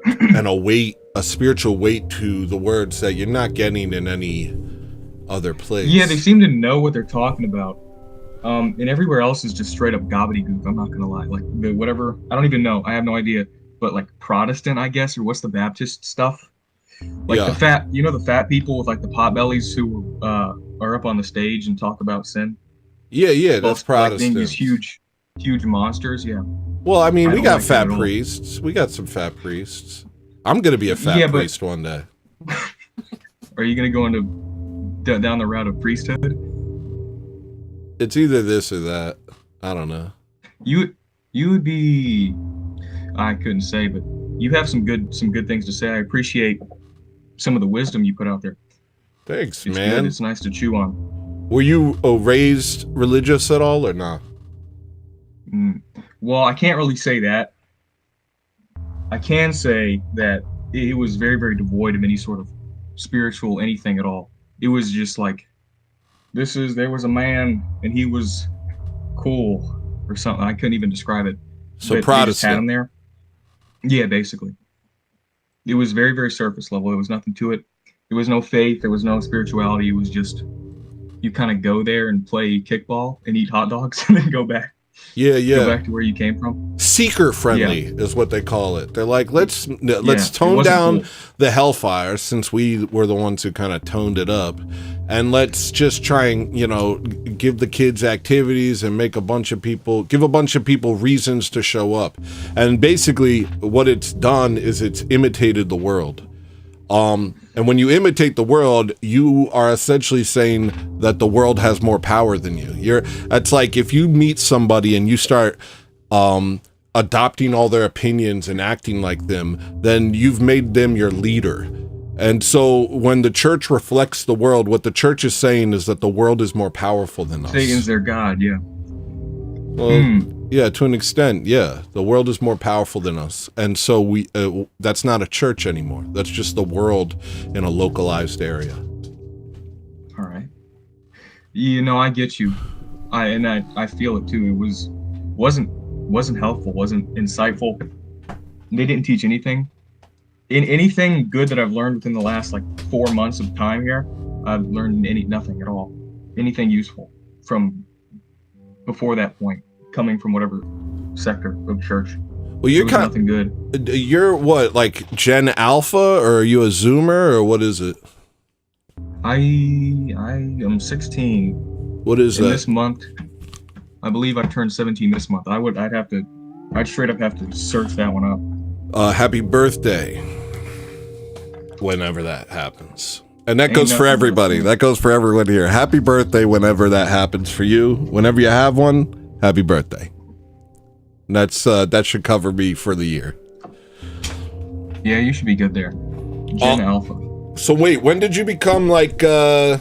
and a weight, a spiritual weight to the words that you're not getting in any other place. Yeah, they seem to know what they're talking about. And everywhere else is just straight up gobbledygook. I'm not gonna lie. Like whatever, I don't even know. I have no idea. But like Protestant, I guess, or what's the Baptist stuff? Like the fat people with like the pot bellies who are up on the stage and talk about sin. Yeah, that's Protestant. Like these huge monsters. Yeah. Well, I mean, we got fat priests. We got some fat priests. I'm gonna be a fat priest one day. Are you gonna go down the route of priesthood? It's either this or that. I don't know. You would be. I couldn't say, but you have some good things to say. I appreciate some of the wisdom you put out there. Thanks, it's man. Good. It's nice to chew on. Were you raised religious at all or not? Well, I can't really say that. I can say that it was very, very devoid of any sort of spiritual anything at all. It was just like, there was a man and he was cool or something. I couldn't even describe it. So but Protestant. They just had him there. Yeah, basically. It was very, very surface level. There was nothing to it. There was no faith. There was no spirituality. It was just, you kind of go there and play kickball and eat hot dogs and then go back. Yeah. Go back to where you came from. Seeker friendly is what they call it. They're like, let's tone down the hellfire, since we were the ones who kind of toned it up, and let's just try and give the kids activities and give a bunch of people reasons to show up. And basically what it's done is it's imitated the world. And when you imitate the world, you are essentially saying that the world has more power than you. It's like if you meet somebody and you start adopting all their opinions and acting like them, then you've made them your leader. And so when the church reflects the world, what the church is saying is that the world is more powerful than us. Satan's their god, yeah. Well, Yeah, to an extent, yeah. The world is more powerful than us. And so we that's not a church anymore. That's just the world in a localized area. All right. You know, I get you. I feel it too. It wasn't helpful, wasn't insightful. They didn't teach anything. In anything good that I've learned within the last like 4 months of time here, I've learned nothing at all. Anything useful from before that point, coming from whatever sector of church. Well, you're kind nothing good. You're what, like Gen Alpha, or are you a Zoomer, or what is it? I am 16. What is that? This month, I believe I turned 17 this month. I'd straight up have to search that one up. Happy birthday. Whenever that happens. And that goes for everybody. That goes for everyone here. Happy birthday whenever that happens for you. Whenever you have one, happy birthday. And that should cover me for the year. Yeah, you should be good there. Gen Alpha. So wait, when did you become like I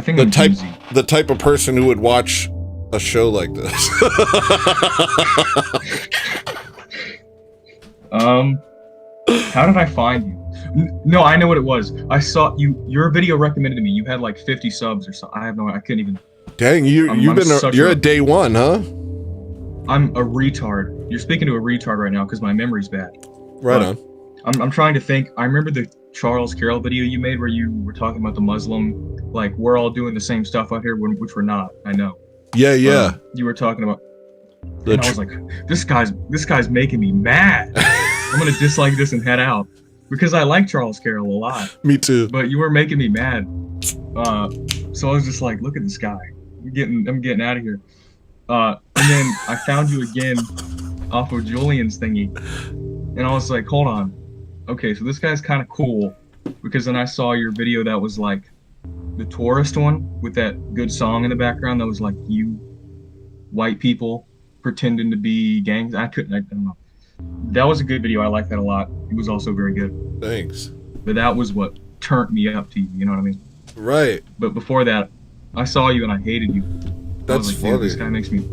think the type of person who would watch a show like this? How did I find you? No, I know what it was. I saw your video recommended to me. You had like 50 subs or something. I couldn't even. Dang, you're a day one, huh? I'm a retard. You're speaking to a retard right now because my memory's bad. Right on. I'm trying to think. I remember the Charles Carroll video you made where you were talking about the Muslim, like we're all doing the same stuff out here, which we're not. I know. Yeah. You were talking about. And I was like, this guy's making me mad. I'm gonna dislike this and head out because I like Charles Carroll a lot. Me too. But you were making me mad. So I was just like, look at this guy. I'm getting out of here. And then I found you again off of Julian's thingy, and I was like, hold on. Okay, so this guy's kind of cool, because then I saw your video that was like the tourist one with that good song in the background that was like you white people pretending to be gangs. I don't know. That was a good video. I like that a lot. It was also very good. Thanks. But that was what turned me up to you. You know what I mean? Right. But before that, I saw you and I hated you. That's like, funny. This guy makes me.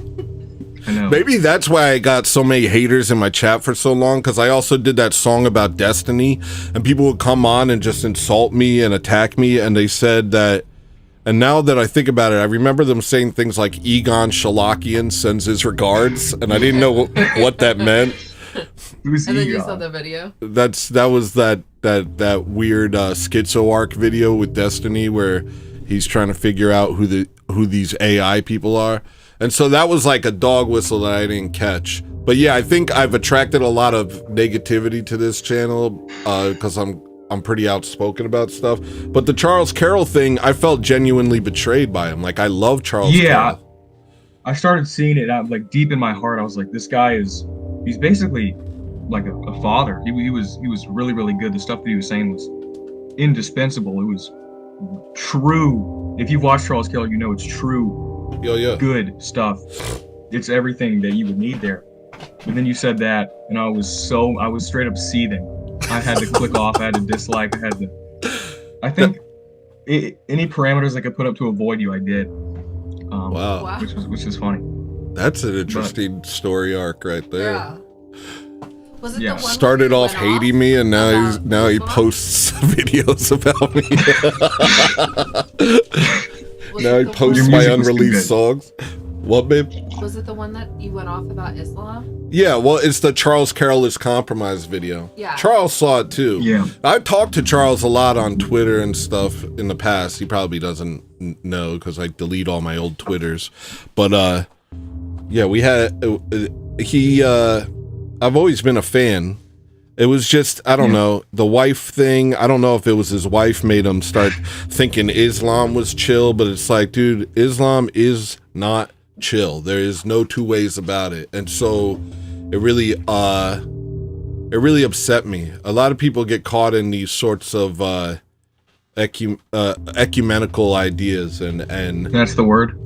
I know. Maybe that's why I got so many haters in my chat for so long, because I also did that song about Destiny, and people would come on and just insult me and attack me, and they said that. And now that I think about it, I remember them saying things like Egon Shalakian sends his regards, and I didn't know what that meant. And then you saw the video. That was that weird schizo arc video with Destiny where he's trying to figure out who these AI people are. And so that was like a dog whistle that I didn't catch. But yeah, I think I've attracted a lot of negativity to this channel because I'm pretty outspoken about stuff. But the Charles Carroll thing, I felt genuinely betrayed by him. Like, I love Charles Carroll. I started seeing it out like deep in my heart. I was like, this guy he's basically like a father. He was really, really good. The stuff that he was saying was indispensable. It was true. If you've watched Charles Carroll, you know it's true. Yeah. Good stuff. It's everything that you would need there. But then you said that, and I was straight up seething. I had to click off. I had to dislike. I think any parameters I could put up to avoid you, I did. Wow. Which is funny. That's an interesting story arc right there. Yeah. Was it the one started off hating me, and now he posts videos about me. Now he posts my unreleased songs. What, babe? Was it the one that you went off about Islam? Yeah, well, it's the Charles Carroll is compromised video. Yeah. Charles saw it too. Yeah. I've talked to Charles a lot on Twitter and stuff in the past. He probably doesn't know because I delete all my old Twitters. But yeah, we had I've always been a fan. It was just, I don't know, the wife thing. I don't know if it was his wife made him start thinking Islam was chill, but it's like, dude, Islam is not chill. There is no two ways about it. And so it really upset me. A lot of people get caught in these sorts of ecumenical ideas and that's the word.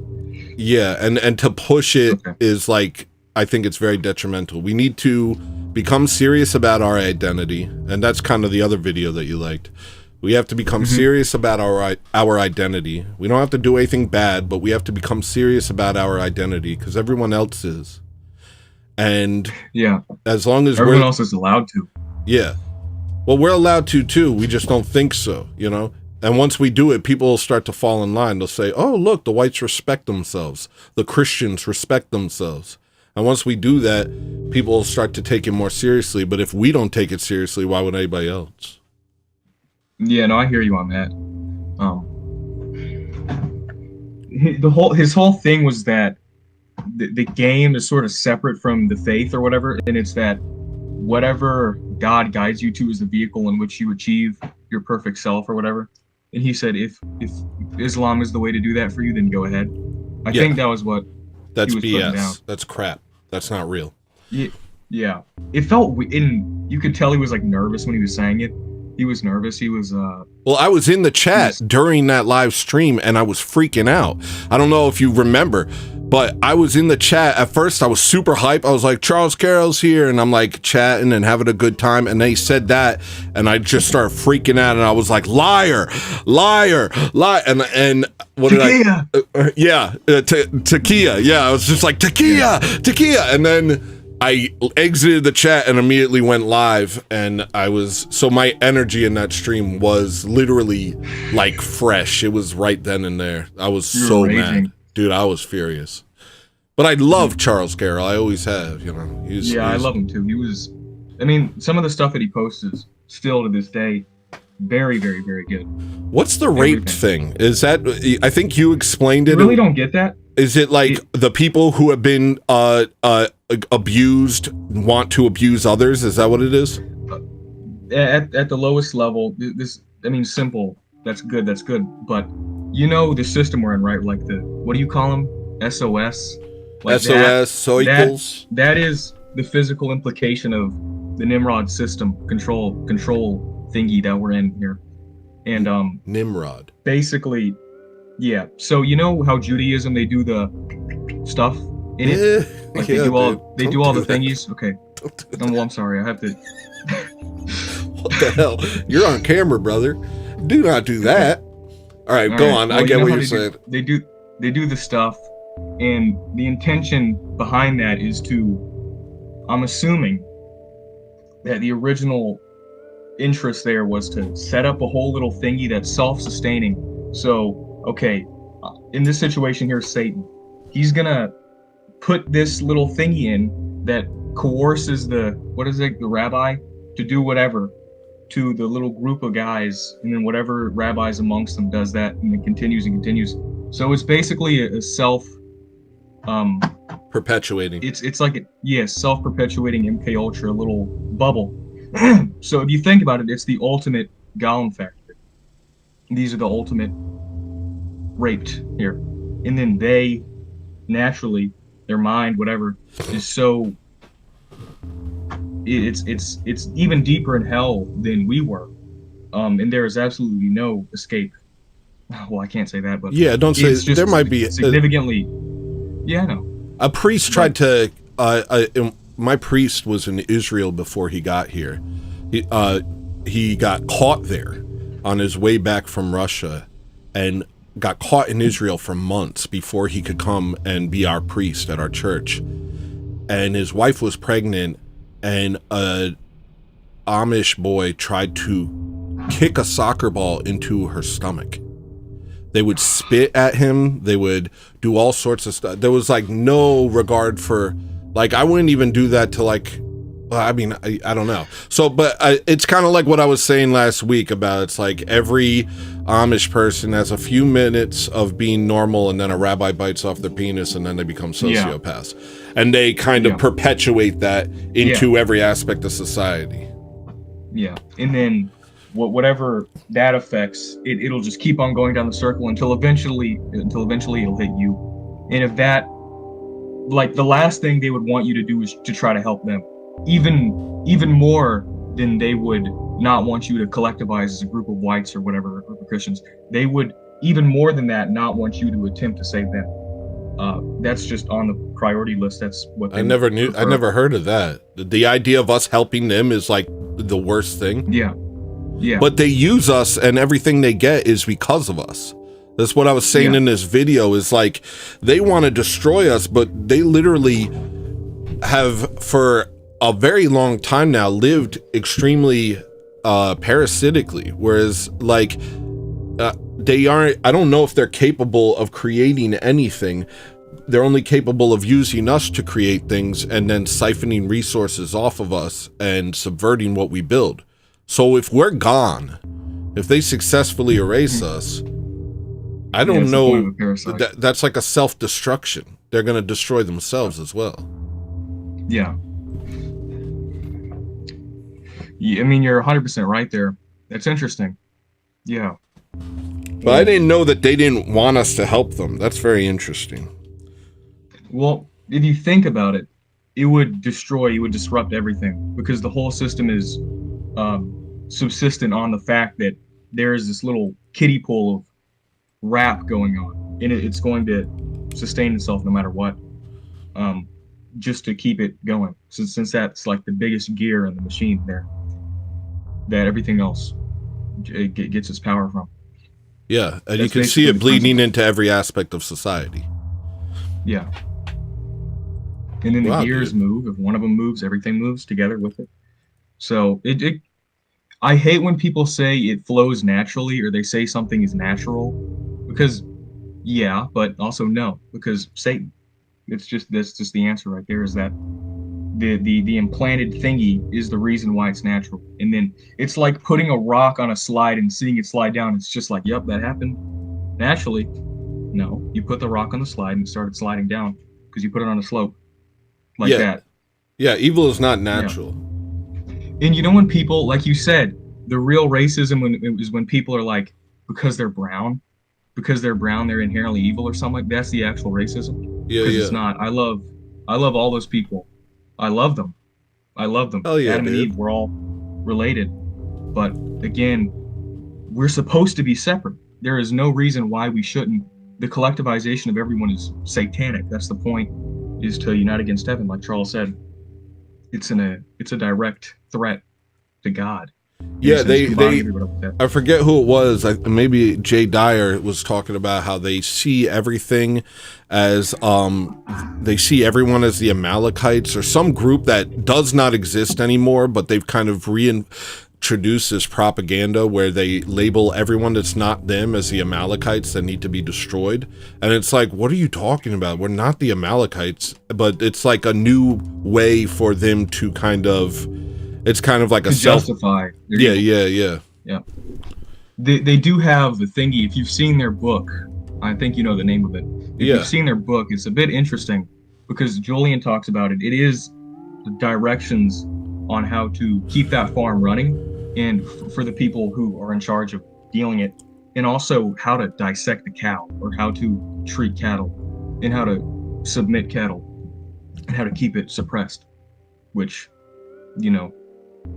Yeah, and to push it is like, I think it's very detrimental. We need to become serious about our identity, and that's kind of the other video that you liked. We have to become serious about our identity. We don't have to do anything bad, but we have to become serious about our identity because everyone else is. And as long as everyone else is allowed to. Yeah. Well, we're allowed to too. We just don't think so, you know? And once we do it, people will start to fall in line. They'll say, oh, look, the whites respect themselves. The Christians respect themselves. And once we do that, people will start to take it more seriously. But if we don't take it seriously, why would anybody else? Yeah, no, I hear you on that. His whole thing was that the game is sort of separate from the faith or whatever, and it's that whatever God guides you to is the vehicle in which you achieve your perfect self or whatever. And he said, if Islam is the way to do that for you, then go ahead. I think that was what that's he was putting down. BS. That's crap. That's not real. Yeah. It felt, you could tell he was like nervous when he was saying it. He was nervous. He was, well, I was in the chat during that live stream and I was freaking out. I don't know if you remember, but I was in the chat. At first, I was super hype. I was like, Charles Carroll's here. And I'm like chatting and having a good time. And they said that. And I just started freaking out. And I was like, liar. And what did Takia. Takia. Yeah, I was just like, Takia. And then I exited the chat and immediately went live, and so my energy in that stream was literally like fresh. It was right then and there. I was so mad. Dude, I was furious. But I love Charles Carroll. I always have, you know. I love him too. Some of the stuff that he posts is still to this day very, very, very good. What's the rape thing? Is that, I think you explained it. I really don't get that. Is it like the people who have been abused want to abuse others? Is that what it is? At the lowest level, simple. That's good. But you know the system we're in, right? Like what do you call them? SOS? Like SOS, cycles? That is the physical implication of the Nimrod system control thingy that we're in here. And Nimrod. Basically, yeah. So you know how Judaism, they do the stuff in it? Like they do all the thingies? Okay. Well, I'm sorry. I have to. What the hell? You're on camera, brother. Do not do that. All right, go on. Well, I get what you're saying. They do the stuff, and the intention behind that is to, I'm assuming that the original interest there was to set up a whole little thingy that's self-sustaining. So, okay, in this situation here, Satan, he's gonna put this little thingy in that coerces the rabbi to do whatever to the little group of guys, and then whatever rabbi's amongst them does that, and it continues and continues. So it's basically a self perpetuating. It's like self-perpetuating MK Ultra little bubble. So if you think about it, it's the ultimate Gollum factor. These are the ultimate raped here, and then they naturally, their mind, whatever, is so. It's even deeper in hell than we were, and there is absolutely no escape. Well, I can't say that, but yeah, don't say there might be significantly. Yeah, I know. A priest tried to. My priest was in Israel before he got here. He got caught there on his way back from Russia, and got caught in Israel for months before he could come and be our priest at our church. And his wife was pregnant, and a Amish boy tried to kick a soccer ball into her stomach. They would spit at him. They would do all sorts of stuff. There was like no regard for, like, I wouldn't even do that to like, I don't know. So, but it's kind of like what I was saying last week about, it's like every Amish person has a few minutes of being normal, and then a rabbi bites off their penis, and then they become sociopaths. Yeah. And they kind of perpetuate that into every aspect of society. Yeah. And then whatever that affects, it'll just keep on going down the circle until eventually it'll hit you. And if that, like, the last thing they would want you to do is to try to help them. Even more than they would not want you to collectivize as a group of whites or whatever, or Christians. They would, even more than that, not want you to attempt to save them. That's just on the priority list. That's what they prefer. I never heard of that. The idea of us helping them is like the worst thing. Yeah. Yeah. But they use us, and everything they get is because of us. That's what I was saying in this video, is like, they want to destroy us, but they literally have, for a very long time now, lived extremely parasitically. Whereas, like, they aren't, I don't know if they're capable of creating anything. They're only capable of using us to create things and then siphoning resources off of us and subverting what we build. So if we're gone, if they successfully erase us, I don't know, that's like a self-destruction. They're going to destroy themselves as well. Yeah. I mean, you're 100% right there. That's interesting. Yeah. But I didn't know that they didn't want us to help them. That's very interesting. Well, if you think about it, it would disrupt everything, because the whole system is subsistent on the fact that there is this little kiddie pool of rap going on, and it's going to sustain itself no matter what, just to keep it going. Since that's like the biggest gear in the machine there, that everything else gets its power from. Yeah, and you can see it bleeding into every aspect of society. Yeah. And then the gears move. If one of them moves, everything moves together with it. So I hate when people say it flows naturally, or they say something is natural, because yeah, but also no, because Satan. That's just the answer right there, is that the implanted thingy is the reason why it's natural. And then it's like putting a rock on a slide and seeing it slide down. It's just like, yep, that happened naturally. No, you put the rock on the slide and it started sliding down because you put it on a slope like that. Yeah, evil is not natural. Yeah. And you know, when people, like you said, the real racism is when people are like, because they're brown, they're inherently evil or something like that. That's the actual racism. Yeah, because it's not. I love all those people. I love them. Oh, yeah, Adam and Eve were all related. But again, we're supposed to be separate. There is no reason why we shouldn't. The collectivization of everyone is satanic. That's the point, is to unite against heaven, like Charles said. It's a direct threat to God. Yeah, I forget who it was. Maybe Jay Dyer was talking about how they see everything as, they see everyone as the Amalekites, or some group that does not exist anymore, but they've kind of reintroduced this propaganda where they label everyone that's not them as the Amalekites that need to be destroyed. And it's like, what are you talking about? We're not the Amalekites, but it's like a new way for them to kind of, it's kind of like a justify. Yeah. They do have the thingy. If you've seen their book, I think you know the name of it. If you've seen their book, it's a bit interesting because Julian talks about it. It is the directions on how to keep that farm running, and for the people who are in charge of dealing it, and also how to dissect the cow, or how to treat cattle, and how to submit cattle, and how to keep it suppressed, which, you know,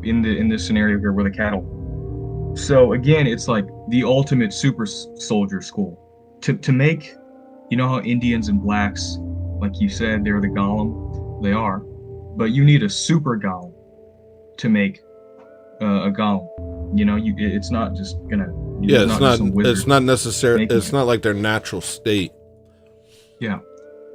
in this scenario here with the cattle. So again, it's like the ultimate super soldier school to make, you know how Indians and blacks, like you said, they're the golem, they are, but you need a super golem to make a golem. You know, it's not just gonna, it's not necessary, it's not like their natural state. Yeah.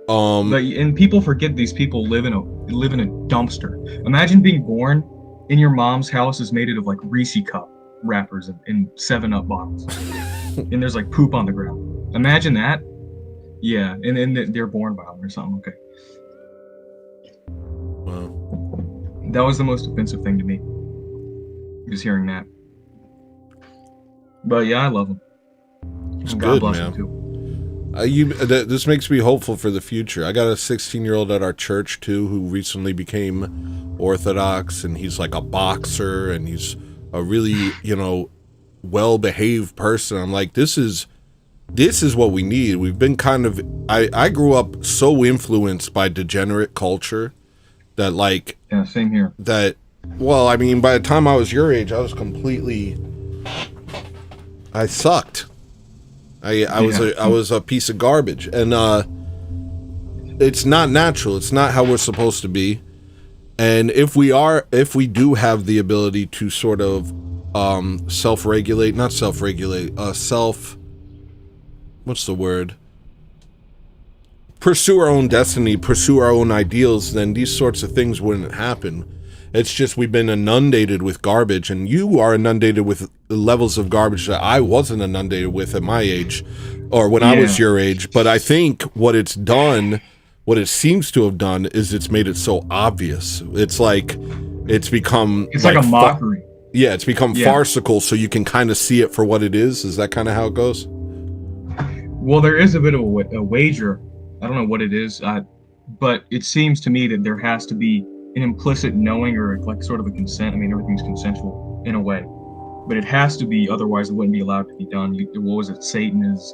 But, and people forget these people live in a dumpster. Imagine being born in your mom's house is made out of like Reese cup wrappers and 7-Up bottles, and there's like poop on the ground. Imagine that. Yeah, and then they're born violent or something. Okay. Wow. That was the most offensive thing to me, was hearing that. But yeah, I love them. It's God good, bless man. them too. This makes me hopeful for the future. I got a 16-year-old at our church too who recently became Orthodox, and he's like a boxer, and he's a really, you know, well-behaved person. I'm like, this is what we need. We've been kind of, I grew up so influenced by degenerate culture that, like, yeah, same here. That, well, I mean, by the time I was your age, I sucked. I was a piece of garbage, and it's not natural. It's not how we're supposed to be. And if we do have the ability to sort of self-regulate, not self-regulate, what's the word? Pursue our own destiny, pursue our own ideals, then these sorts of things wouldn't happen. It's just we've been inundated with garbage, and you are inundated with levels of garbage that I wasn't inundated with at my age, or when I was your age. But I think what it's done, what it seems to have done, is it's made it so obvious. It's like, it's become... It's like a mockery. Yeah, it's become farcical, so you can kind of see it for what it is. Is that kind of how it goes? Well, there is a bit of a wager. I don't know what it is, but it seems to me that there has to be an implicit knowing or like sort of a consent. I mean, everything's consensual in a way, but it has to be, otherwise it wouldn't be allowed to be done. What was it? Satan is,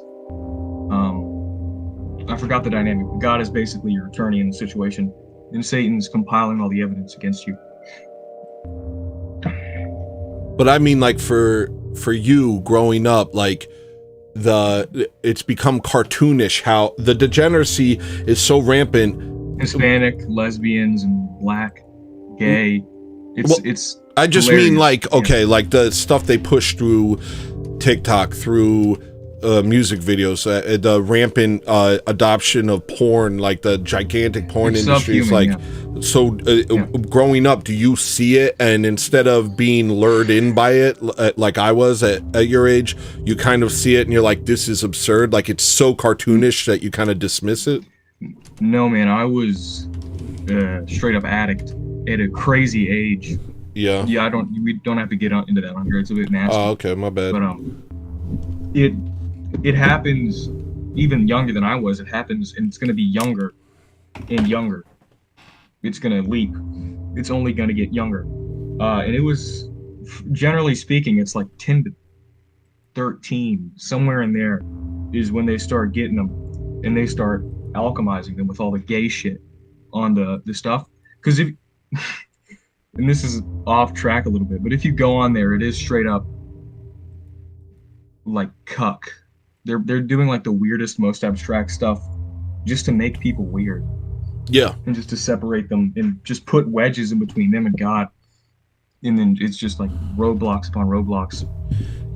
I forgot the dynamic. God is basically your attorney in the situation, and Satan's compiling all the evidence against you. But I mean, like for you growing up, like it's become cartoonish how the degeneracy is so rampant. Hispanic, lesbians, and black, gay. It's. I just hilarious. mean like, okay, like the stuff they push through TikTok, through music videos, the rampant adoption of porn, like the gigantic porn industry is like, so growing up, do you see it, and instead of being lured in by it like I was at your age, you kind of see it and you're like, this is absurd, like it's so cartoonish that you kind of dismiss it? No, man, I was straight up addict at a crazy age. Yeah. Yeah, we don't have to get into that on here. It's a bit nasty. Oh, okay, my bad. But it happens even younger than I was. It happens, and it's going to be younger and younger. It's going to leap. It's only going to get younger. And it was, generally speaking, it's like 10 to 13, somewhere in there is when they start getting them, and they start alchemizing them with all the gay shit on the stuff. Because if, and this is off track a little bit, but if you go on there, it is straight up like cuck. They're doing like the weirdest, most abstract stuff just to make people weird. Yeah. And just to separate them and just put wedges in between them and God. And then it's just like roadblocks upon roadblocks.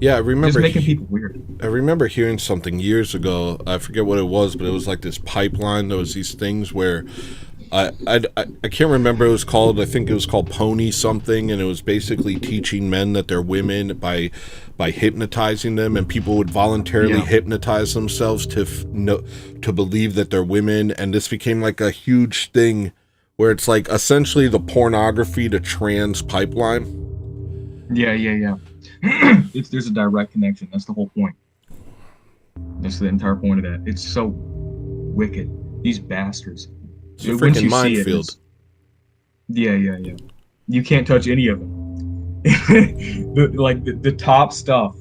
Yeah, I remember just making people weird. I remember hearing something years ago. I forget what it was, but it was like this pipeline. There was these things where I can't remember what it was called. I think it was called Pony something, and it was basically teaching men that they're women by hypnotizing them, and people would voluntarily hypnotize themselves to believe that they're women, and this became like a huge thing where it's like essentially the pornography to trans pipeline. Yeah. There's a direct connection. That's the whole point. That's the entire point of that. It's so wicked. These bastards. It's a freaking minefield. Yeah. You can't touch any of them. the top stuff.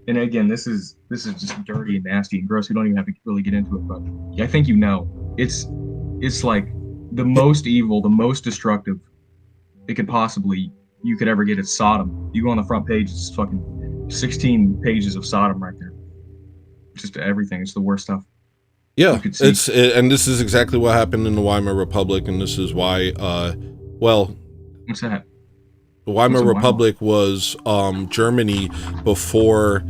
And again, this is just dirty and nasty and gross. We don't even have to really get into it, but I think you know. It's like the most evil, the most destructive it could possibly you could ever get. It's Sodom. You go on the front page, it's fucking 16 pages of Sodom right there. Just everything. It's the worst stuff. Yeah, and this is exactly what happened in the Weimar Republic, and this is why, what's that? The Weimar Republic was Germany before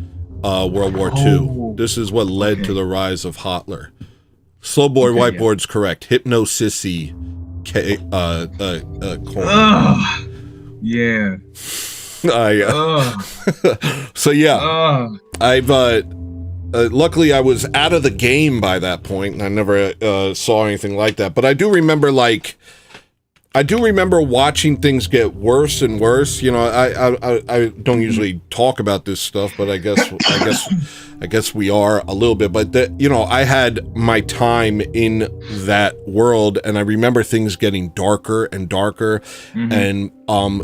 World War II. This is what led to the rise of Hitler. Slowboard Whiteboard's correct. Hypnosissy. Yeah. So yeah, I've luckily I was out of the game by that point, and I never saw anything like that. But I do remember watching things get worse and worse. You know, I don't usually talk about this stuff, but I guess we are a little bit. But you know, I had my time in that world, and I remember things getting darker and darker, and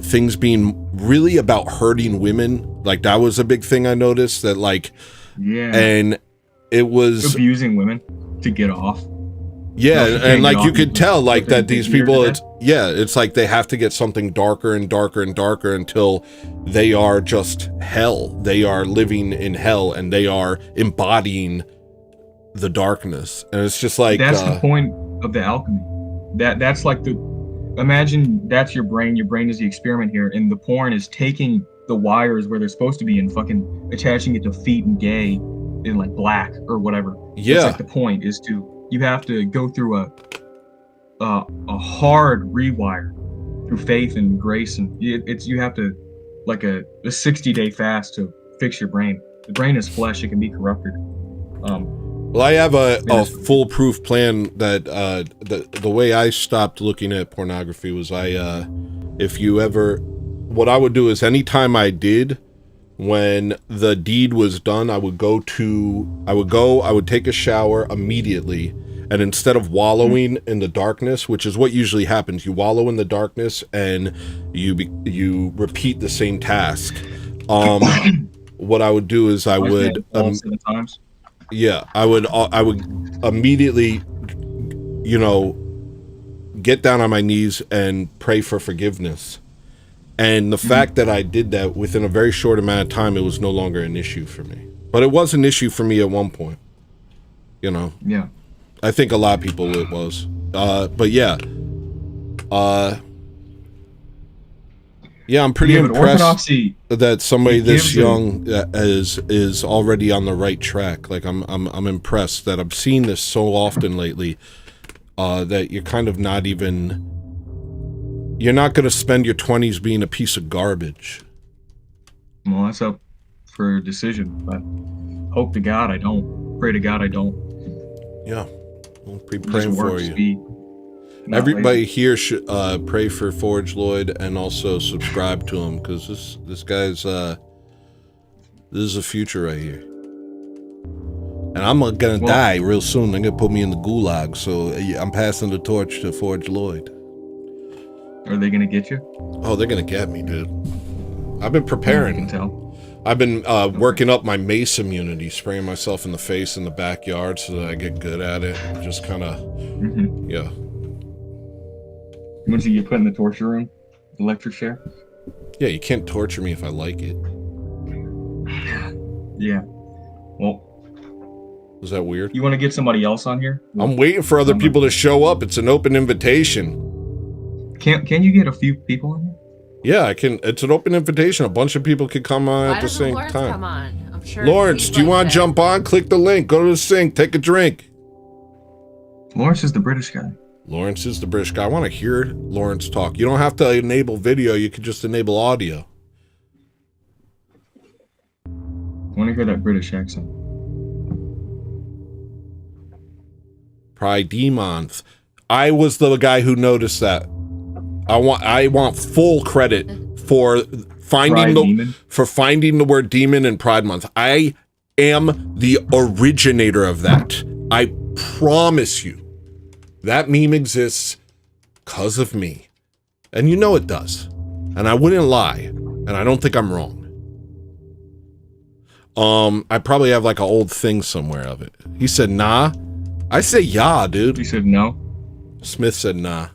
things being really about hurting women. Like that was a big thing I noticed. That like. Yeah, and it was abusing women to get off. Yeah, and like you could tell like that these people, it's like they have to get something darker and darker and darker until they are just hell. They are living in hell, and they are embodying the darkness. And it's just like that's the point of the alchemy. That's like imagine that's your brain. Your brain is the experiment here, and the porn is taking the wires where they're supposed to be and fucking attaching it to feet and gay in like black or whatever. Yeah. That's like the point is you have to go through a hard rewire through faith and grace, and you have to like a 60-day fast to fix your brain. The brain is flesh; it can be corrupted. Well, I have a foolproof plan that the way I stopped looking at pornography was what I would do is anytime I did, when the deed was done, I would take a shower immediately, and instead of wallowing in the darkness, which is what usually happens, you wallow in the darkness and you repeat the same task. What I would do is I would 7 times. Yeah, I would immediately, get down on my knees and pray for forgiveness. And the fact that I did that within a very short amount of time, it was no longer an issue for me. But it was an issue for me at one point. Yeah. I think a lot of people it was. But yeah. Yeah, I'm pretty impressed that somebody this young is already on the right track. Like I'm impressed that I'm seeing this so often lately, that you're kind of not even, you're not going to spend your 20s being a piece of garbage. Well, that's up for a decision, but hope to God I don't. Pray to God I don't. Yeah, we'll be praying for you. Not Everybody lazy. here should pray for Forge Lloyd and also subscribe to him, because this guy's this is a future right here. And I'm gonna die real soon. They're gonna put me in the gulag, so I'm passing the torch to Forge Lloyd. Are they gonna get you? Oh, they're gonna get me, dude. I've been preparing. I can tell. I've been working up my mace immunity, spraying myself in the face in the backyard so that I get good at it. Just kind of, yeah. Once you get put in the torture room, electric chair. Yeah, you can't torture me if I like it. Yeah. Well, is that weird? You want to get somebody else on here? I'm waiting for other people to show up. It's an open invitation. Can you get a few people in here? Yeah, I can. It's an open invitation. A bunch of people can come on at the same Lawrence time. Come on. I'm sure. Lawrence, do you want to jump on? Click the link. Go to the sink. Take a drink. Lawrence is the British guy. Lawrence is the British guy. I want to hear Lawrence talk. You don't have to enable video. You can just enable audio. I want to hear that British accent. Pride Month. I was the guy who noticed that. I want full credit for finding the word demon in Pride Month. I am the originator of that. I promise you. That meme exists because of me. And you know it does. And I wouldn't lie. And I don't think I'm wrong. I probably have like an old thing somewhere of it. He said, nah. I say, yeah, dude. He said, no. Smith said, nah.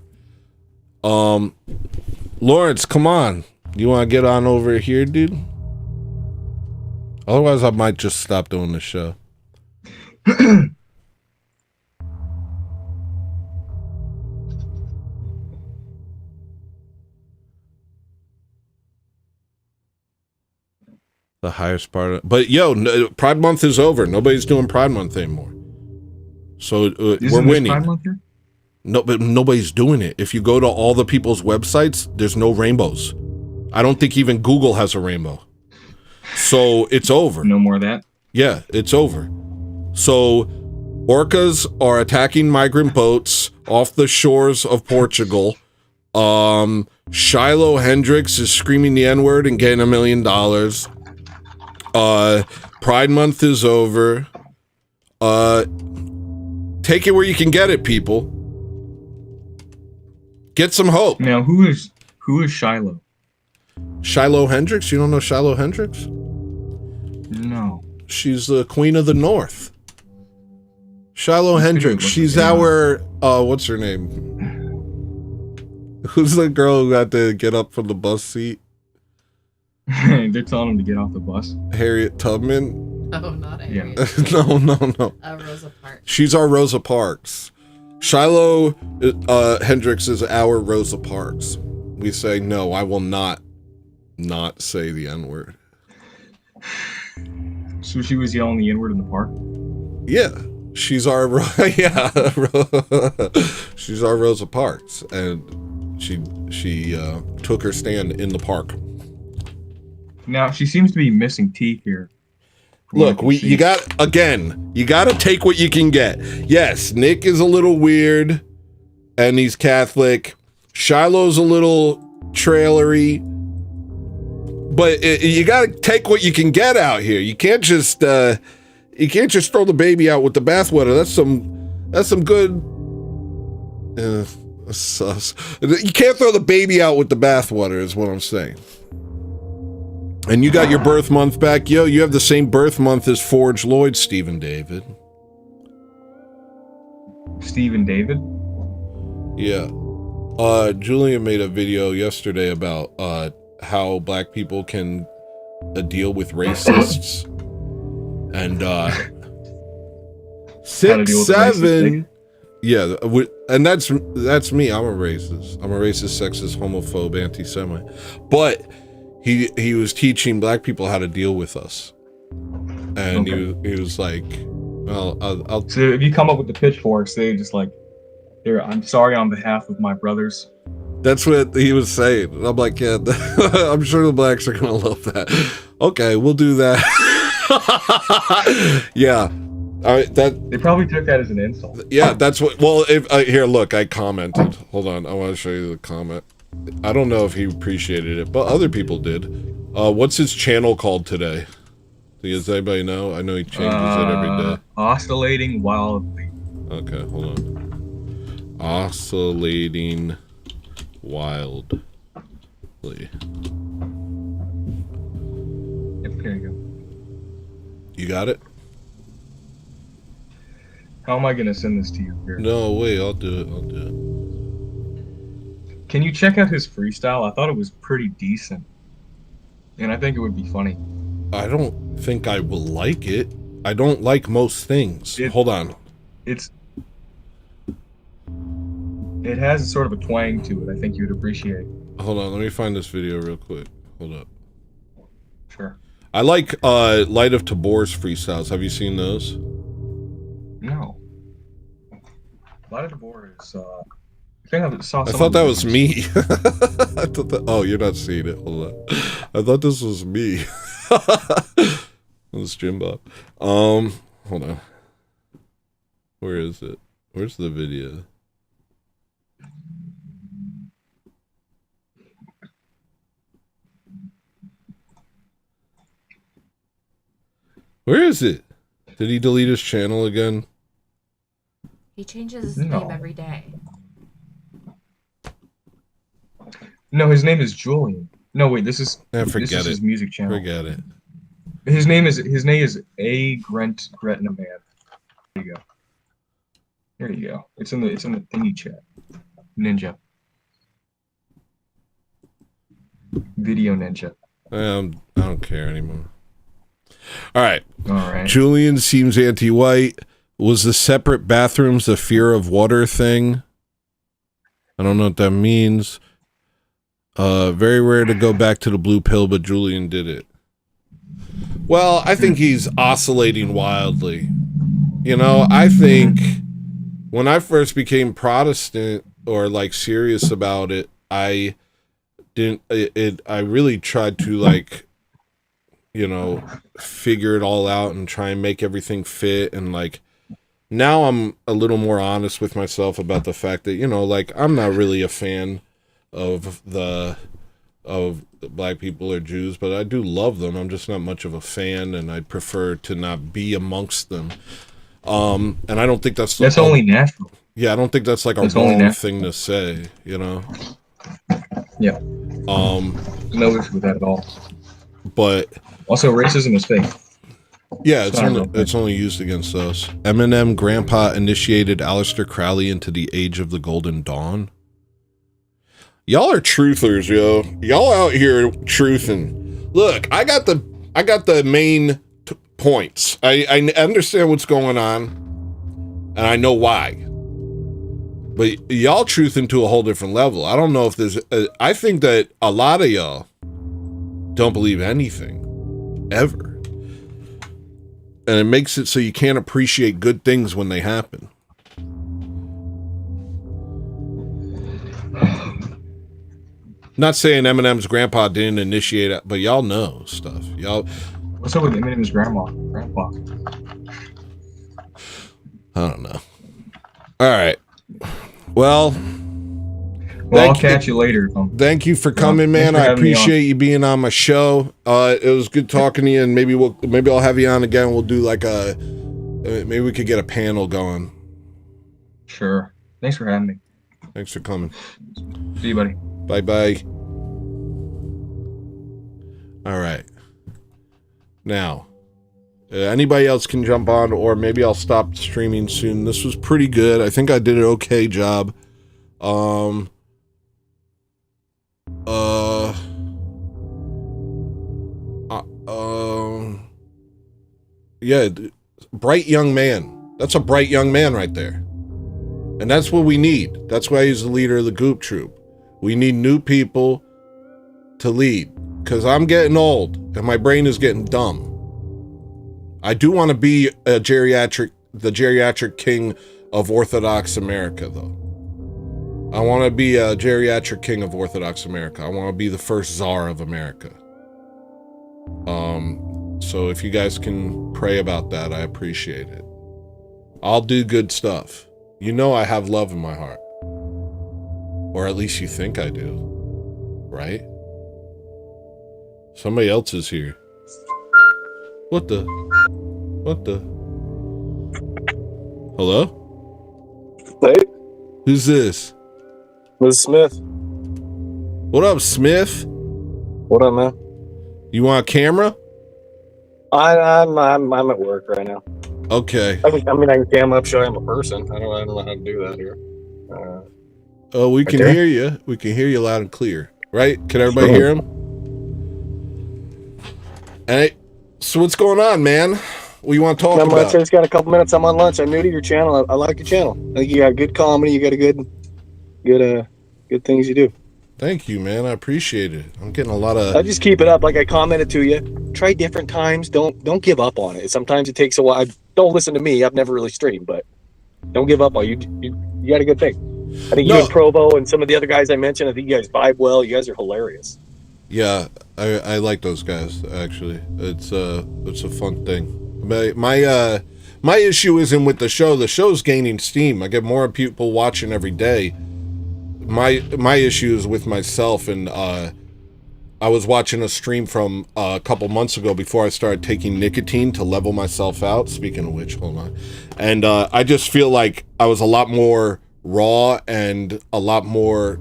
Lawrence, come on. You want to get on over here, dude? Otherwise, I might just stop doing the show. The highest part of, but yo, Pride Month is over. Nobody's doing Pride Month anymore. So we're winning. Pride Month here? No, but nobody's doing it. If you go to all the people's websites, there's no rainbows. I don't think even Google has a rainbow. So it's over. No more of that? Yeah, it's over. So orcas are attacking migrant boats off the shores of Portugal. Shiloh Hendrix is screaming the N-word and getting $1 million. Pride Month is over. Take it where you can get it, people. Get some hope. Now, who is Shiloh? Shiloh Hendrix? You don't know Shiloh Hendrix? No. She's the Queen of the North. Shiloh Hendrix. She's our what's her name? Who's the girl who had to get up from the bus seat? They're telling him to get off the bus. Harriet Tubman. Oh, not Harriet. No. Rosa Parks. She's our Rosa Parks. Shiloh Hendrix is our Rosa Parks. We say, no, I will not not say the N-word. So she was yelling the N-word in the park? Yeah. She's our she's our Rosa Parks, and she took her stand in the park. Now she seems to be missing teeth here. Look, you got to take what you can get. Yes, Nick is a little weird, and he's Catholic. Shiloh's a little trailery, but you got to take what you can get out here. You can't just throw the baby out with the bathwater. That's some good. Sus. You can't throw the baby out with the bathwater, is what I'm saying. And you got your birth month back. Yo, you have the same birth month as Forge Lloyd, Stephen David. Stephen David? Yeah. Julian made a video yesterday about how black people can deal with racists. And 6, 7... Yeah, and that's me. I'm a racist. I'm a racist, sexist, homophobe, anti-Semite. But he was teaching black people how to deal with us, and he was like, "Well, I'll." So if you come up with the pitchforks, they just like, "Here, I'm sorry on behalf of my brothers." That's what he was saying. And I'm like, yeah, I'm sure the blacks are gonna love that. Okay, we'll do that. Yeah. All right, they probably took that as an insult. Yeah, that's what. Well, if here, look, I commented. Hold on, I want to show you the comment. I don't know if he appreciated it, but other people did. What's his channel called today? Does anybody know? I know he changes it every day. Oscillating wildly. Okay, hold on. Oscillating wildly. Yep, here you go. You got it? How am I gonna send this to you here? No, wait, I'll do it. Can you check out his freestyle? I thought it was pretty decent. And I think it would be funny. I don't think I will like it. I don't like most things. Hold on. It has sort of a twang to it I think you would appreciate. Hold on, let me find this video real quick. Hold up. Sure. I like Light of Tabor's freestyles. Have you seen those? No. Light of Tabor is I thought that was me. I thought that, oh, you're not seeing it. Hold on. I thought this was me. It was Jim Bob. Hold on. Where is it? Where's the video? Where is it? Did he delete his channel again? He changes his name every day. No, his name is Julian. No, wait, this is his music channel. Forget it. His name is A. Grant Gretna Man. There you go. There you go. It's in the thingy chat. Ninja. Video Ninja. I don't care anymore. All right. Julian seems anti-white. Was the separate bathrooms the fear of water thing? I don't know what that means. Very rare to go back to the blue pill, but Julian did it. Well, I think he's oscillating wildly. You know, I think when I first became Protestant or like serious about it, I really tried to like, you know, figure it all out and try and make everything fit. And like, now I'm a little more honest with myself about the fact that, you know, like I'm not really a fan of black people or Jews, but I do love them. I'm just not much of a fan, and I'd prefer to not be amongst them. And I don't think that's only natural. Yeah, I don't think that's like a wrong thing to say, you know. Yeah. No issue with that at all. But also, racism is fake. Yeah, it's only used against us. Eminem grandpa initiated Aleister Crowley into the age of the Golden Dawn. Y'all are truthers, yo. Y'all out here truthing. Look, I got the main points. I understand what's going on, and I know why. But y'all truthing to a whole different level. I don't know if there's... I think that a lot of y'all don't believe anything ever. And it makes it so you can't appreciate good things when they happen. Not saying Eminem's grandpa didn't initiate it, but y'all know stuff. Y'all. What's up with Eminem's grandpa? I don't know. All right. Well, I'll catch you later. Thank you for coming, man. I appreciate you being on my show. It was good talking to you, and maybe I'll have you on again. We'll do like maybe we could get a panel going. Sure. Thanks for having me. Thanks for coming. See you, buddy. Bye-bye. All right. Now, anybody else can jump on, or maybe I'll stop streaming soon. This was pretty good. I think I did an okay job. Yeah, bright young man. That's a bright young man right there. And that's what we need. That's why he's the leader of the Goop Troop. We need new people to lead, because I'm getting old and my brain is getting dumb. I do want to be the geriatric king of Orthodox America, though. I want to be a geriatric king of Orthodox America. I want to be the first czar of America. So if you guys can pray about that, I appreciate it. I'll do good stuff. You know I have love in my heart. Or at least you think I do. Right? Somebody else is here. What the? Hello? Hey? Who's this? This is Smith. What up, Smith? What up, man? You want a camera? I'm at work right now. Okay. I mean, I can cam up, show I'm a person. I don't know how to do that here. Oh, we can hear you. We can hear you loud and clear. Right? Can everybody hear him? Hey, so what's going on, man? What you want to talk about? I just got a couple minutes. I'm on lunch. I'm new to your channel. I like your channel. I think you got good comedy. You got a good things you do. Thank you, man. I appreciate it. I'm getting a lot of... I just keep it up. Like I commented to you. Try different times. Don't give up on it. Sometimes it takes a while. Don't listen to me. I've never really streamed, but don't give up on it. You got a good thing. I think you and Provo and some of the other guys I mentioned, I think you guys vibe well. You guys are hilarious. Yeah, I like those guys, actually. It's a fun thing. My issue isn't with the show. The show's gaining steam. I get more people watching every day. My issue is with myself, and I was watching a stream from a couple months ago before I started taking nicotine to level myself out. Speaking of which, hold on. And I just feel like I was a lot more raw and a lot more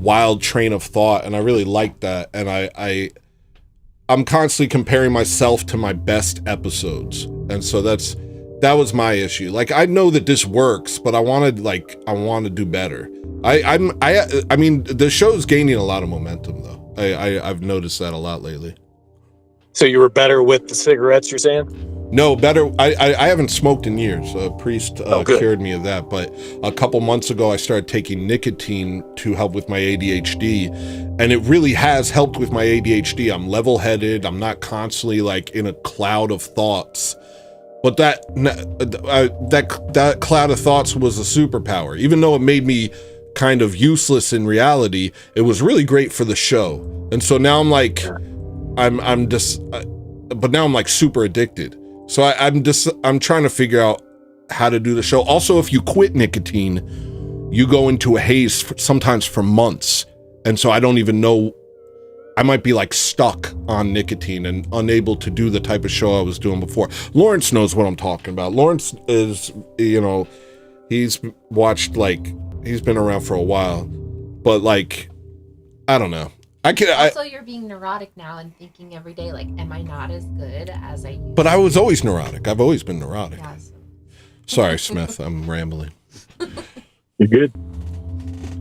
wild train of thought, and I really like that. And I'm constantly comparing myself to my best episodes, and so that was my issue. Like, I know that this works, but I want to do better. I mean, the show's gaining a lot of momentum, though. I've noticed that a lot lately. So you were better with the cigarettes, you're saying? No, better. I haven't smoked in years. A priest cured me of that. But a couple months ago, I started taking nicotine to help with my ADHD. And it really has helped with my ADHD. I'm level-headed. I'm not constantly like in a cloud of thoughts. But that cloud of thoughts was a superpower. Even though it made me kind of useless in reality, it was really great for the show. And so now I'm like, but now I'm like super addicted. So I'm trying to figure out how to do the show. Also, if you quit nicotine, you go into a haze sometimes for months. And so I don't even know, I might be like stuck on nicotine and unable to do the type of show I was doing before. Lawrence knows what I'm talking about. Lawrence is, he's watched, he's been around for a while, but I don't know. Also, you're being neurotic now and thinking every day, am I not as good as I used to? But I was always neurotic. I've always been neurotic. Yeah, Sorry, Smith. I'm rambling. You're good.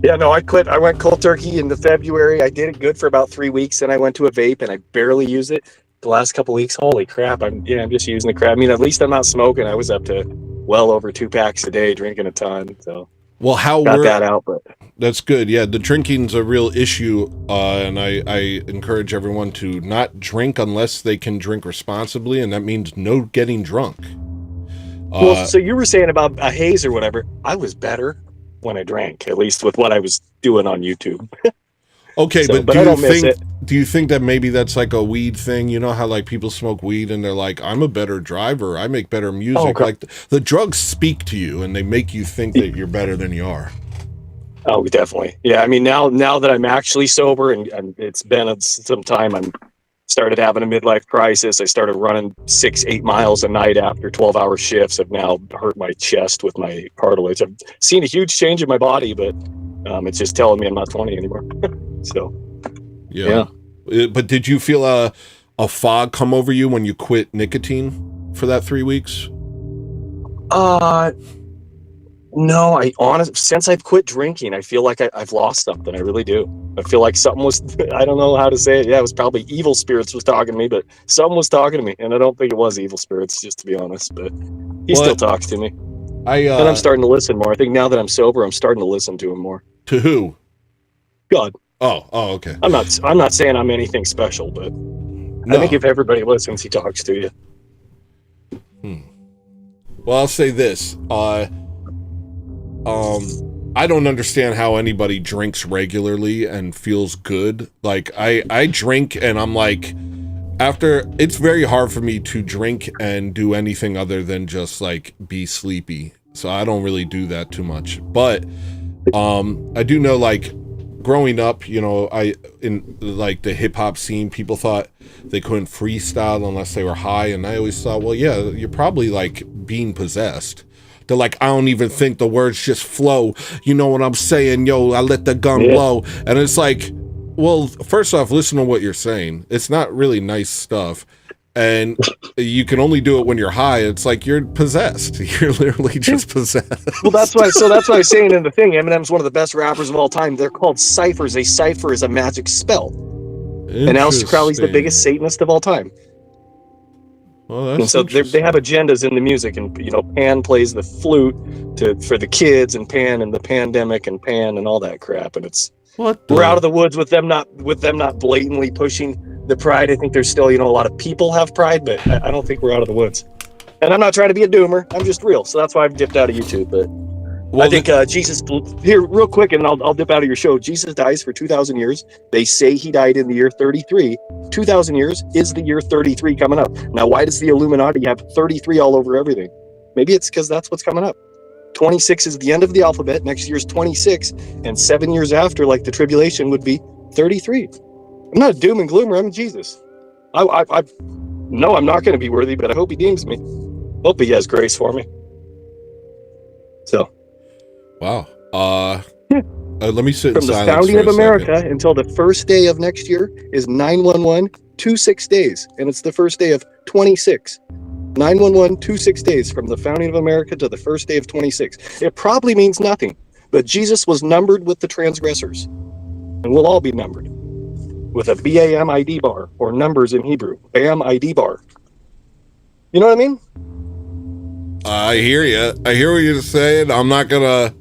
Yeah, no, I quit. I went cold turkey in the February. I did it good for about 3 weeks, and I went to a vape, and I barely use it. The last couple weeks, holy crap! I'm just using the crap. I mean, at least I'm not smoking. I was up to well over 2 packs a day, drinking a ton. So Well, how got that out, but that's good. Yeah, the drinking's a real issue, and I encourage everyone to not drink unless they can drink responsibly, and that means no getting drunk. Well, so you were saying about a haze or whatever. I was better when I drank, at least with what I was doing on YouTube. Okay, So, but I do you don't miss think it. do you think that maybe that's like a weed thing? You know how like people smoke weed and they're like, I'm a better driver, I make better music. Oh, God. Like the drugs speak to you and they make you think that you're better than you are. Oh, definitely. Yeah, I mean, now that I'm actually sober and it's been some time, I'm started having a midlife crisis. I started running 6-8 miles a night after 12-hour shifts. I've now hurt my chest with my cartilage. I've seen a huge change in my body, but it's just telling me I'm not 20 anymore. So, yeah. But did you feel a fog come over you when you quit nicotine for that 3 weeks? No, since I've quit drinking, I feel like I've lost something. I really do. I feel like something was, I don't know how to say it. Yeah, it was probably evil spirits was talking to me, but something was talking to me. And I don't think it was evil spirits, just to be honest, but he still talks to me. And I'm starting to listen more. I think now that I'm sober, I'm starting to listen to him more. To who? God. Oh, okay. I'm not saying I'm anything special, but I think if everybody listens, he talks to you. Well, I'll say this. I don't understand how anybody drinks regularly and feels good. Like I drink and I'm like, it's very hard for me to drink and do anything other than just like be sleepy. So I don't really do that too much. But I do know, like, growing up, you know, in like the hip hop scene, people thought they couldn't freestyle unless they were high, and I always thought, well, yeah, you're probably like being possessed. They're like, I don't even think the words just flow. You know what I'm saying? Yo, I let the gun blow. And it's like, well, first off, listen to what you're saying. It's not really nice stuff. And you can only do it when you're high. It's like you're possessed. You're literally just possessed. Well, that's why I was saying in the thing, Eminem's one of the best rappers of all time. They're called ciphers. A cipher is a magic spell. And Aleister Crowley's the biggest Satanist of all time. Well, that's and so they have agendas in the music, and you know, Pan plays the flute for the kids, and Pan and the pandemic, and Pan and all that crap. And we're out of the woods with them not blatantly pushing the pride. I think there's still, you know, a lot of people have pride, but I don't think we're out of the woods. And I'm not trying to be a doomer. I'm just real. So that's why I've dipped out of YouTube. But I think Jesus, here real quick, and I'll dip out of your show. Jesus dies for 2,000 years. They say he died in the year 33. 2,000 years is the year 33 coming up. Now, why does the Illuminati have 33 all over everything? Maybe it's because that's what's coming up. 26 is the end of the alphabet. Next year's 26, and 7 years after, like the tribulation, would be 33. I'm not a doom and gloomer. I'm Jesus. I know I'm not going to be worthy, but I hope he deems me. Hope he has grace for me. So. Wow. Let me sit from in the silence founding for of a America second. until the first day of next year is 91126 days, and it's the first day of 26. 91126 days from the founding of America to the first day of 26. It probably means nothing, but Jesus was numbered with the transgressors, and we'll all be numbered with a BAM ID bar, or numbers in Hebrew. BAM ID bar. You know what I mean? I hear you. I hear what you're saying. I'm not gonna.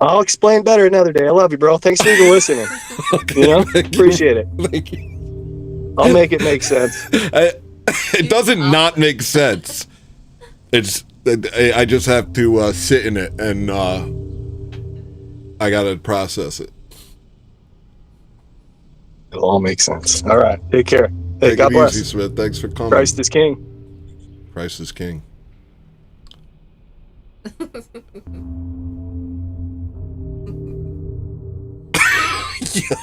I'll explain better another day. I love you, bro. Thanks for listening. Okay, you know, appreciate it. Thank you. I'll make it make sense. It doesn't not make sense. I just have to sit in it, and I gotta process it. It'll all make sense. All right. Take care. Hey, Take God it bless. easy, Smith. Thanks for coming. Christ is king. Christ is king. Yo,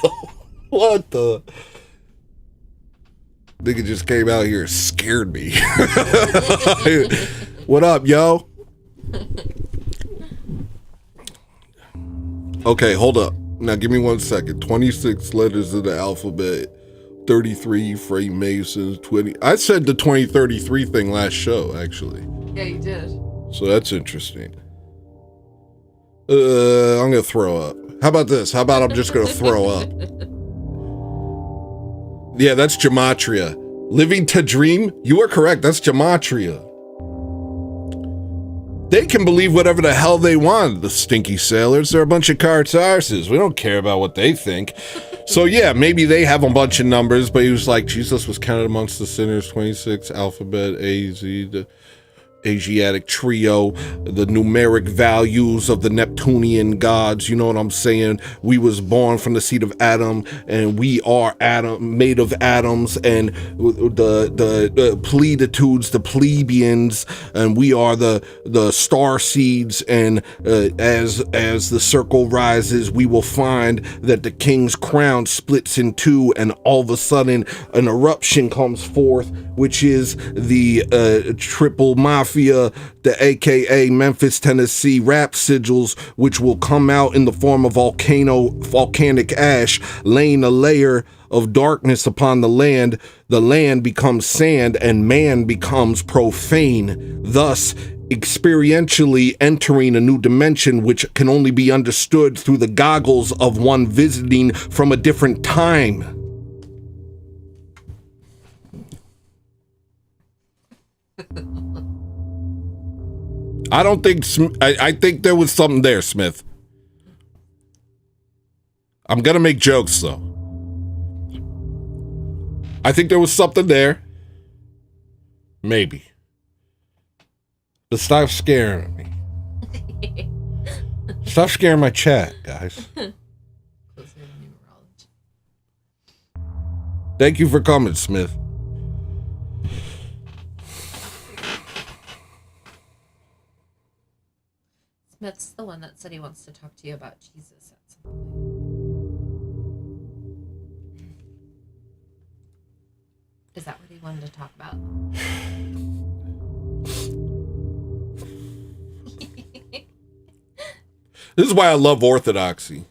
what the? Nigga just came out here and scared me. What up, yo? Okay, hold up. Now give me 1 second. 26 letters of the alphabet. 33 Freemasons. 20. I said the 2033 thing last show, actually. Yeah, you did. So that's interesting. I'm gonna throw up. How about this? How about I'm just gonna throw up? Yeah, that's gematria. Living to dream? You are correct. That's gematria. They can believe whatever the hell they want, the stinky sailors. They're a bunch of cartarses. We don't care about what they think. So yeah, maybe they have a bunch of numbers, but he was like, Jesus was counted amongst the sinners, 26, alphabet, A, Z, the Asiatic trio, the numeric values of the Neptunian gods, you know what I'm saying? We was born from the seed of Adam, and we are Adam, made of atoms, and the pletitudes, the plebeians, and we are the star seeds, and as the circle rises, we will find that the king's crown splits in two, and all of a sudden an eruption comes forth, which is the triple mafia, the AKA Memphis, Tennessee rap sigils, which will come out in the form of volcanic ash, laying a layer of darkness upon the land. The land becomes sand, and man becomes profane, thus experientially entering a new dimension which can only be understood through the goggles of one visiting from a different time. I don't think, I think there was something there, Smith. I'm gonna make jokes, though. I think there was something there. Maybe. But stop scaring me. Stop scaring my chat, guys. Thank you for coming, Smith. Smith's the one that said he wants to talk to you about Jesus at some point. Is that what he wanted to talk about? This is why I love orthodoxy.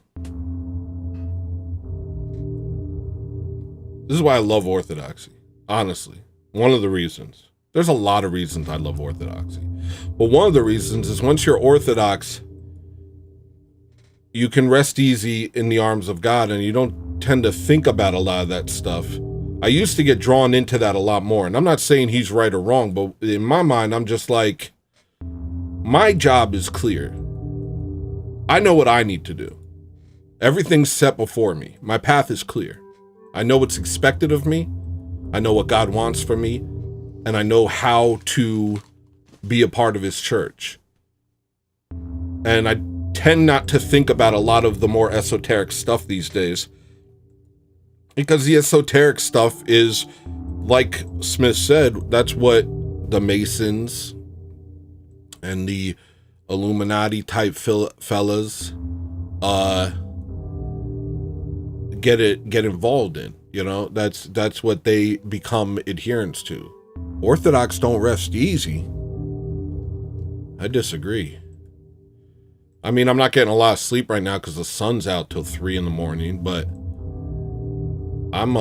This is why I love orthodoxy. Honestly, one of the reasons. There's a lot of reasons I love orthodoxy. But one of the reasons is once you're orthodox, you can rest easy in the arms of God, and you don't tend to think about a lot of that stuff. I used to get drawn into that a lot more, and I'm not saying he's right or wrong, but in my mind, I'm just like, my job is clear. I know what I need to do. Everything's set before me. My path is clear. I know what's expected of me. I know what God wants from me. And I know how to be a part of his church. And I tend not to think about a lot of the more esoteric stuff these days. Because the esoteric stuff is, like Smith said, that's what the Masons and the Illuminati type fellas get involved in. You know, that's what they become adherents to. Orthodox don't rest easy. I disagree. I mean, I'm not getting a lot of sleep right now because the sun's out till 3 a.m, but I'm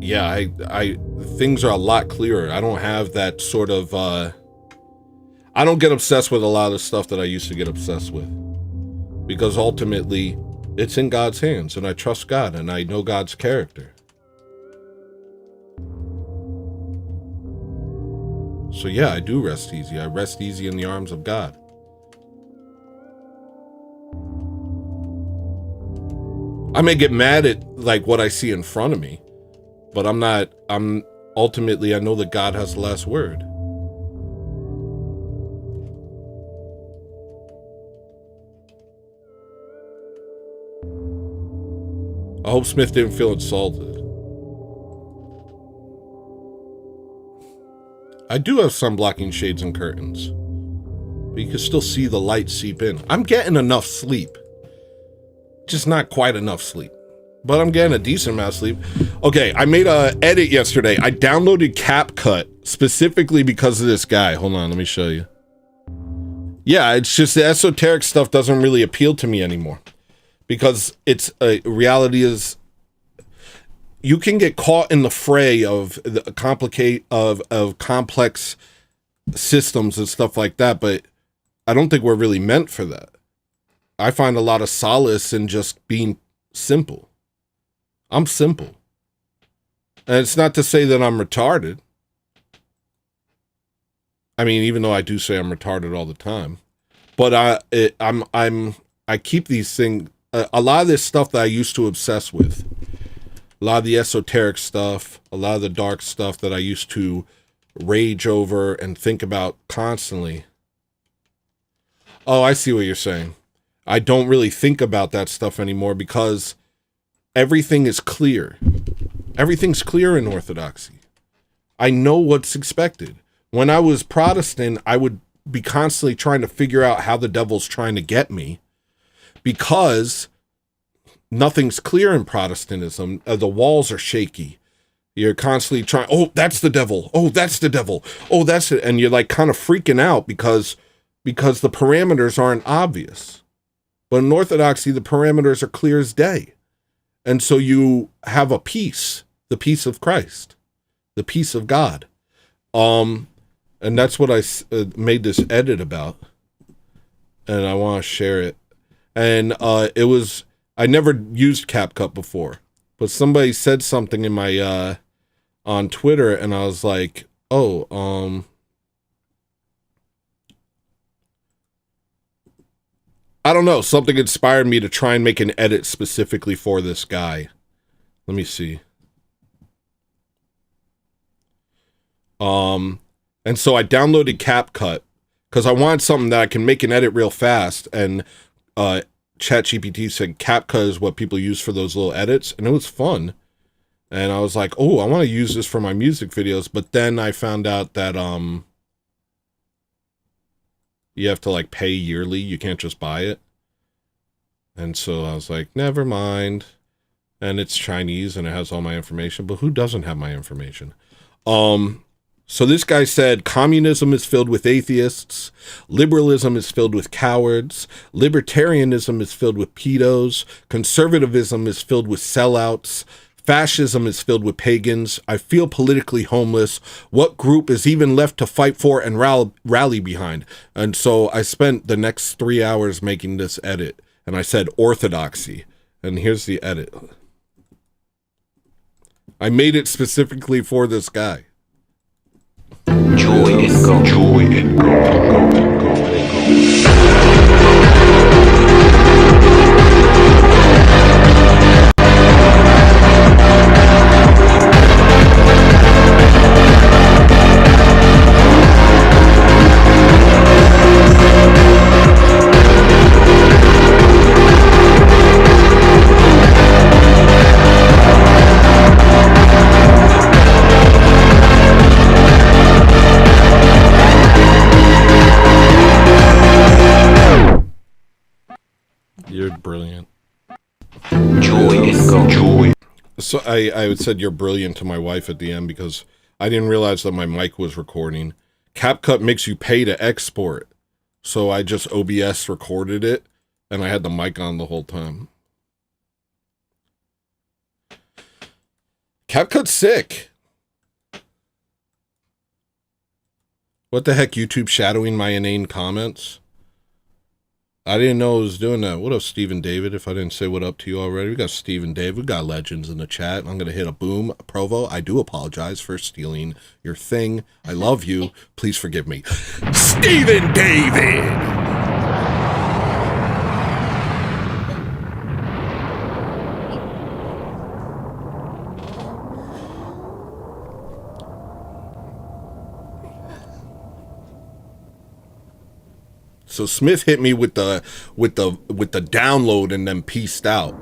yeah, I things are a lot clearer. I don't have that sort of I don't get obsessed with a lot of the stuff that I used to get obsessed with, because ultimately it's in God's hands, and I trust God, and I know God's character. So yeah, I do rest easy. I rest easy in the arms of God. I may get mad at like what I see in front of me, but I'm ultimately, I know that God has the last word. I hope Smith didn't feel insulted. I do have sun blocking shades and curtains, but you can still see the light seep in. I'm getting enough sleep. Just not quite enough sleep, but I'm getting a decent amount of sleep. Okay, I made a edit yesterday. I downloaded CapCut specifically because of this guy. Hold on, let me show you. Yeah, it's just the esoteric stuff doesn't really appeal to me anymore, because it's reality is you can get caught in the fray of the of complex systems and stuff like that, but I don't think we're really meant for that. I find a lot of solace in just being simple. I'm simple. And it's not to say that I'm retarded. I mean, even though I do say I'm retarded all the time, but I keep these things. A lot of this stuff that I used to obsess with, a lot of the esoteric stuff, a lot of the dark stuff that I used to rage over and think about constantly. Oh, I see what you're saying. I don't really think about that stuff anymore because everything is clear. Everything's clear in Orthodoxy. I know what's expected. When I was Protestant, I would be constantly trying to figure out how the devil's trying to get me because nothing's clear in Protestantism. The walls are shaky. You're constantly trying, oh, that's the devil. Oh, that's the devil. Oh, that's it. And you're like kind of freaking out because the parameters aren't obvious. But in Orthodoxy, the parameters are clear as day. And so you have a peace, the peace of Christ, the peace of God. And that's what I made this edit about. And I want to share it. And I never used CapCut before, but somebody said something in my, on Twitter, and I was like, oh, I don't know. Something inspired me to try and make an edit specifically for this guy. Let me see. And so I downloaded CapCut because I wanted something that I can make an edit real fast. And ChatGPT said CapCut is what people use for those little edits, and it was fun. And I was like, oh, I want to use this for my music videos. But then I found out that you have to like pay yearly. You can't just buy it. And so I was like, never mind. And it's Chinese and it has all my information. But who doesn't have my information? So this guy said, communism is filled with atheists. Liberalism is filled with cowards. Libertarianism is filled with pedos. Conservatism is filled with sellouts. Fascism is filled with pagans. I feel politically homeless. What group is even left to fight for and rally behind? And so I spent the next 3 hours making this edit. And I said orthodoxy. And here's the edit. I made it specifically for this guy. Joy and go. Joy and go. You're brilliant. Joy and go. Joy. So I said you're brilliant to my wife at the end because I didn't realize that my mic was recording. CapCut makes you pay to export. So I just OBS recorded it and I had the mic on the whole time. CapCut's sick. What the heck, YouTube shadowing my inane comments? I didn't know it was doing that. What up, Stephen David? If I didn't say what up to you already. We got Stephen David. We got legends in the chat. I'm going to hit a boom. Provo, I do apologize for stealing your thing. I love you. Please forgive me. Stephen David! So Smith hit me with the download and then peaced out.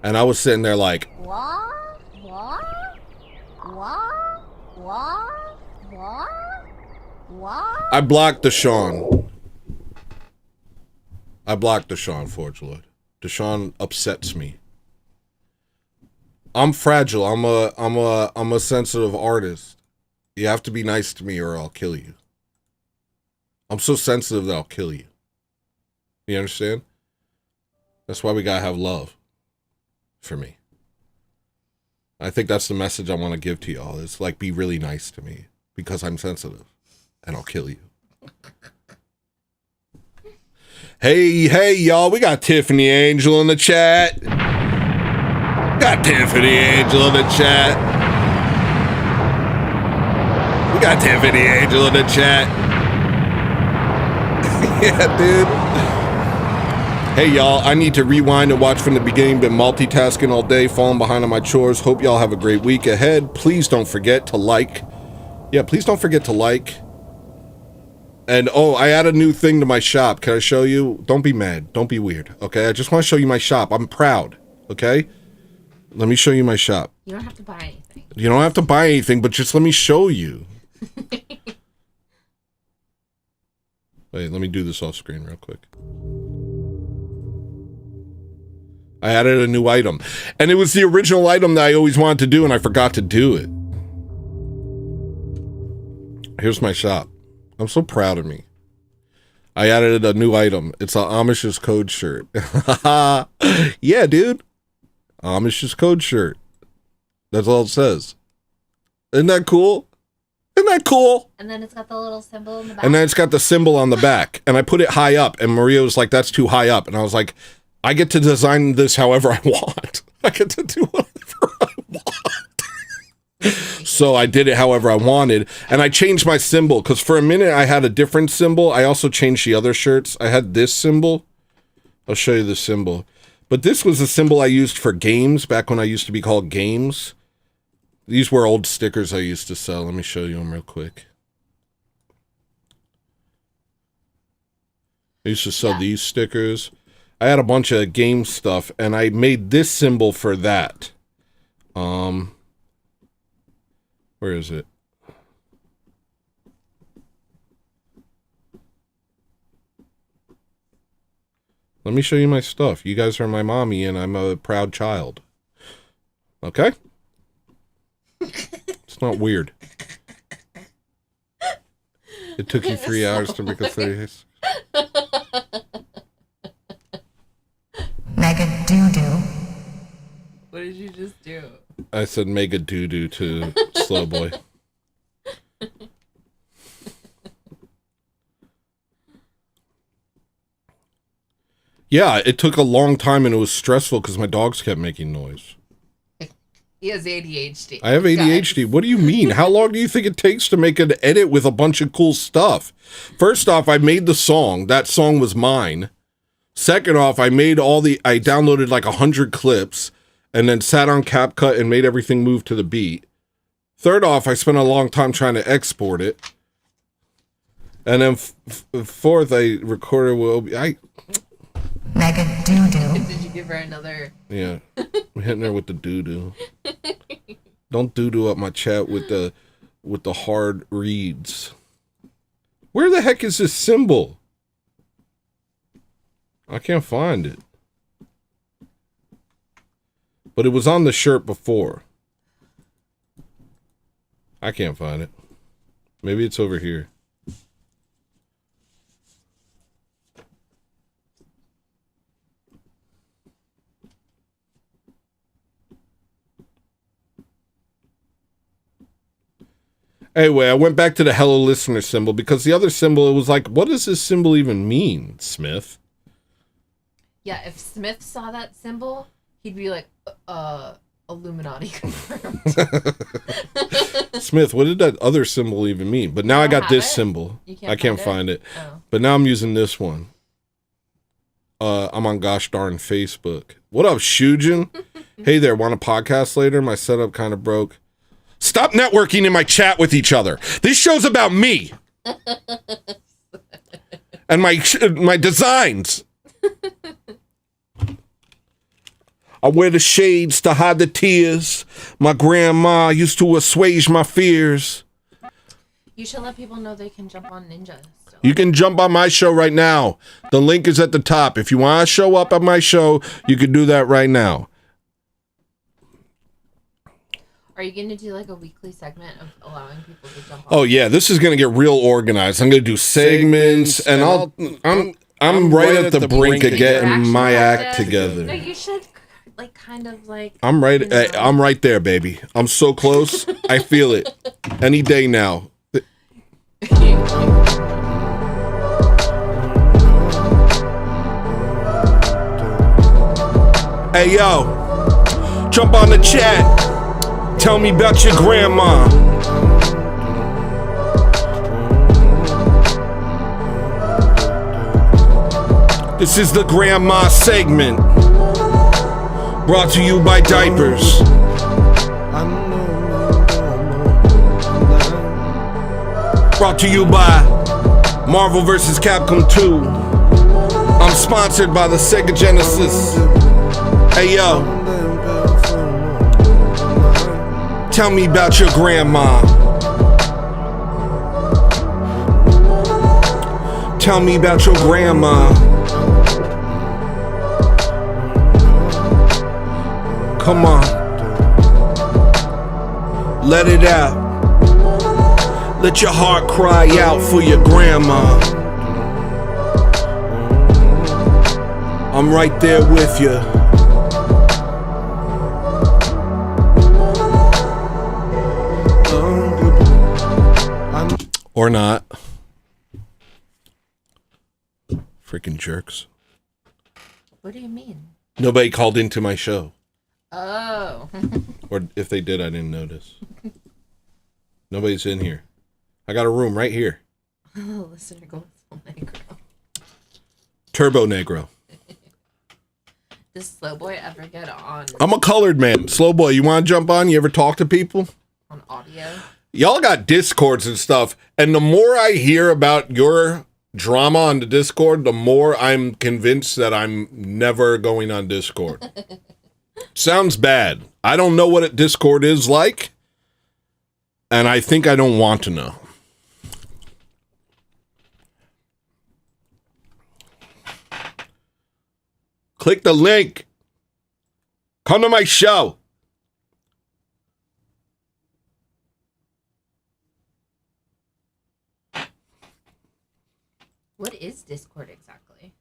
And I was sitting there like, What? I blocked Deshaun. I blocked Deshaun, Forge Lord. Deshaun upsets me. I'm fragile. I'm a sensitive artist. You have to be nice to me or I'll kill you. I'm so sensitive that I'll kill you. You understand? That's why we gotta have love for me. I think that's the message I want to give to y'all. It's like, be really nice to me because I'm sensitive and I'll kill you. Hey, y'all, we got Tiffany Angel in the chat. Got Tiffany Angel in the chat. We got Tiffany Angel in the chat. Yeah, dude. Hey, y'all, I need to rewind and watch from the beginning. Been multitasking all day, falling behind on my chores. Hope y'all have a great week ahead. Please don't forget to like. Yeah, please don't forget to like. And, oh, I add a new thing to my shop. Can I show you? Don't be mad. Don't be weird, okay? I just want to show you my shop. I'm proud, okay? Let me show you my shop. You don't have to buy anything. You don't have to buy anything, but just let me show you. Wait, let me do this off screen real quick. I added a new item. And it was the original item that I always wanted to do, and I forgot to do it. Here's my shop. I'm so proud of me. I added a new item. It's an Amish's Code shirt. Yeah, dude. Amish's Code shirt. That's all it says. Isn't that cool? Isn't that cool? And then it's got the little symbol in the back. And then it's got the symbol on the back. And I put it high up. And Maria was like, that's too high up. And I was like, I get to design this however I want. I get to do whatever I want. So I did it however I wanted. And I changed my symbol. Because for a minute I had a different symbol. I also changed the other shirts. I had this symbol. I'll show you the symbol. But this was the symbol I used for games back when I used to be called Games. These were old stickers I used to sell. Let me show you them real quick. I used to sell these stickers. I had a bunch of game stuff, and I made this symbol for that. Where is it? Let me show you my stuff. You guys are my mommy, and I'm a proud child. Okay? It's not weird. It took you 3 hours to make a 30. Mega doo-doo. What did you just do? I said mega doo-doo to Slow Boy. Yeah, it took a long time and it was stressful because my dogs kept making noise. He has ADHD. I have ADHD. What do you mean? How long do you think it takes to make an edit with a bunch of cool stuff? First off, I made the song. That song was mine. Second off, I downloaded like 100 clips and then sat on CapCut and made everything move to the beat. Third off, I spent a long time trying to export it. And then fourth, I recorded Mega doo-doo. Did you give her another? Yeah, I'm hitting her with the doo-doo. Don't doo-doo up my chat with the hard reads. Where the heck is this symbol? I can't find it. But it was on the shirt before. I can't find it. Maybe it's over here. Anyway, I went back to the hello listener symbol because the other symbol, it was like, what does this symbol even mean, Smith? Yeah, if Smith saw that symbol, he'd be like, Illuminati confirmed. Smith, what did that other symbol even mean? But now I got this symbol. I can't find it. Oh. But now I'm using this one. I'm on gosh darn Facebook. What up, Jewn? Hey there, want a podcast later? My setup kind of broke. Stop networking in my chat with each other. This show's about me. And my designs. I wear the shades to hide the tears. My grandma used to assuage my fears. You should let people know they can jump on Ninja. So. You can jump on my show right now. The link is at the top. If you want to show up on my show, you can do that right now. Are you going to do like a weekly segment of allowing people to jump on? Oh yeah, this is going to get real organized. I'm going to do segments, and I'm right at the brink of getting my act together. No, you should like kind of like. I'm right. I'm right there, baby. I'm so close. I feel it. Any day now. Hey yo. Jump on the chat. Tell me about your grandma. This is the grandma segment. Brought to you by diapers. Brought to you by Marvel vs. Capcom 2. I'm sponsored by the Sega Genesis. Hey yo. Tell me about your grandma. Tell me about your grandma. Come on. Let it out. Let your heart cry out for your grandma. I'm right there with you. Or not. Freaking jerks. What do you mean? Nobody called into my show. Oh. Or if they did, I didn't notice. Nobody's in here. I got a room right here. Listener goes negro. Turbo Negro. Does Slow Boy ever get on I'm a colored man. Slow boy, you want to jump on? You ever talk to people? on audio? Y'all got Discords and stuff. And the more I hear about your drama on the Discord, the more I'm convinced that I'm never going on Discord. Sounds bad. I don't know what a Discord is like. And I think I don't want to know. Click the link. Come to my show. What is Discord exactly?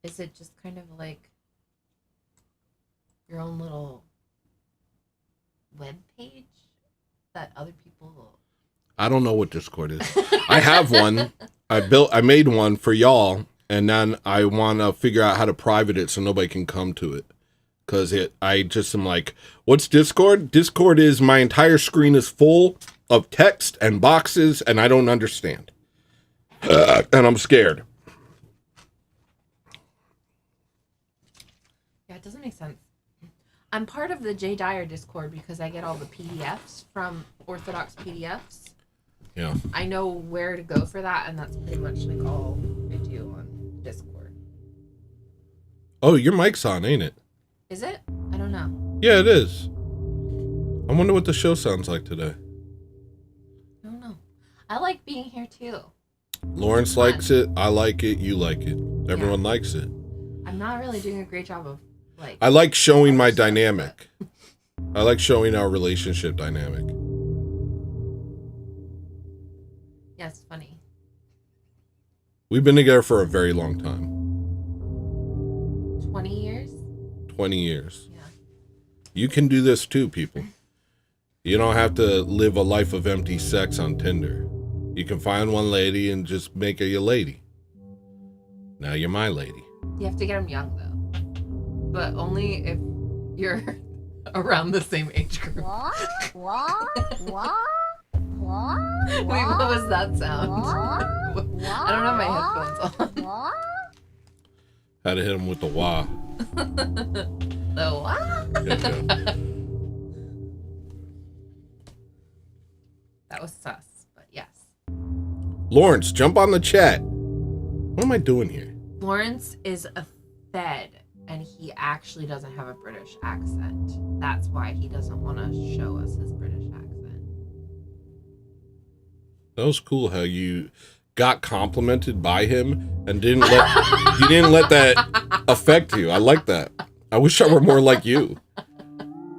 Is it just kind of like your own little web page that other people? I don't know what Discord is. I have one. I made one for y'all, and then I want to figure out how to private it so nobody can come to it. Because I just am like, what's Discord? Discord is my entire screen is full of text and boxes, and I don't understand. And I'm scared. Yeah, it doesn't make sense. I'm part of the J Dyer Discord because I get all the PDFs from Orthodox PDFs. Yeah. I know where to go for that, and that's pretty much like all I do on Discord. Oh, your mic's on, ain't it? Is it? I don't know. Yeah, it is. I wonder what the show sounds like today. I don't know. I like being here too. Lawrence likes it. I like it. You like it. Everyone likes it. I'm not really doing a great job of like. I like showing my dynamic. I like showing our relationship dynamic. Yeah, it's funny. We've been together for a very long time. 20 years? 20 years. Yeah. You can do this too, people. You don't have to live a life of empty sex on Tinder. You can find one lady and just make her your lady. Now you're my lady. You have to get them young though, but only if you're around the same age group. Wait, what was that sound? I don't have my headphones on. Had to hit him with the wah. The what? Yeah. That was sus, but yes. Lawrence, jump on the chat. What am I doing here? Lawrence is a Fed, and he actually doesn't have a British accent. That's why he doesn't want to show us his British accent. That was cool how you got complimented by him and didn't let that affect you. I like that. I wish I were more like you.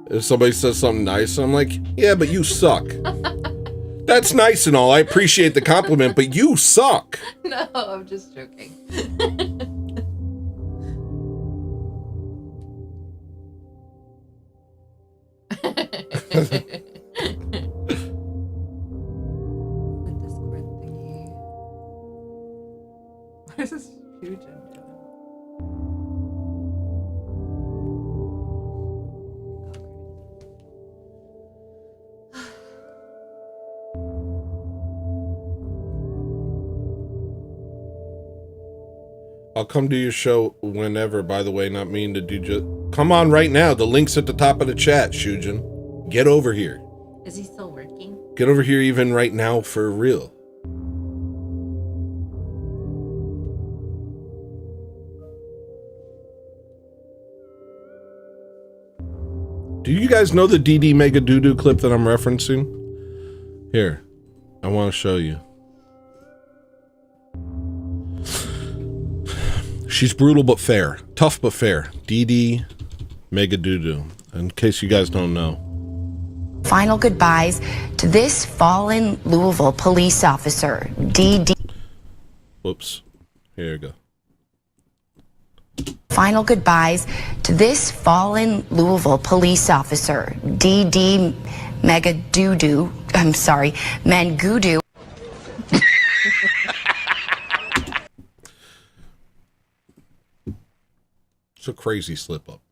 If somebody says something nice, I'm like, yeah, but you suck. That's nice and all. I appreciate the compliment, but you suck. No, I'm just joking. What is this huge engine? I'll come to your show whenever, by the way, not mean to do just... Come on right now. The link's at the top of the chat, Shujin. Get over here. Is he still working? Get over here even right now for real. Do you guys know the DD Mega Doodoo clip that I'm referencing? Here, I want to show you. She's brutal but fair. Tough but fair. DD Mega Doodoo. In case you guys don't know. Final goodbyes to this fallen Louisville police officer, DD. Whoops. Here you go. Final goodbyes to this fallen Louisville police officer, DD Mangudu. I'm sorry, Mangudu. It's a crazy slip up.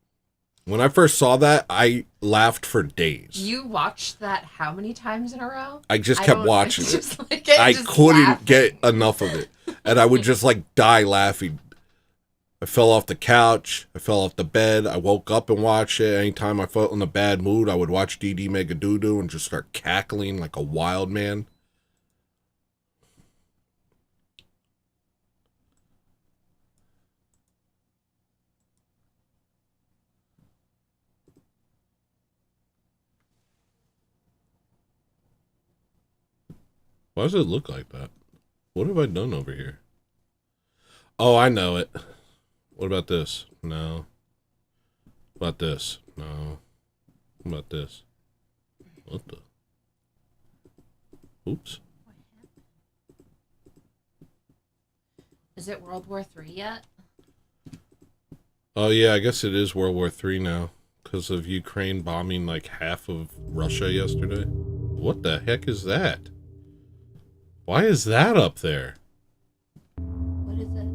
When I first saw that, I laughed for days. You watched that how many times in a row? I just kept watching it. Just like, I just couldn't laughing. get enough of it. And I would just like die laughing. I fell off the couch. I fell off the bed. I woke up and watched it. Anytime I felt in a bad mood, I would watch DD Mega Doodoo and just start cackling like a wild man. Why does it look like that? What have I done over here? Oh, I know it. What about this? No. What about this? No. What about this? What the? Oops. Is it World War III yet? Oh, yeah, I guess it is World War III now. Because of Ukraine bombing like half of Russia yesterday. What the heck is that? Why is that up there? What is it?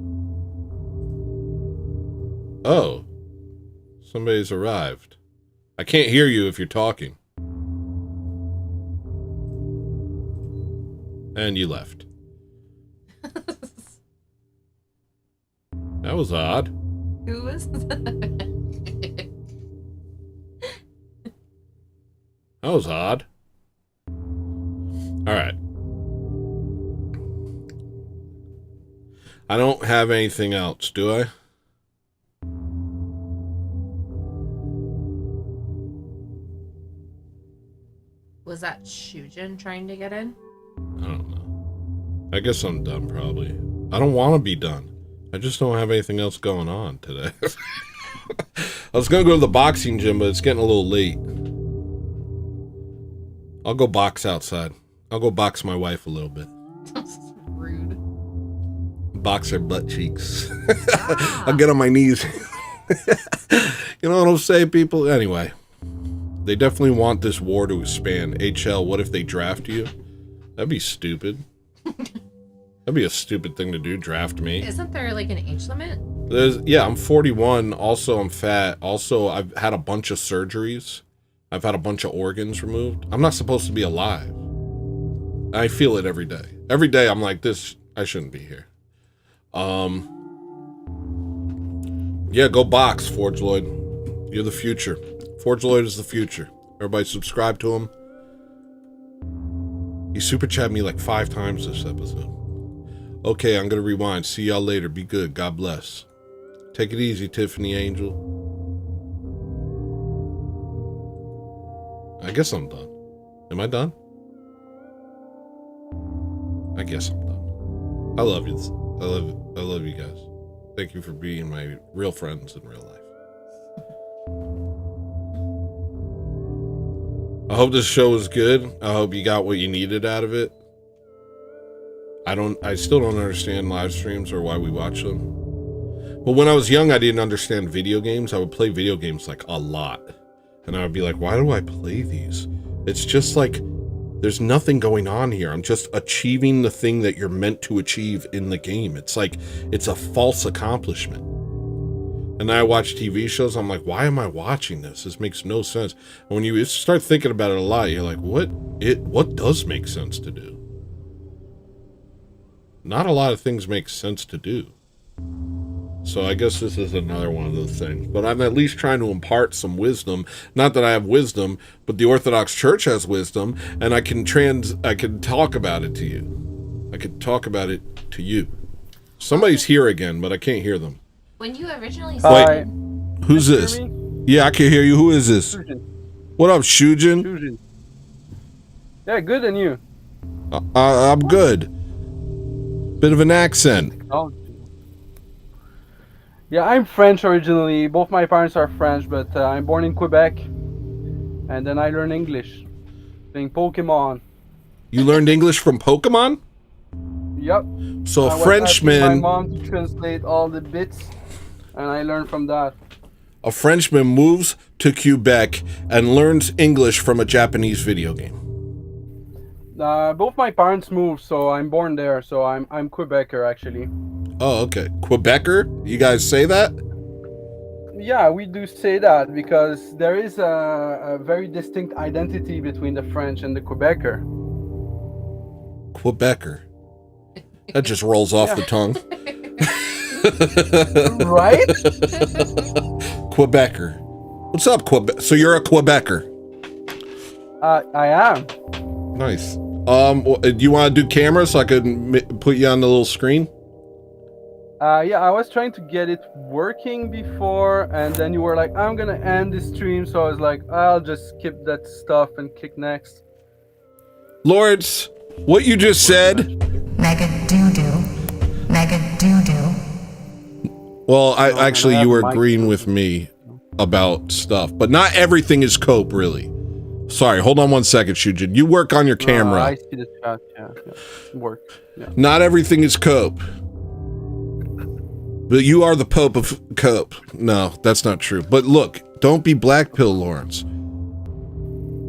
Oh. Somebody's arrived. I can't hear you if you're talking. And you left. That was odd. Who was that? That was odd. Alright. I don't have anything else, do I? Was that Shujin trying to get in? I don't know. I guess I'm done, probably. I don't want to be done. I just don't have anything else going on today. I was going to go to the boxing gym, but it's getting a little late. I'll go box outside. I'll go box my wife a little bit. Rude. Box her butt cheeks. I'll get on my knees. You know what I'm saying, people? Anyway, they definitely want this war to expand. HL, what if they draft you? That'd be stupid. That'd be a stupid thing to do, draft me. Isn't there like an age limit? Yeah, I'm 41. Also, I'm fat. Also, I've had a bunch of surgeries. I've had a bunch of organs removed. I'm not supposed to be alive. I feel it every day. Every day I'm like, this, I shouldn't be here. Yeah, go box, Forge Lloyd. You're the future. Forge Lloyd is the future. Everybody subscribe to him. He super chatted me like 5 times this episode. Okay, I'm gonna rewind. See y'all later. Be good. God bless. Take it easy, Tiffany Angel. I guess I'm done. Am I done? I guess I'm done. I love you. I love you guys. Thank you for being my real friends in real life. I hope this show was good. I hope you got what you needed out of it. I still don't understand live streams or why we watch them. But when I was young, I didn't understand video games. I would play video games like a lot. And I would be like, why do I play these? It's just like, there's nothing going on here. I'm just achieving the thing that you're meant to achieve in the game. It's like, it's a false accomplishment. And I watch TV shows, I'm like, why am I watching this? This makes no sense. And when you start thinking about it a lot, you're like, what does make sense to do? Not a lot of things make sense to do. So I guess this is another one of those things. But I'm at least trying to impart some wisdom. Not that I have wisdom, but the Orthodox Church has wisdom, and I can talk about it to you. I could talk about it to you. Somebody's here again, but I can't hear them. When you originally Wait, who's this? Yeah, I can hear you. Who is this? Shujin. What up, Shujin? Shujin. Yeah, good, and you? I'm good. Bit of an accent. Yeah, I'm French originally. Both my parents are French, but I'm born in Quebec. And then I learned English. Playing Pokemon. You learned English from Pokemon? Yep. So I a was Frenchman... asking my mom to translate all the bits, and I learned from that. A Frenchman moves to Quebec and learns English from a Japanese video game. Both my parents moved, so I'm born there. So I'm Quebecer actually. Oh, okay. Quebecer? You guys say that? Yeah, we do say that because there is a very distinct identity between the French and the Quebecer. Quebecer. That just rolls off the tongue. Right? Quebecer. What's up, Quebec? So you're a Quebecer? I am. Nice. Do you want to do camera so I could put you on the little screen? Yeah, I was trying to get it working before, and then you were like, I'm gonna end the stream, so I was like, I'll just skip that stuff and click next. Lawrence, what you just said... Mega doo-doo. Mega doo-doo. Well, actually, you were agreeing with me about stuff, but not everything is cope, really. Sorry, hold on one second, Shujin. You work on your camera. I see the chat, yeah. Work. Yeah. Not everything is cope. But you are the Pope of cope. No, that's not true. But look, don't be blackpilled, Lawrence.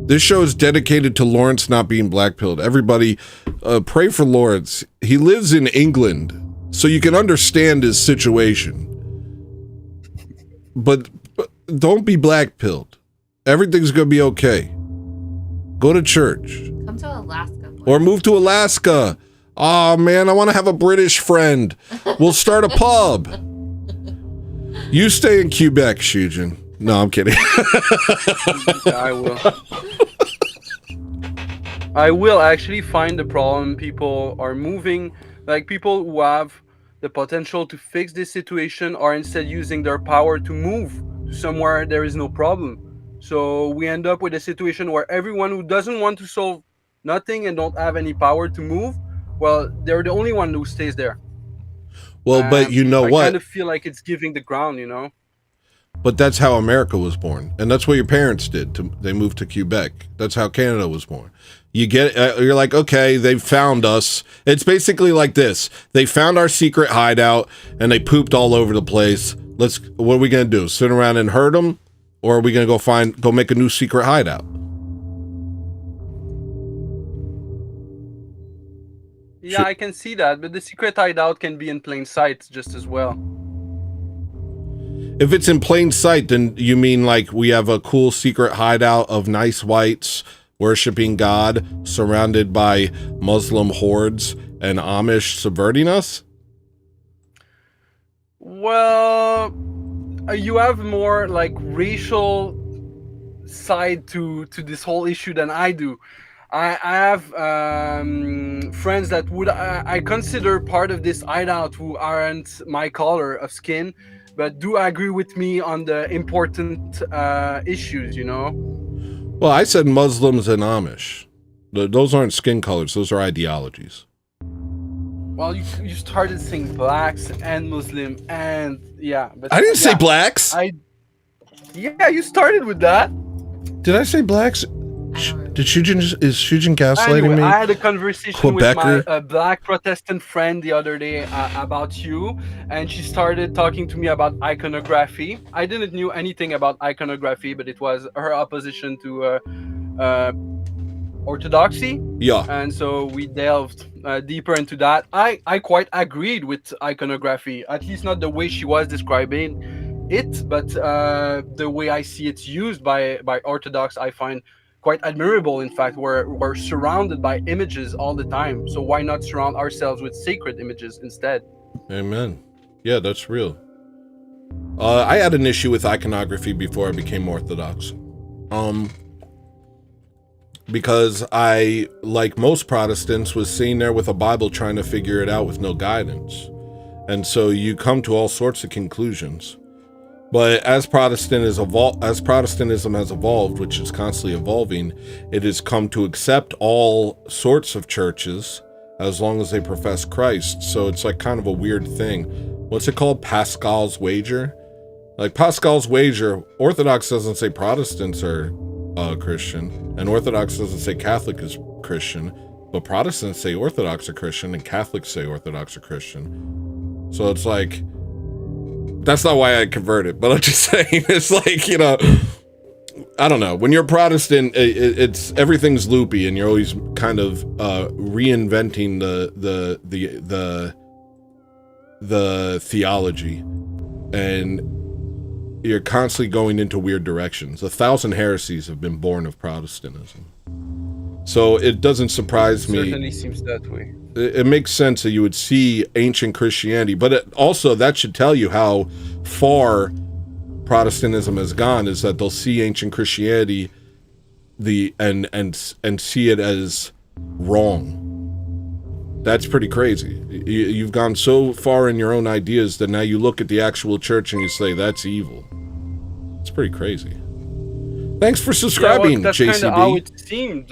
This show is dedicated to Lawrence not being blackpilled. Everybody, pray for Lawrence. He lives in England, so you can understand his situation. But don't be blackpilled. Everything's gonna be okay. Go to church. Come to Alaska. Or move to Alaska. Oh man, I want to have a British friend. We'll start a pub. You stay in Quebec, Shujin. No, I'm kidding. Yeah, I will. I will actually find the problem. People are moving, like people who have the potential to fix this situation are instead using their power to move to somewhere there is no problem. So we end up with a situation where everyone who doesn't want to solve nothing and don't have any power to move, well, they're the only one who stays there. Well, but you know what? I kind of feel like it's giving the ground, you know? But that's how America was born. And that's what your parents did. They moved to Quebec. That's how Canada was born. You get, you're like, okay, they found us. It's basically like this. They found our secret hideout and they pooped all over the place. What are we going to do? Sit around and hurt them? Or are we going to go make a new secret hideout? Yeah, I can see that, but the secret hideout can be in plain sight just as well. If it's in plain sight, then you mean like we have a cool secret hideout of nice whites worshiping God, surrounded by Muslim hordes and Amish subverting us? Well, you have more like racial side to this whole issue than I do. I have friends that I consider part of this hideout who aren't my color of skin, but do agree with me on the important issues, you know? Well, I said Muslims and Amish. Those aren't skin colors, those are ideologies. Well, you started saying blacks and Muslim and yeah. But I didn't say blacks. Yeah, you started with that. Did I say blacks? Is Shujin gaslighting me? I had a conversation with Quebecer? my black Protestant friend the other day about you, and she started talking to me about iconography. I didn't knew anything about iconography, but it was her opposition to orthodoxy. Yeah. And so we delved deeper into that. I quite agreed with iconography, at least not the way she was describing it, but the way I see it's used by Orthodox, I find quite admirable. In fact, we're surrounded by images all the time, so why not surround ourselves with sacred images instead? Amen. Yeah, that's real. I had an issue with iconography before I became Orthodox. Because I, like most Protestants, was sitting there with a Bible trying to figure it out with no guidance. And so you come to all sorts of conclusions. But as Protestantism has evolved, which is constantly evolving, it has come to accept all sorts of churches as long as they profess Christ. So it's like kind of a weird thing. What's it called? Pascal's wager? Like Pascal's wager, Orthodox doesn't say Protestants are Christian, and Orthodox doesn't say Catholic is Christian, but Protestants say Orthodox are Christian and Catholics say Orthodox are Christian. So it's like, that's not why I converted, but I'm just saying, it's like, you know, I don't know. When you're Protestant, it's everything's loopy, and you're always kind of reinventing the theology, and you're constantly going into weird directions. 1,000 heresies have been born of Protestantism. So it doesn't surprise me. It certainly seems that way. It makes sense that you would see ancient Christianity, but also that should tell you how far Protestantism has gone, is that they'll see ancient Christianity and see it as wrong. That's pretty crazy. You've gone so far in your own ideas that now you look at the actual church and you say that's evil. It's pretty crazy. Thanks for subscribing, that's JCB. kind of how it seemed,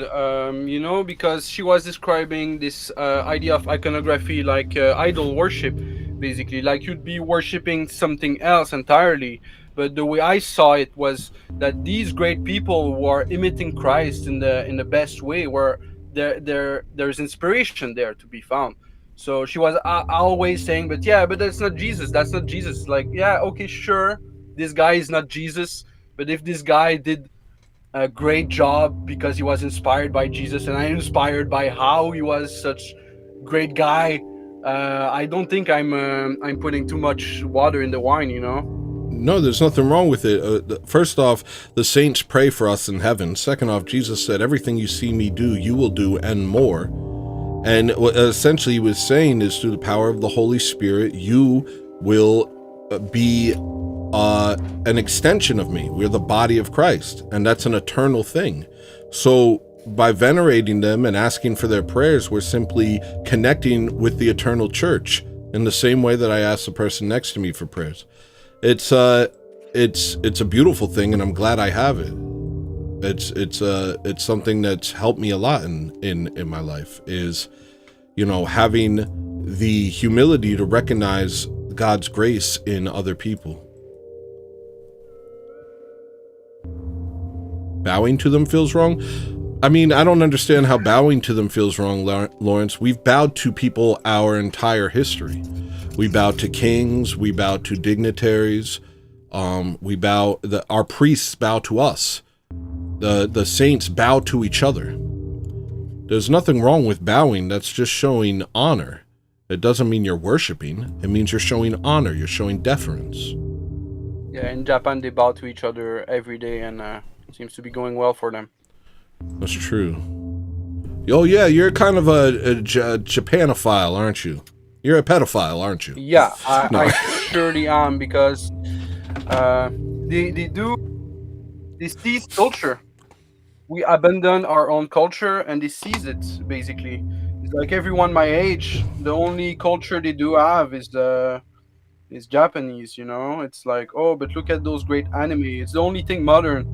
you know, because she was describing this idea of iconography like idol worship, basically. Like you'd be worshiping something else entirely. But the way I saw it was that these great people who are imitating Christ in the best way, where there's inspiration there to be found. So she was always saying, but that's not Jesus. That's not Jesus. Like, yeah, okay, sure, this guy is not Jesus. But if this guy did a great job because he was inspired by Jesus, and I'm inspired by how he was such great guy, I don't think I'm putting too much water in the wine, you know. No, there's nothing wrong with it. First off, the saints pray for us in heaven. Second off, Jesus said, everything you see me do, you will do and more. And what essentially he was saying is, through the power of the Holy Spirit, you will be an extension of me. We're the body of Christ, and that's an eternal thing. So by venerating them and asking for their prayers, we're simply connecting with the eternal church in the same way that I ask the person next to me for prayers. It's a beautiful thing, and I'm glad I have it. It's something that's helped me a lot in my life, is, you know, having the humility to recognize God's grace in other people. Bowing to them feels wrong? I mean, I don't understand how bowing to them feels wrong, Lawrence. We've bowed to people our entire history. We bow to kings, we bow to dignitaries, our priests bow to us. The saints bow to each other. There's nothing wrong with bowing. That's just showing honor. It doesn't mean you're worshiping. It means you're showing honor. You're showing deference. Yeah, in Japan they bow to each other every day, and it seems to be going well for them. That's true. Oh yeah, you're kind of a Japanophile, aren't you? You're a pedophile, aren't you? Yeah, No. I surely am, because they seize culture. We abandon our own culture, and they seize it, basically. It's like everyone my age, the only culture they do have is Japanese, you know? It's like, oh, but look at those great anime. It's the only thing modern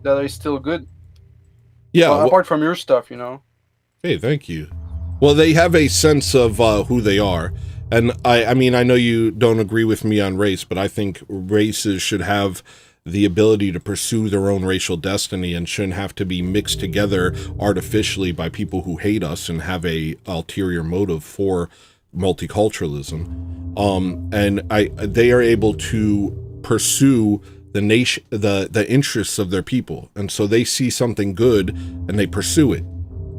that is still good. Yeah. Well, apart from your stuff, you know? Hey, thank you. Well, they have a sense of who they are. And I mean, I know you don't agree with me on race, but I think races should have the ability to pursue their own racial destiny and shouldn't have to be mixed together artificially by people who hate us and have a ulterior motive for multiculturalism. And they are able to pursue the nation, the interests of their people. And so they see something good and they pursue it.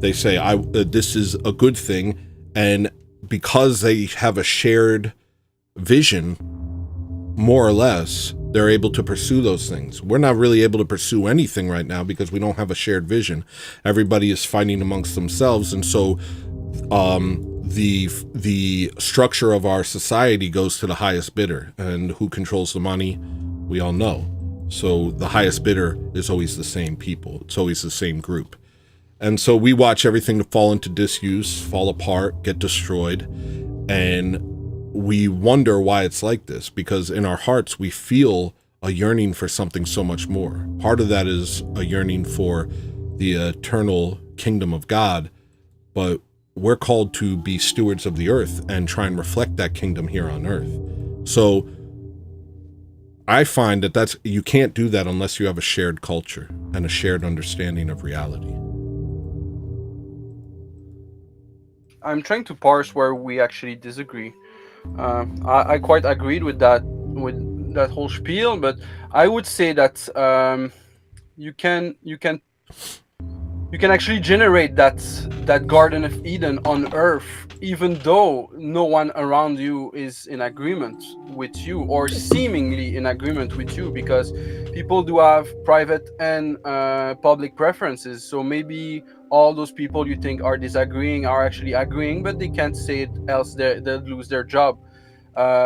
They say, this is a good thing, and because they have a shared vision, more or less, they're able to pursue those things. We're not really able to pursue anything right now because we don't have a shared vision. Everybody is fighting amongst themselves, and so the structure of our society goes to the highest bidder, and who controls the money, we all know. So the highest bidder is always the same people. It's always the same group. And so we watch everything fall into disuse, fall apart, get destroyed, and we wonder why it's like this, because in our hearts we feel a yearning for something so much more. Part of that is a yearning for the eternal kingdom of God, but we're called to be stewards of the earth and try and reflect that kingdom here on earth. So I find that you can't do that unless you have a shared culture and a shared understanding of reality. I'm trying to parse where we actually disagree. I quite agreed with that whole spiel, but I would say that you can actually generate that Garden of Eden on Earth, even though no one around you is in agreement with you or seemingly in agreement with you, because people do have private and public preferences. So maybe all those people you think are disagreeing are actually agreeing, but they can't say it, else they'll lose their job.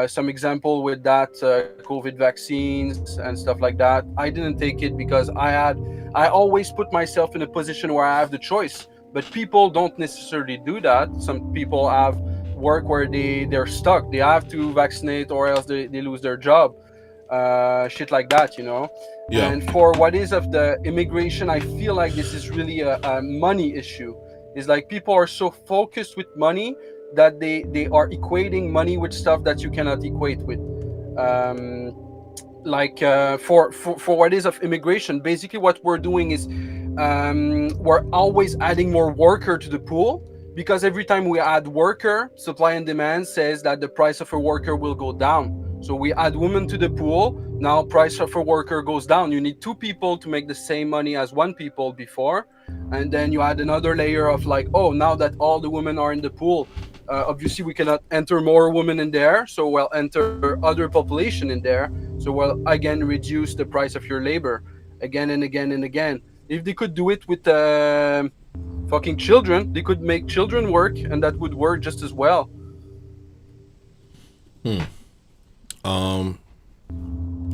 Some example with that, COVID vaccines and stuff like that. I didn't take it because I always put myself in a position where I have the choice, but people don't necessarily do that. Some people have work where they're stuck. They have to vaccinate or else they lose their job. Shit like that, you know? Yeah. And for what is of the immigration, I feel like this is really a money issue. It's like people are so focused with money that they are equating money with stuff that you cannot equate with. For what is of immigration, basically what we're doing is we're always adding more worker to the pool, because every time we add worker, supply and demand says that the price of a worker will go down. So we add women to the pool, now price of a worker goes down. You need two people to make the same money as one people before, and then you add another layer of like, oh, now that all the women are in the pool, obviously we cannot enter more women in there, so we'll enter other population in there, so we'll again reduce the price of your labor again and again and again. If they could do it with fucking children, they could make children work, and that would work just as well. Let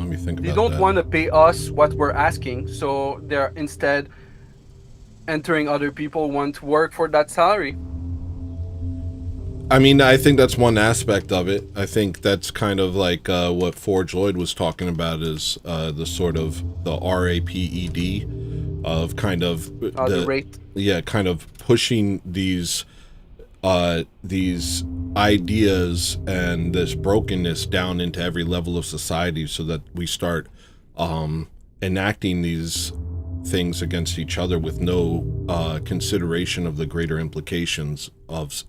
me think about that. They don't want to pay us what we're asking, so they're instead entering other people who want to work for that salary. I mean, I think that's one aspect of it. I think that's kind of like what Forge Lloyd was talking about, is the sort of the RAPED of kind of the rate. Yeah, kind of pushing these ideas and this brokenness down into every level of society, so that we start enacting these things against each other with no consideration of the greater implications of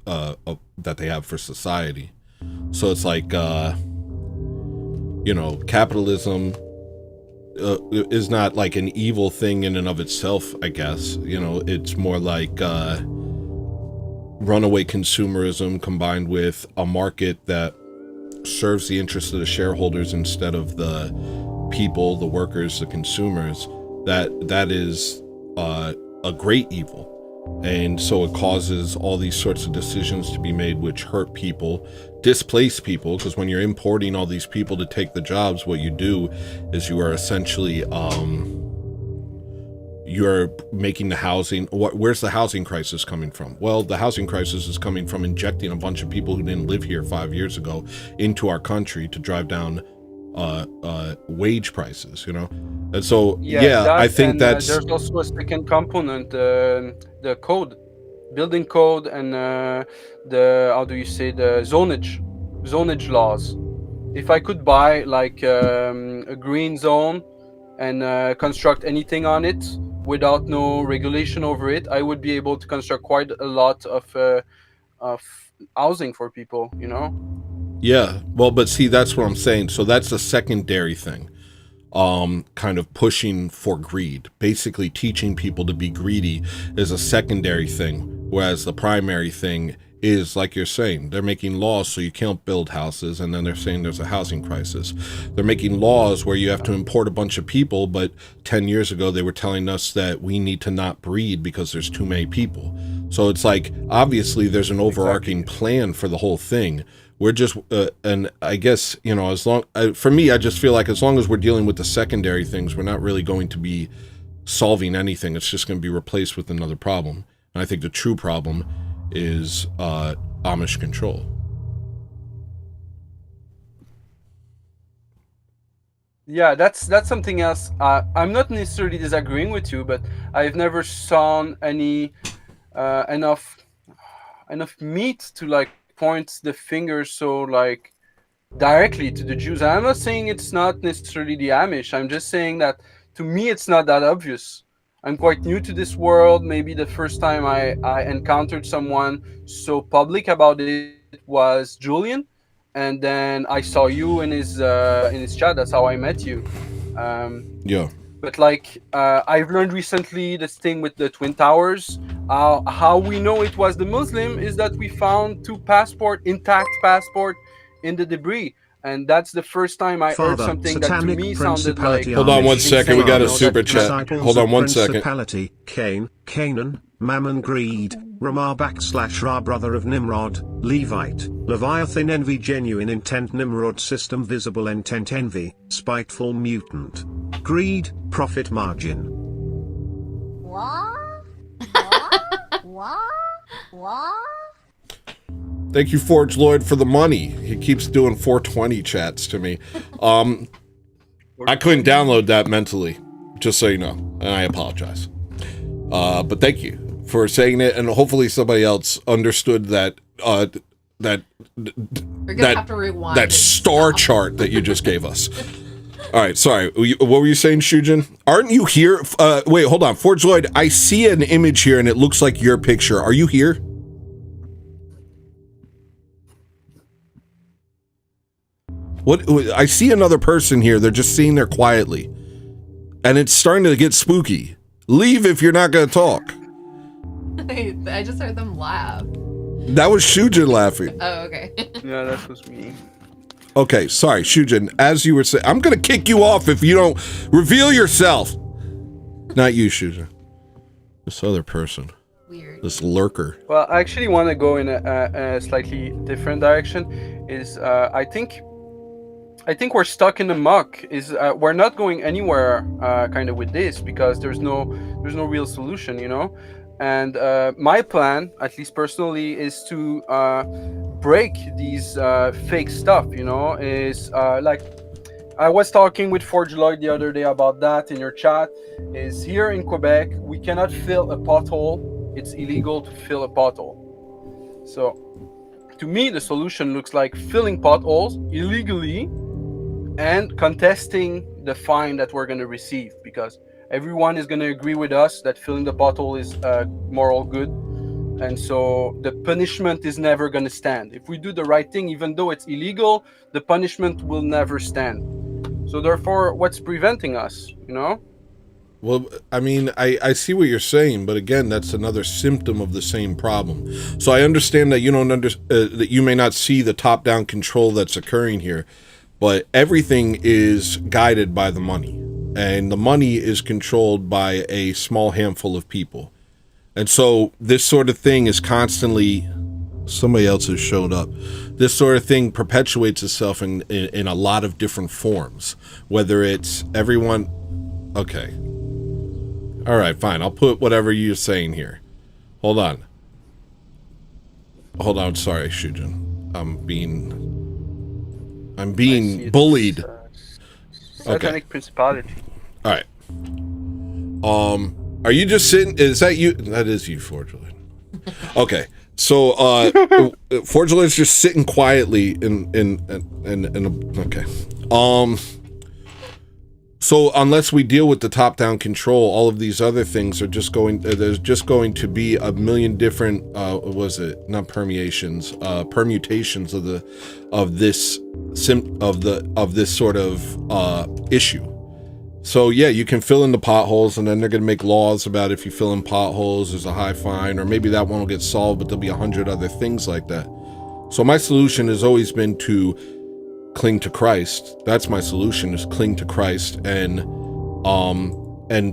that they have for society. So it's like capitalism is not like an evil thing in and of itself, I guess. It's more like runaway consumerism combined with a market that serves the interests of the shareholders instead of the people, the workers, the consumers. That is a great evil. And so it causes all these sorts of decisions to be made which hurt people, displace people, because when you're importing all these people to take the jobs, what you do is you are essentially you're making the housing. Where's the housing crisis coming from? Well, the housing crisis is coming from injecting a bunch of people who didn't live here 5 years ago into our country to drive down wage prices, and so I think that's there's also a second component, the code, building code, and the zonage laws. If I could buy like a green zone and construct anything on it without no regulation over it, I would be able to construct quite a lot of housing for people, Yeah, well, but see, that's what I'm saying. So that's a secondary thing, kind of pushing for greed. Basically, teaching people to be greedy is a secondary thing, whereas the primary thing is, like you're saying, they're making laws so you can't build houses, and then they're saying there's a housing crisis. They're making laws where you have to import a bunch of people, but 10 years ago they were telling us that we need to not breed because there's too many people. So it's like, obviously there's an overarching plan for the whole thing. We're just, and I guess, you know, as long, for me, I just feel like as long as we're dealing with the secondary things, we're not really going to be solving anything. It's just going to be replaced with another problem. And I think the true problem is Amish control. Yeah, that's something else. I'm not necessarily disagreeing with you, but I've never saw any enough meat to like point the finger so like directly to the Jews. And I'm not saying it's not necessarily the Amish. I'm just saying that to me it's not that obvious. I'm quite new to this world. Maybe the first time I encountered someone so public about it was Julian, and then I saw you in his chat. That's how I met you. Yeah. But like I've learned recently this thing with the Twin Towers. How we know it was the Muslim is that we found two intact passport in the debris. And that's the first time I heard something that to me sounded like... Hold on 1 second, we got a super chat. Hold on 1 second. Principality, Cain, Canaan, Mammon, Greed, Ramah /Ra, brother of Nimrod, Levite, Leviathan, Envy, Genuine Intent, Nimrod, System, Visible Intent, Envy, Spiteful, Mutant, Greed, Profit Margin. What? What? Thank you, Forge Lloyd, for the money. He keeps doing 420 chats to me. I couldn't download that mentally, just so you know, and I apologize. But thank you for saying it, and hopefully somebody else understood that that star chart that you just gave us. All right, sorry. What were you saying, Shujin? Aren't you here? Wait, hold on. Forge Lloyd, I see an image here, and it looks like your picture. Are you here? What? I see another person here. They're just sitting there quietly. And it's starting to get spooky. Leave if you're not going to talk. I just heard them laugh. That was Shujin laughing. Oh, okay. Yeah, that was me. Okay, sorry, Shujin. As you were saying, I'm going to kick you off if you don't reveal yourself. Not you, Shujin. This other person. Weird. This lurker. Well, I actually want to go in a slightly different direction. I think we're stuck in the muck. We're not going anywhere kind of with this because there's no real solution, you know. And my plan, at least personally, is to break these fake stuff, you know. Is like I was talking with Forge Lloyd the other day about that in your chat. Is here in Quebec we cannot fill a pothole. It's illegal to fill a pothole. So to me the solution looks like filling potholes illegally and contesting the fine that we're going to receive, because everyone is going to agree with us that filling the pothole is moral good, and so the punishment is never going to stand. If we do the right thing, even though it's illegal, the punishment will never stand. So therefore, what's preventing us, you know? Well, I mean, I see what you're saying, but again, that's another symptom of the same problem. So I understand that you don't that you may not see the top-down control that's occurring here, but everything is guided by the money, and the money is controlled by a small handful of people. And so this sort of thing is constantly, somebody else has showed up. This sort of thing perpetuates itself in a lot of different forms, whether it's everyone. Okay. All right, fine. I'll put whatever you're saying here. Hold on. Sorry, Shujin. I'm being bullied. Satanic principality. All right. Are you just sitting? Is that you? That is you, Forge Lloyd. Okay. So, Forge Lloyd's just sitting quietly in okay. So unless we deal with the top-down control, all of these other things are just going. There's just going to be a million different. What was it? Not permutations. Permutations of this sort of issue. So yeah, you can fill in the potholes, and then they're going to make laws about if you fill in potholes, there's a high fine, or maybe that one will get solved, but there'll be 100 other things like that. So my solution has always been to cling to Christ. That's my solution, is cling to Christ and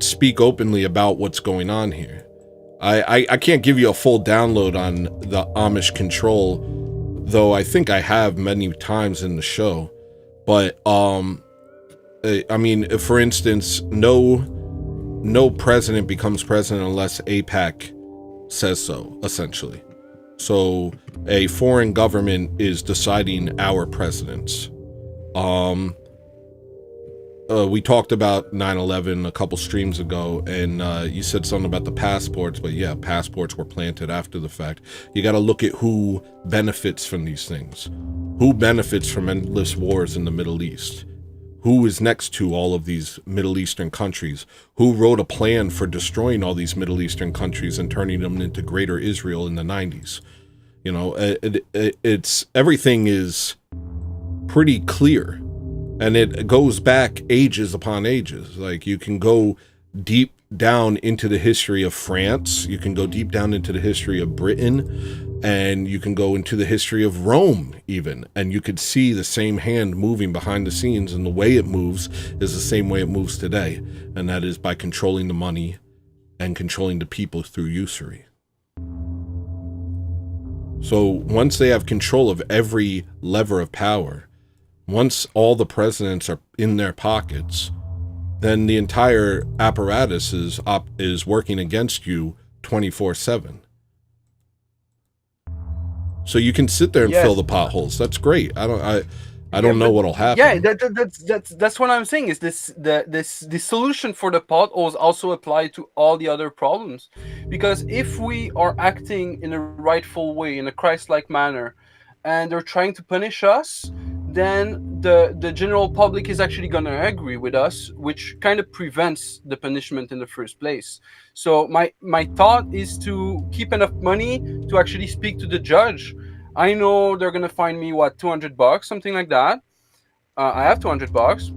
speak openly about what's going on here. I can't give you a full download on the Amish control, though I think I have many times in the show. But I mean, for instance, no president becomes president unless AIPAC says so, essentially. So a foreign government is deciding our presidents. We talked about 9/11 a couple streams ago, and you said something about the passports, but yeah, passports were planted after the fact. You got to look at who benefits from these things. Who benefits from endless wars in the Middle East? Who is next to all of these Middle Eastern countries? Who wrote a plan for destroying all these Middle Eastern countries and turning them into Greater Israel in the 90s? You know, it's everything is pretty clear. And it goes back ages upon ages. Like, you can go deep down into the history of France, you can go deep down into the history of Britain, and you can go into the history of Rome even, and you could see the same hand moving behind the scenes, and the way it moves is the same way it moves today, and that is by controlling the money and controlling the people through usury. So once they have control of every lever of power, once all the presidents are in their pockets, then the entire apparatus is working against you 24/7. So you can sit there and fill the potholes. That's great. I don't know what'll happen. Yeah, that's what I'm saying. Is the solution for the potholes also apply to all the other problems? Because if we are acting in a rightful way, in a Christ-like manner, and they're trying to punish us, then the general public is actually going to agree with us, which kind of prevents the punishment in the first place. So my thought is to keep enough money to actually speak to the judge. I know they're going to fine me, what, $200, something like that. I have $200.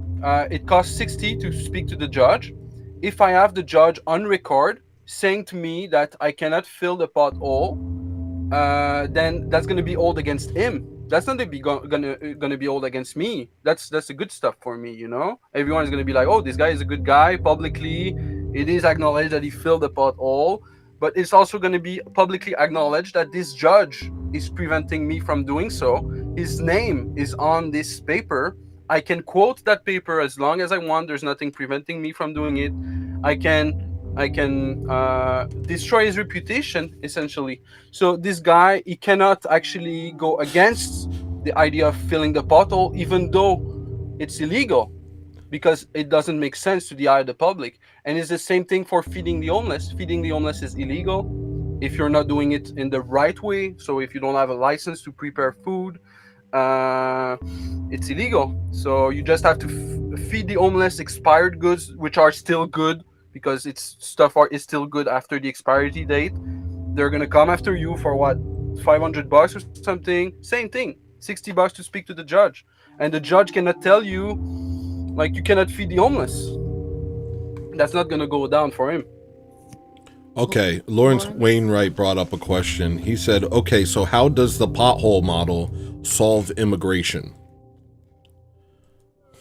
It costs 60 to speak to the judge. If I have the judge on record saying to me that I cannot fill the pothole, then that's going to be old against him. That's not gonna be old against me. That's the good stuff for me, you know. Everyone is gonna be like, oh, this guy is a good guy. Publicly, it is acknowledged that he filled the pothole, but it's also gonna be publicly acknowledged that this judge is preventing me from doing so. His name is on this paper. I can quote that paper as long as I want. There's nothing preventing me from doing it. I can destroy his reputation, essentially. So this guy, he cannot actually go against the idea of filling the pothole, even though it's illegal, because it doesn't make sense to the eye of the public. And it's the same thing for feeding the homeless. Feeding the homeless is illegal if you're not doing it in the right way. So if you don't have a license to prepare food, it's illegal. So you just have to feed the homeless expired goods, which are still good, because it's stuff is still good after the expiry date. They're gonna come after you for what, $500 or something. Same thing, $60 to speak to the judge, and the judge cannot tell you, like, you cannot feed the homeless. That's not gonna go down for him. Okay, Lawrence Wainwright brought up a question. He said, okay, so how does the pothole model solve immigration?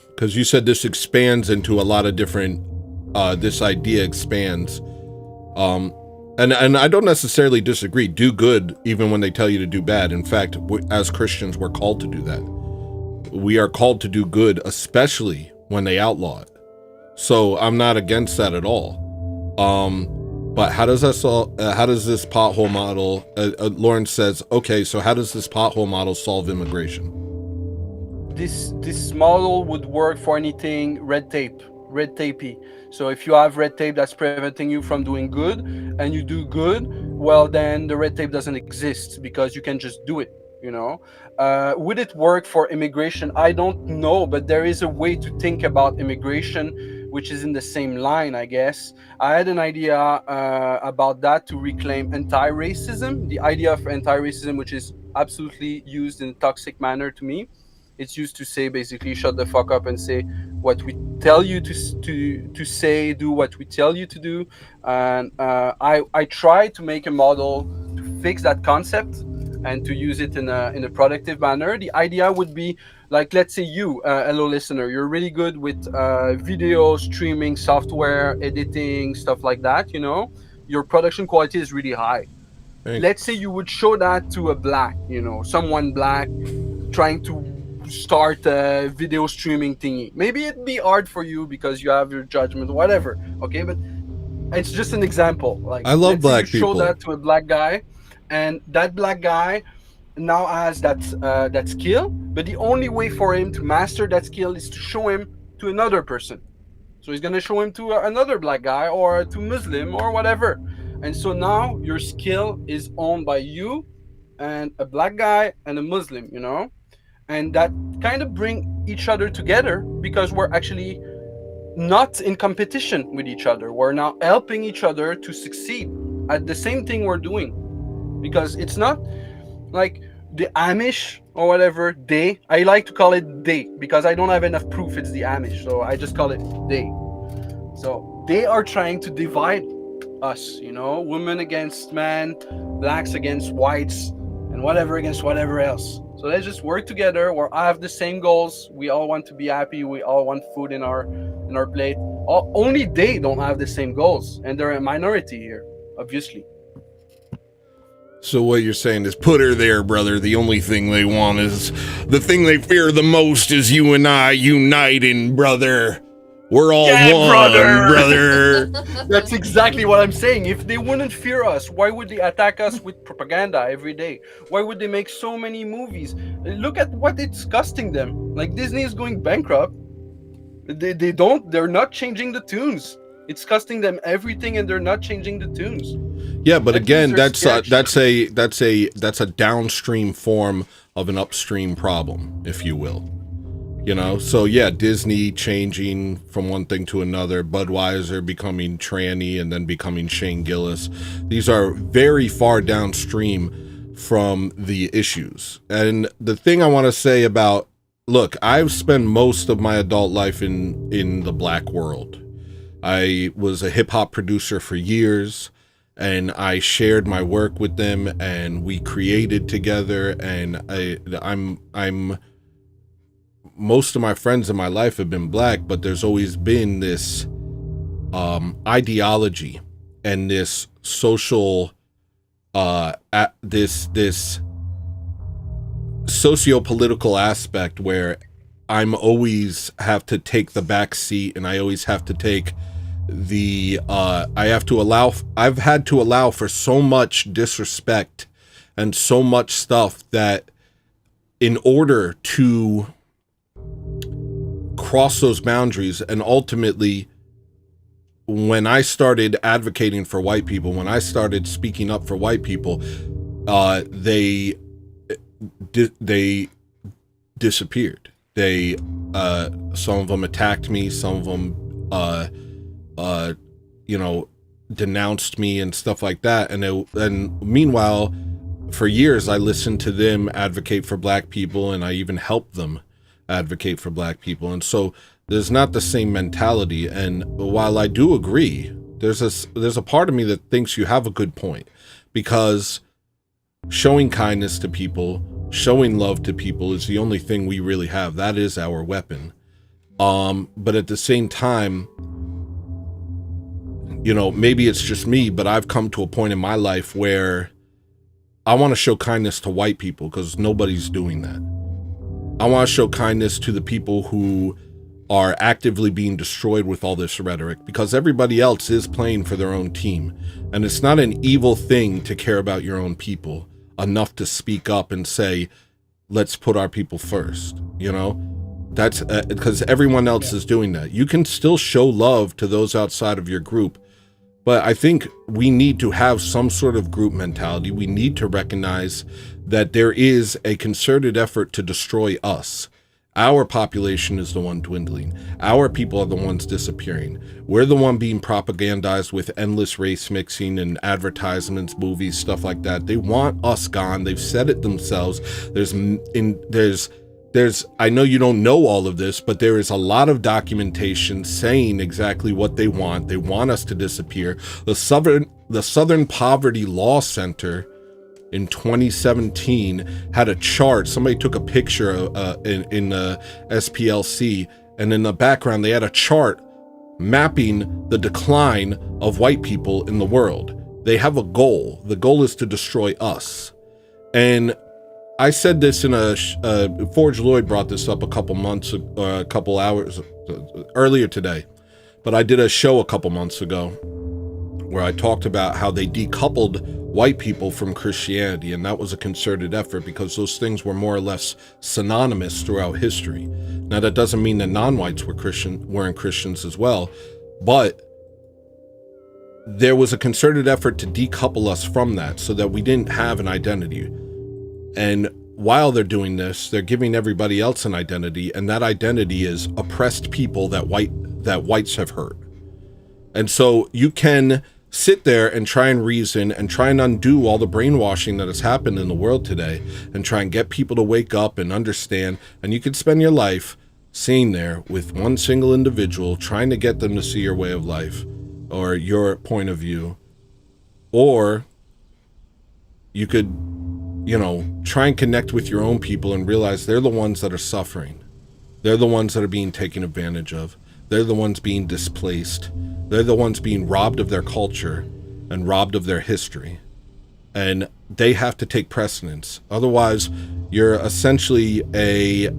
Because you said this expands into a lot of different this idea expands, and I don't necessarily disagree. Do good even when they tell you to do bad. In fact, as Christians, we're called to do that. We are called to do good, especially when they outlaw it. So I'm not against that at all. But how does that solve? How does this pothole model? Lawrence says, okay, so how does this pothole model solve immigration? This model would work for anything red tapey. So if you have red tape that's preventing you from doing good, and you do good, well, then the red tape doesn't exist, because you can just do it, you know. Would it work for immigration? I don't know, but there is a way to think about immigration which is in the same line, I guess. I had an idea about that, to reclaim anti-racism, the idea of anti-racism, which is absolutely used in a toxic manner to me. It's used to say, basically, shut the fuck up and say what we tell you to say, do what we tell you to do. And I try to make a model to fix that concept and to use it in a productive manner. The idea would be, like, let's say you, hello listener, you're really good with video streaming software, editing, stuff like that, you know. your production quality is really high. Thanks. Let's say you would show that to a black, someone black trying to start a video streaming thingy. Maybe it'd be hard for you because you have your judgment, whatever. Okay, but it's just an example. Like, I love let's say black you show people. that to a black guy, and that black guy now has that skill, but the only way for him to master that skill is to show him to another person. So he's gonna show him to another black guy or to Muslim or whatever. And so now your skill is owned by you and a black guy and a Muslim, and that kind of bring each other together because we're actually not in competition with each other. We're now helping each other to succeed at the same thing we're doing, because it's not like the Amish or whatever, I like to call it they because I don't have enough proof it's the Amish, so I just call it they. So they are trying to divide us, women against men, blacks against whites, and whatever against whatever else. So let's just work together. We all have the same goals. We all want to be happy. We all want food in our plate. Only they don't have the same goals, and they're a minority here, obviously. So what you're saying is put her there, brother. The only thing they want is, the thing they fear the most is you and I uniting, brother. We're all one, brother. That's exactly what I'm saying. If they wouldn't fear us, why would they attack us with propaganda every day? Why would they make so many movies? Look at what it's costing them. Like, Disney is going bankrupt. They're not changing the tunes. It's costing them everything, and they're not changing the tunes. Yeah, but again, that's a downstream form of an upstream problem, if you will. So yeah, Disney changing from one thing to another, Budweiser becoming tranny and then becoming Shane Gillis. These are very far downstream from the issues. And the thing I want to say about, look, I've spent most of my adult life in the black world. I was a hip hop producer for years, and I shared my work with them, and we created together. And I'm most of my friends in my life have been black, but there's always been this ideology and this social this socio-political aspect where I'm always have to take the back seat, and I always have to take the I've had to allow for so much disrespect and so much stuff that in order to cross those boundaries. And ultimately, when I started advocating for white people, when I started speaking up for white people, they disappeared. Some of them attacked me, some of them denounced me and stuff like that. And meanwhile, for years I listened to them advocate for black people, and I even helped them advocate for black people. And so there's not the same mentality. And while I do agree, there's a part of me that thinks you have a good point, because showing kindness to people, showing love to people is the only thing we really have. That is our weapon. But at the same time, maybe it's just me, but I've come to a point in my life where I want to show kindness to white people because nobody's doing that. I want to show kindness to the people who are actively being destroyed with all this rhetoric, because everybody else is playing for their own team. And it's not an evil thing to care about your own people enough to speak up and say, let's put our people first. That's because everyone else is doing that. You can still show love to those outside of your group, but I think we need to have some sort of group mentality. We need to recognize that there is a concerted effort to destroy us. Our population is the one dwindling. Our people are the ones disappearing. We're the one being propagandized with endless race mixing and advertisements, movies, stuff like that. They want us gone. They've said it themselves. There's I know you don't know all of this, but there is a lot of documentation saying exactly what they want. They want us to disappear. The Southern Poverty Law Center in 2017 had a chart. Somebody took a picture in the SPLC, and in the background they had a chart mapping the decline of white people in the world. They have a goal. The goal is to destroy us. And I said this in Forge Lloyd brought this up a couple hours earlier today, but I did a show a couple months ago where I talked about how they decoupled white people from Christianity, and that was a concerted effort because those things were more or less synonymous throughout history. Now, that doesn't mean that non-whites weren't Christians as well, but there was a concerted effort to decouple us from that so that we didn't have an identity. And while they're doing this, they're giving everybody else an identity, and that identity is oppressed people that whites have hurt. And so you can sit there and try and reason and try and undo all the brainwashing that has happened in the world today and try and get people to wake up and understand. And you could spend your life sitting there with one single individual trying to get them to see your way of life or your point of view. Or you could, try and connect with your own people and realize they're the ones that are suffering. They're the ones that are being taken advantage of. They're the ones being displaced. They're the ones being robbed of their culture and robbed of their history. And they have to take precedence. Otherwise, you're essentially a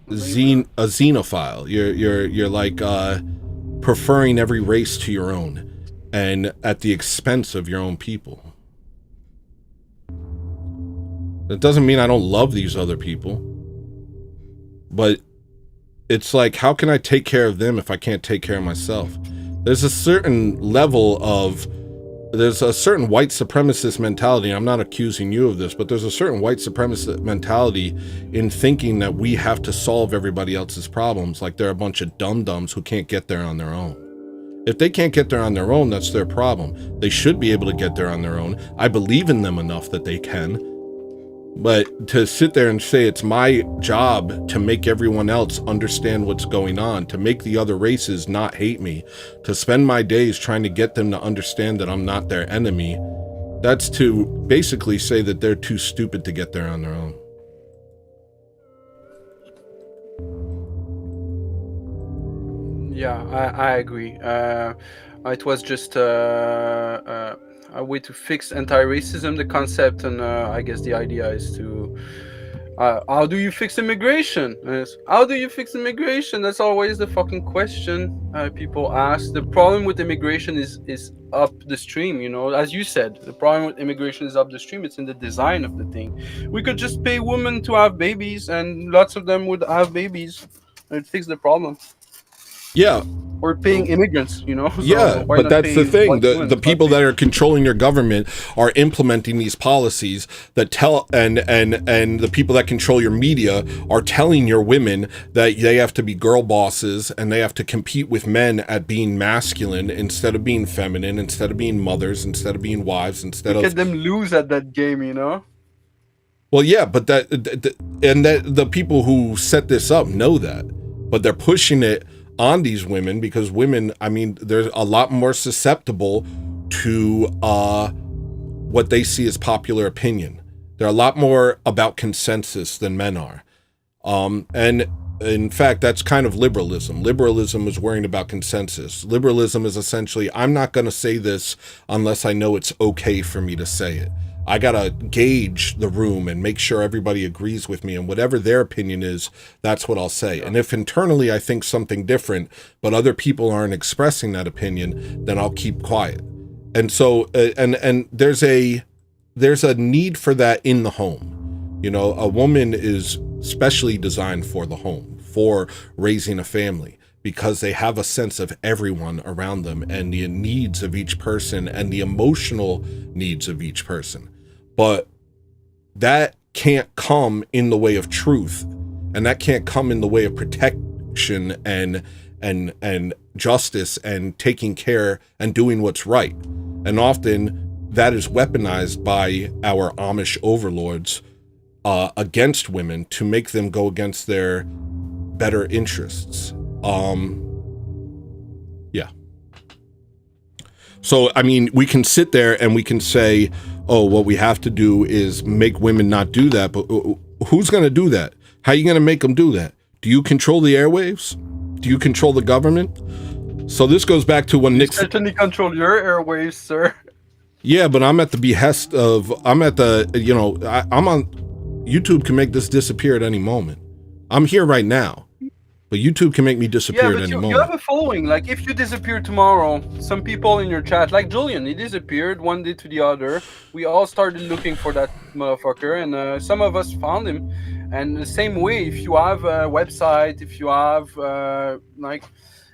xenophile. You're like preferring every race to your own and at the expense of your own people. That doesn't mean I don't love these other people. But it's like, how can I take care of them if I can't take care of myself? There's a certain white supremacist mentality. I'm not accusing you of this, but there's a certain white supremacist mentality in thinking that we have to solve everybody else's problems. Like they're a bunch of dum-dums who can't get there on their own. If they can't get there on their own, that's their problem. They should be able to get there on their own. I believe in them enough that they can. But to sit there and say it's my job to make everyone else understand what's going on, to make the other races not hate me, to spend my days trying to get them to understand that I'm not their enemy, that's to basically say that they're too stupid to get there on their own. Yeah, I agree. It was just a way to fix anti-racism, the concept, and I guess the idea is to how do you fix immigration? How do you fix immigration? That's always the fucking question people ask. The problem with immigration is up the stream, as you said. The problem with immigration is up the stream. It's in the design of the thing. We could just pay women to have babies, and lots of them would have babies. It'd fix the problem. Yeah. Or paying immigrants, So yeah, but that's the thing. The people that are controlling your government are implementing these policies that tell, and the people that control your media are telling your women that they have to be girl bosses and they have to compete with men at being masculine instead of being feminine, instead of being mothers, instead of being wives, instead of... Look at them lose at that game, Well, yeah, but the people who set this up know that, but they're pushing it on these women because women, they're a lot more susceptible to what they see as popular opinion. They're a lot more about consensus than men are. And in fact, that's kind of liberalism. Liberalism is worrying about consensus. Liberalism is essentially, I'm not going to say this unless I know it's okay for me to say it. I gotta gauge the room and make sure everybody agrees with me, and whatever their opinion is, that's what I'll say. And if internally I think something different, but other people aren't expressing that opinion, then I'll keep quiet. And so, and there's a need for that in the home. A woman is specially designed for the home, for raising a family, because they have a sense of everyone around them and the needs of each person and the emotional needs of each person. But that can't come in the way of truth, and that can't come in the way of protection and justice and taking care and doing what's right. And often that is weaponized by our Amish overlords against women to make them go against their better interests. Yeah. So, we can sit there and we can say, oh, what we have to do is make women not do that. But who's going to do that? How are you going to make them do that? Do you control the airwaves? Do you control the government? So this goes back to when Nick certainly control your airwaves, sir. Yeah, but I'm at the behest of, I'm on, YouTube can make this disappear at any moment. I'm here right now, but YouTube can make me disappear at any you moment. have a following. Like, if you disappear tomorrow, some people in your chat, like Julian, he disappeared one day to the other. We all started looking for that motherfucker, and some of us found him. And the same way, if you have a website, if you have,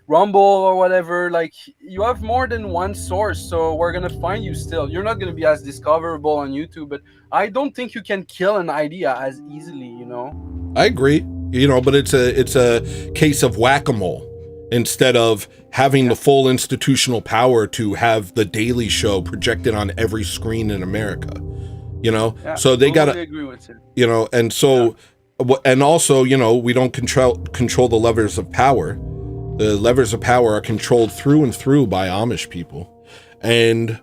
Rumble or whatever, like, you have more than one source, so we're gonna find you still. You're not gonna be as discoverable on YouTube, but I don't think you can kill an idea as easily, you know? I agree, but it's a case of whack-a-mole instead of having the full institutional power to have the Daily Show projected on every screen in America, so they gotta agree with you. And so, and also, we don't control the levers of power. The levers of power are controlled through and through by Amish people. And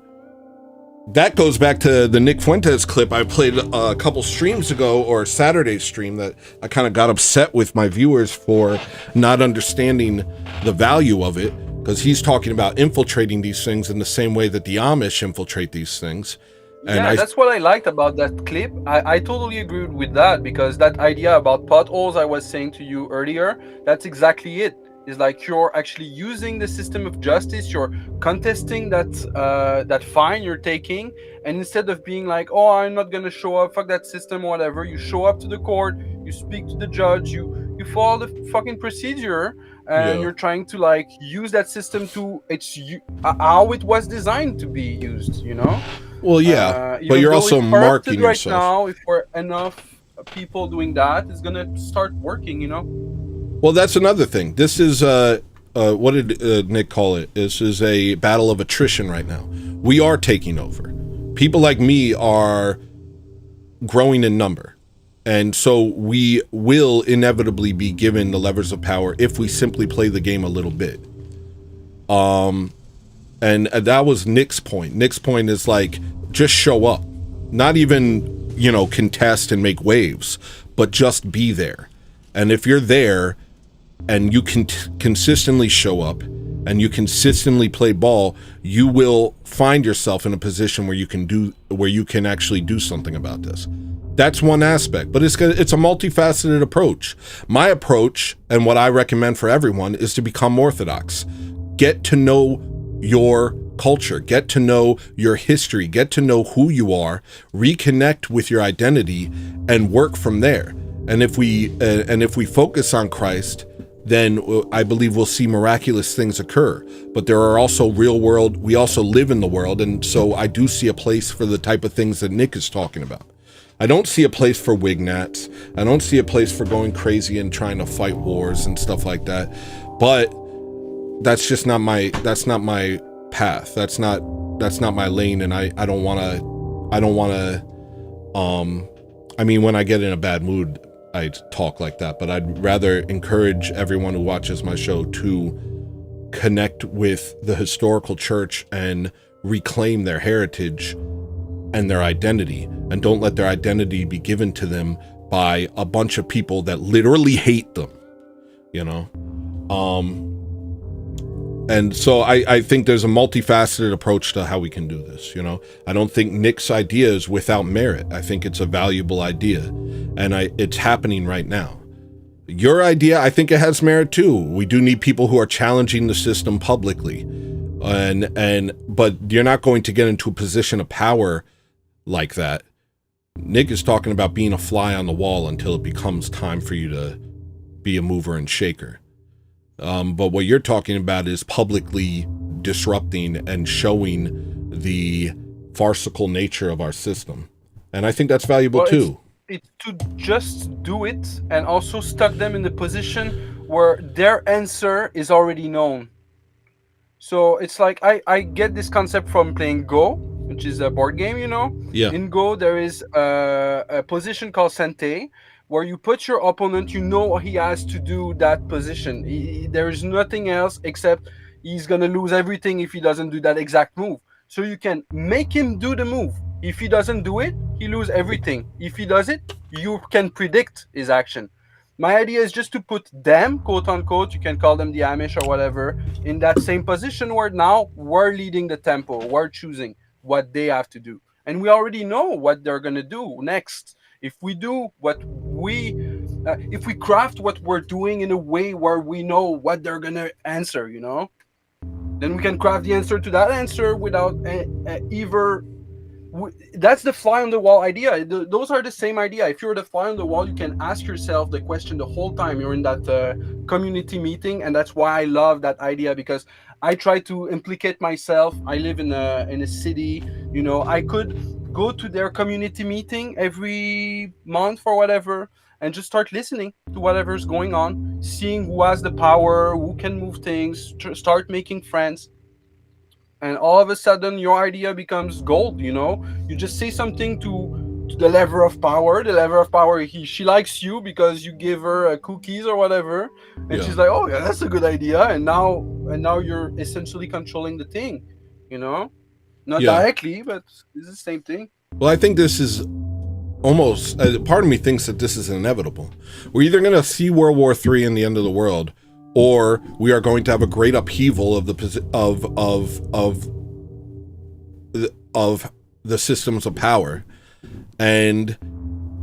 that goes back to the Nick Fuentes clip I played a couple streams ago, or Saturday's stream, that I kind of got upset with my viewers for not understanding the value of it, because he's talking about infiltrating these things in the same way that the Amish infiltrate these things. And that's what I liked about that clip. I totally agree with that, because that idea about potholes I was saying to you earlier, that's exactly it. Is like, you're actually using the system of justice, you're contesting that fine you're taking, and instead of being like, oh, I'm not gonna show up, fuck that system, whatever, you show up to the court, you speak to the judge, you follow the fucking procedure, and you're trying to like use that system to how it was designed to be used, Well, but you're also marking right yourself. now, if we're enough people doing that, it's gonna start working, Well, that's another thing. This is, what did Nick call it? This is a battle of attrition right now. We are taking over. People like me are growing in number. And so we will inevitably be given the levers of power if we simply play the game a little bit. And that was Nick's point. Nick's point is like, just show up. Not even, contest and make waves, but just be there. And if you're there, and you can consistently show up and you consistently play ball, you will find yourself in a position where you can actually do something about this. That's one aspect, but it's a multifaceted approach. My approach, and what I recommend for everyone, is to become orthodox. Get to know your culture, get to know your history, get to know who you are, reconnect with your identity, and work from there. And if we focus on Christ, then I believe we'll see miraculous things occur. But there are also real world, we also live in the world, and so I do see a place for the type of things that Nick is talking about. I don't see a place for wignats. I don't see a place for going crazy and trying to fight wars and stuff like that. But that's just not my path. That's not my lane, and I don't wanna when I get in a bad mood, I talk like that, but I'd rather encourage everyone who watches my show to connect with the historical church and reclaim their heritage and their identity, and don't let their identity be given to them by a bunch of people that literally hate them, and so I think there's a multifaceted approach to how we can do this. I don't think Nick's idea is without merit. I think it's a valuable idea, and it's happening right now. Your idea, I think it has merit too. We do need people who are challenging the system publicly, but you're not going to get into a position of power like that. Nick is talking about being a fly on the wall until it becomes time for you to be a mover and shaker. But what you're talking about is publicly disrupting and showing the farcical nature of our system. And I think that's valuable too. It's to just do it and also stuck them in the position where their answer is already known. So it's like, I get this concept from playing Go, which is a board game, Yeah. In Go, there is a position called Sente, where you put your opponent, he has to do that position. There is nothing else except he's going to lose everything if he doesn't do that exact move. So you can make him do the move. If he doesn't do it, he loses everything. If he does it, you can predict his action. My idea is just to put them, quote unquote, you can call them the Amish or whatever, in that same position where now we're leading the tempo, we're choosing what they have to do. And we already know what they're going to do next. If we do what if we craft what we're doing in a way where we know what they're going to answer, then we can craft the answer to that answer without either. That's the fly on the wall idea. Those are the same idea. If you're the fly on the wall, you can ask yourself the question the whole time you're in that community meeting, and that's why I love that idea, because I try to implicate myself. I live in a city, I could go to their community meeting every month or whatever and just start listening to whatever's going on, seeing who has the power, who can move things, start making friends. And all of a sudden your idea becomes gold. You just say something to the level of power. She likes you because you give her cookies or whatever, and she's like, oh yeah, that's a good idea. And now you're essentially controlling the thing, not directly, but it's the same thing. Well, I think this is almost, part of me thinks that this is inevitable. We're either going to see World War III and the end of the world, or we are going to have a great upheaval of the systems of power. And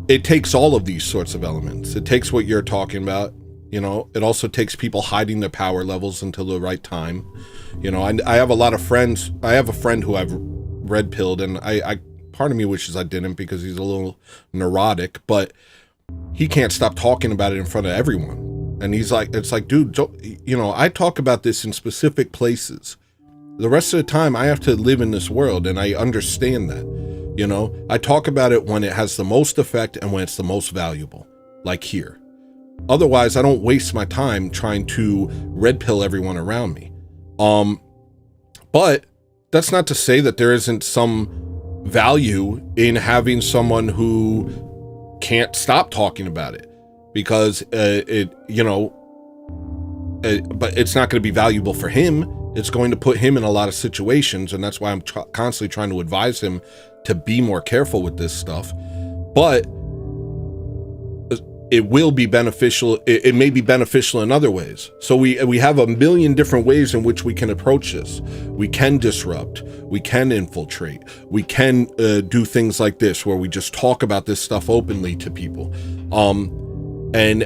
it takes all of these sorts of elements. It takes what you're talking about. It also takes people hiding their power levels until the right time. I have a lot of friends. I have a friend who I've red pilled, and I part of me wishes I didn't, because he's a little neurotic, but he can't stop talking about it in front of everyone. And he's like, it's like, dude, I talk about this in specific places. The rest of the time I have to live in this world, and I understand that. I talk about it when it has the most effect and when it's the most valuable, like here. Otherwise, I don't waste my time trying to red pill everyone around me. But that's not to say that there isn't some value in having someone who can't stop talking about it, because but it's not going to be valuable for him. It's going to put him in a lot of situations, and that's why I'm constantly trying to advise him to be more careful with this stuff. But it will be beneficial. It may be beneficial in other ways. So we have a million different ways in which we can approach this. We can disrupt. We can infiltrate. We can do things like this, where we just talk about this stuff openly to people. And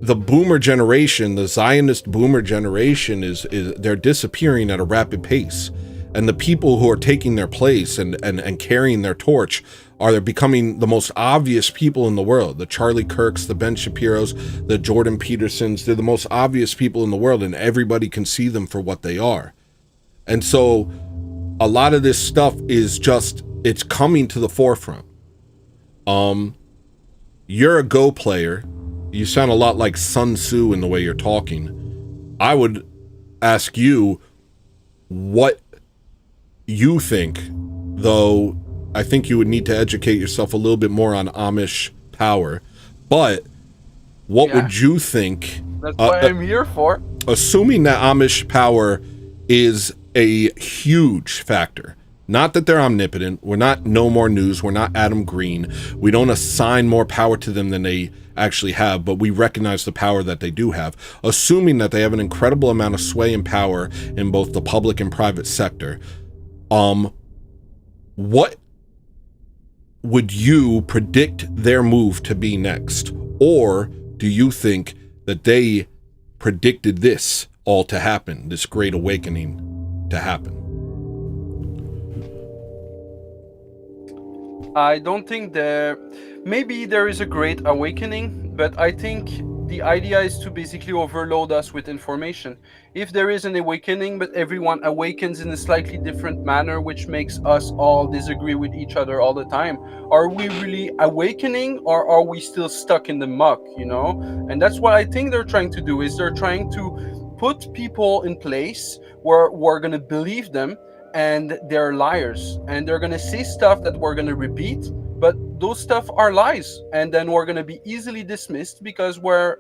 the boomer generation, the Zionist boomer generation, is they're disappearing at a rapid pace. And the people who are taking their place and carrying their torch are becoming the most obvious people in the world. The Charlie Kirks, the Ben Shapiros, the Jordan Petersons, they're the most obvious people in the world, and everybody can see them for what they are. And so a lot of this stuff is just, it's coming to the forefront. You're a Go player. You sound a lot like Sun Tzu in the way you're talking. I would ask you what you think, though I think you would need to educate yourself a little bit more on Amish power. But what would you think? That's what I'm here for. Assuming that Amish power is a huge factor. Not that they're omnipotent. We're not No More News. We're not Adam Green. We don't assign more power to them than they actually have, but we recognize the power that they do have. Assuming that they have an incredible amount of sway and power in both the public and private sector, what would you predict their move to be next? Or do you think that they predicted this all to happen, this great awakening to happen? I don't think maybe there is a great awakening, but I think the idea is to basically overload us with information. If there is an awakening, but everyone awakens in a slightly different manner, which makes us all disagree with each other all the time, are we really awakening, or are we still stuck in the muck, And that's what I think they're trying to do, is they're trying to put people in place where we're going to believe them, and they're liars, and they're going to say stuff that we're going to repeat, but those stuff are lies, and then we're going to be easily dismissed because we're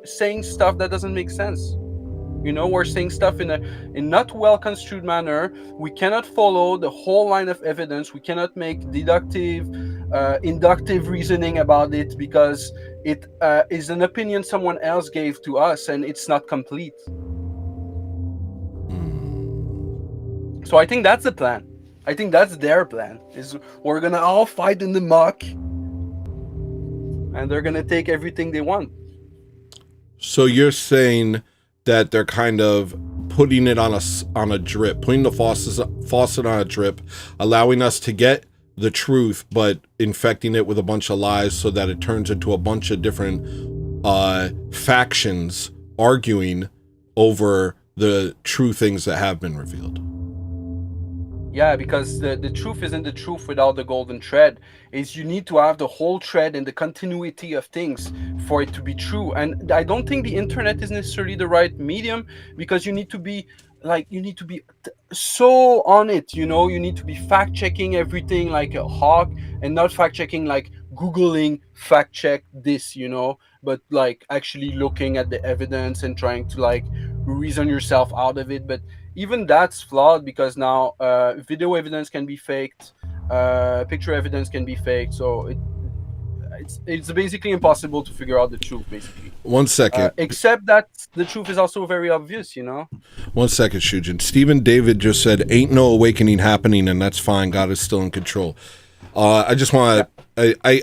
saying stuff that doesn't make sense. We're saying stuff in a not well construed manner. We cannot follow the whole line of evidence. We cannot make deductive inductive reasoning about it because it is an opinion someone else gave to us and it's not complete. So I think that's the plan. I think that's their plan, is we're gonna all fight in the muck and they're gonna take everything they want. So you're saying that they're kind of putting it on a drip, putting the faucet on a drip, allowing us to get the truth, but infecting it with a bunch of lies so that it turns into a bunch of different factions arguing over the true things that have been revealed. Yeah, because the truth isn't the truth without the golden thread. Is you need to have the whole thread and the continuity of things for it to be true. And I don't think the internet is necessarily the right medium, because you need to be so on it, you know. You need to be fact checking everything like a hawk, and not fact checking like Googling fact check this, you know, but like actually looking at the evidence and trying to like reason yourself out of it. But even that's flawed, because now video evidence can be faked, picture evidence can be faked, so it's basically impossible to figure out the truth, basically. 1 second. Except that the truth is also very obvious, you know. 1 second, Shujin. Stephen David just said, "Ain't no awakening happening, and that's fine. God is still in control." I just want to.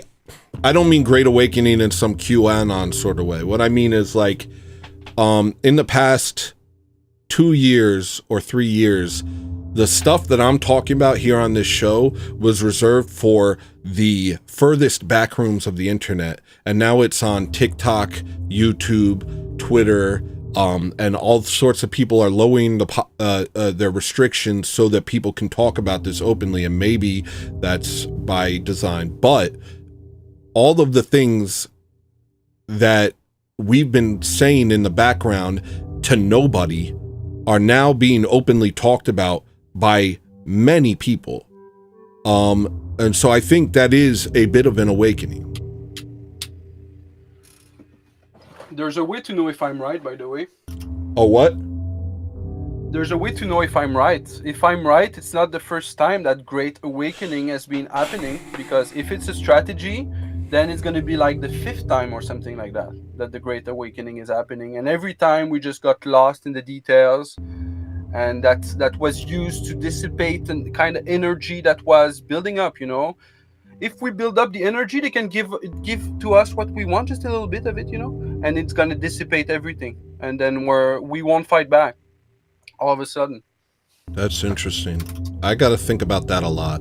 I don't mean great awakening in some QAnon sort of way. What I mean is like, in the past 2 years or 3 years, the stuff that I'm talking about here on this show was reserved for the furthest back rooms of the internet, and now it's on TikTok, YouTube, Twitter, and all sorts of people are lowering their restrictions so that people can talk about this openly, and maybe that's by design. But all of the things that we've been saying in the background to nobody are now being openly talked about by many people. And so I think that is a bit of an awakening. There's a way to know if I'm right, by the way. Oh, what? There's a way to know if I'm right. If I'm right, it's not the first time that great awakening has been happening, because if it's a strategy, then it's going to be like the 5th time or something like that, that the great awakening is happening. And every time we just got lost in the details, and that was used to dissipate and kind of energy that was building up, you know. If we build up the energy, they can give to us what we want, just a little bit of it, you know, and it's going to dissipate everything, and then we won't fight back all of a sudden. That's interesting. I got to think about that a lot.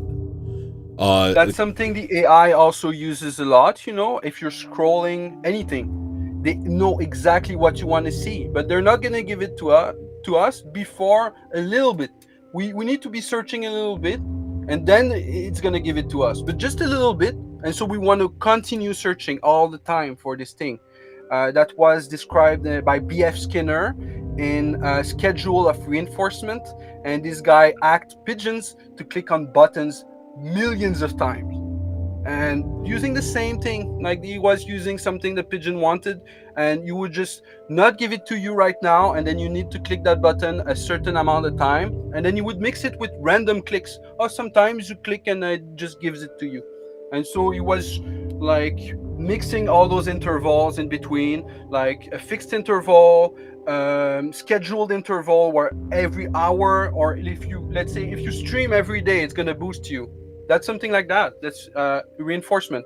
That's something the AI also uses a lot, you know. If you're scrolling anything, they know exactly what you want to see, but they're not going to give it to us before a little bit. We need to be searching a little bit, and then it's going to give it to us, but just a little bit. And so we want to continue searching all the time for this thing. That was described by B.F. Skinner in Schedule of Reinforcement, and this guy hacked pigeons to click on buttons millions of times, and using the same thing, like he was using something the pigeon wanted, and you would just not give it to you right now, and then you need to click that button a certain amount of time, and then you would mix it with random clicks, or sometimes you click and it just gives it to you. And so he was like mixing all those intervals in between, like a fixed interval, scheduled interval, where every hour, or let's say if you stream every day, it's going to boost you. That's something like that. That's reinforcement.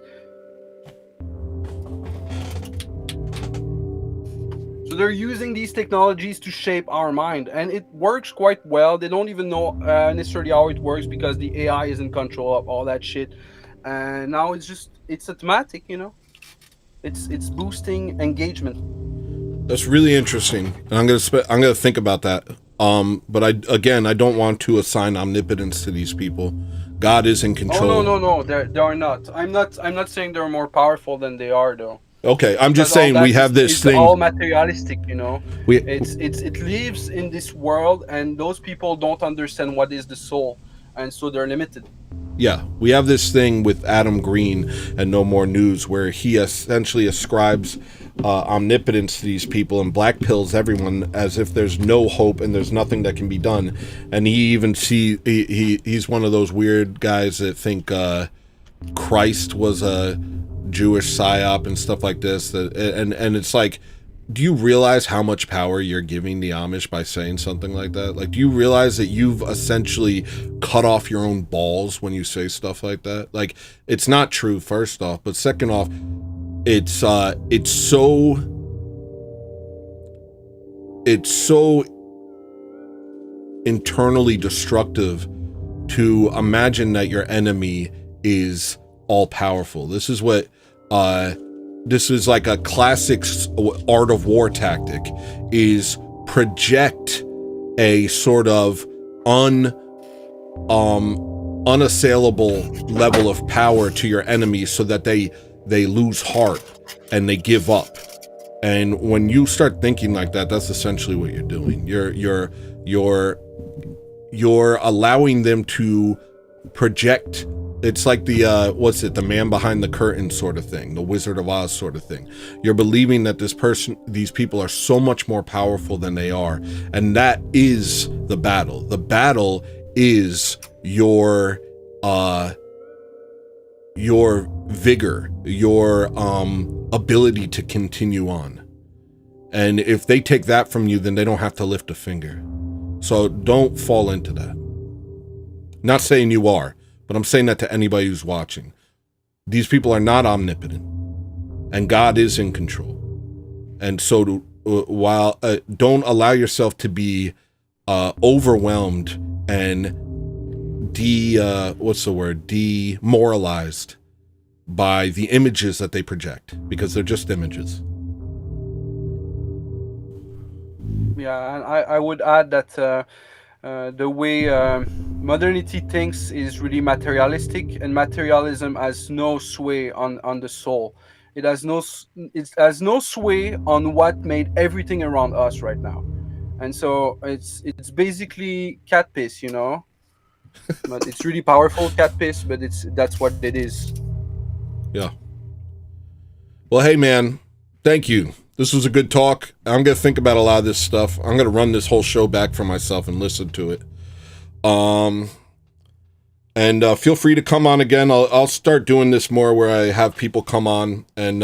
So they're using these technologies to shape our mind, and it works quite well. They don't even know necessarily how it works, because the AI is in control of all that shit. And now it's automatic, you know. It's boosting engagement. That's really interesting. And I'm gonna think about that. But I don't want to assign omnipotence to these people. God is in control. Oh no, they are not. I'm not saying they're more powerful than they are, though. Okay, I'm just saying we have this thing. It's all materialistic, you know. It lives in this world, and those people don't understand what is the soul, and so they're limited. Yeah, we have this thing with Adam Green and No More News, where he essentially ascribes omnipotence to these people and black pills everyone as if there's no hope and there's nothing that can be done. And he even he's one of those weird guys that think Christ was a Jewish psyop and stuff like this. And it's like, do you realize how much power you're giving the Amish by saying something like that? Like, do you realize that you've essentially cut off your own balls when you say stuff like that? Like, it's not true, first off, but second off, it's so internally destructive to imagine that your enemy is all powerful. This is what this is like a classic art of war tactic, is project a sort of unassailable level of power to your enemy so that they lose heart and they give up. And when you start thinking like that, that's essentially what you're doing. You're allowing them to project. It's like the the man behind the curtain sort of thing, the Wizard of Oz sort of thing. You're believing that these people are so much more powerful than they are, and that is the battle. The battle is your vigor, your ability to continue on. And if they take that from you, then they don't have to lift a finger. So don't fall into that. Not saying you are, but I'm saying that to anybody who's watching. These people are not omnipotent, and God is in control. And so don't allow yourself to be overwhelmed and demoralized by the images that they project, because they're just images. Yeah, and I would add that the way modernity thinks is really materialistic, and materialism has no sway on the soul. It has no sway on what made everything around us right now, and so it's basically cat piss, you know. But it's really powerful cat piss, but that's what it is. Yeah. Well, hey man, thank you. This was a good talk. I'm going to think about a lot of this stuff. I'm going to run this whole show back for myself and listen to it. And feel free to come on again. I'll start doing this more where I have people come on, and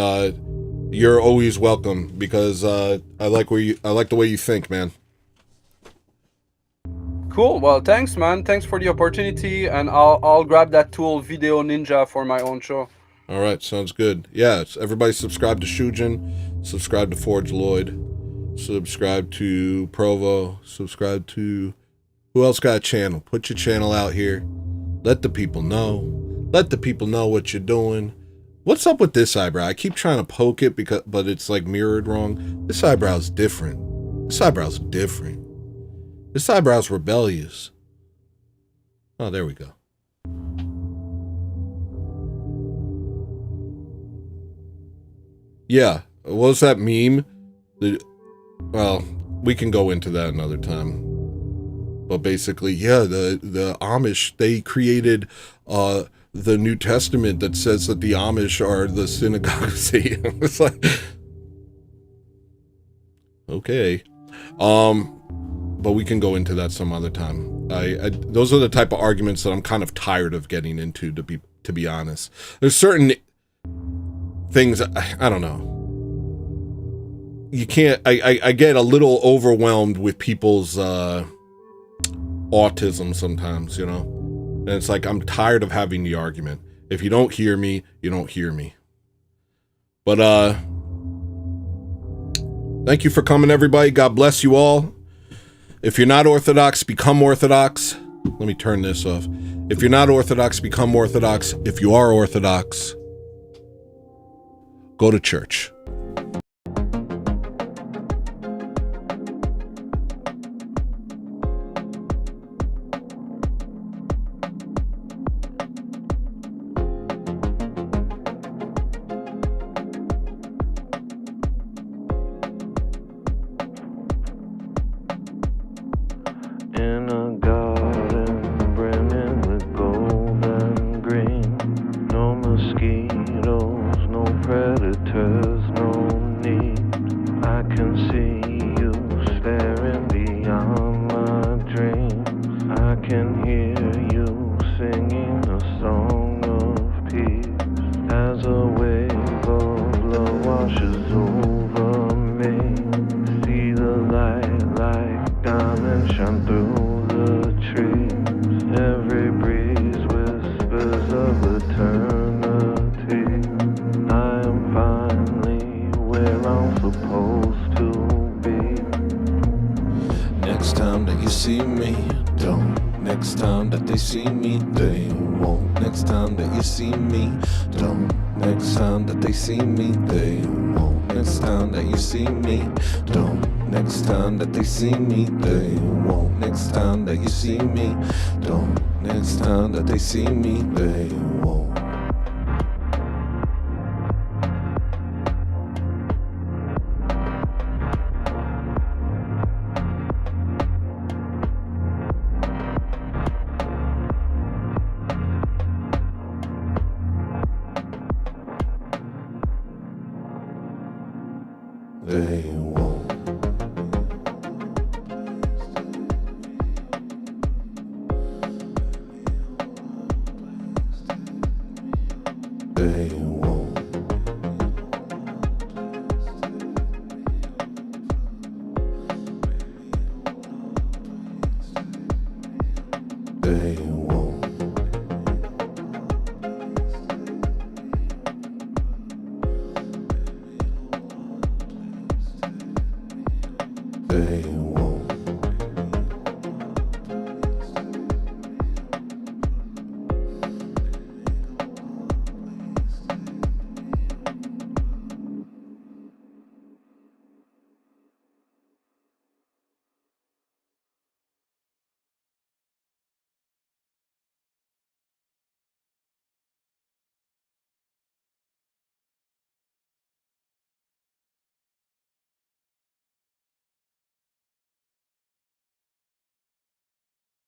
you're always welcome, because I like the way you think, man. Cool. Well, thanks, man. Thanks for the opportunity, and I'll grab that tool Video Ninja for my own show. All right, sounds good. Yeah, everybody subscribe to Jewn, subscribe to Forge Lloyd, subscribe to Provo, subscribe to... Who else got a channel? Put your channel out here. Let the people know. Let the people know what you're doing. What's up with this eyebrow? I keep trying to poke it, but it's like mirrored wrong. This eyebrow's different. This eyebrow's different. This eyebrow's rebellious. Oh, there we go. Yeah, what was that meme? Well, we can go into that another time. But basically, yeah, the Amish, they created the New Testament that says that the Amish are the synagogue of Satan. It's like, okay. But we can go into that some other time. Those are the type of arguments that I'm kind of tired of getting into, to be honest. There's certain things, I don't know. You can't, I get a little overwhelmed with people's autism sometimes, you know? And it's like, I'm tired of having the argument. If you don't hear me, you don't hear me. But thank you for coming, everybody. God bless you all. If you're not Orthodox, become Orthodox. Let me turn this off. If you're not Orthodox, become Orthodox. If you are Orthodox, go to church. In a garden brimming with gold and green, no mosquitoes, no predators, no need. I can see you staring beyond my dreams. I can hear you singing a song of peace. of eternity. I am finally where I'm supposed to be. Next time that you see me, don't. Next time that they see me, they won't. Next time that you see me, don't. Next time that they see me, they won't. Next time that you see me, don't. Next time that they see me, they won't. Next time that you see me, don't. Next time that they see me, they won't. They won't. They won't. They won't. They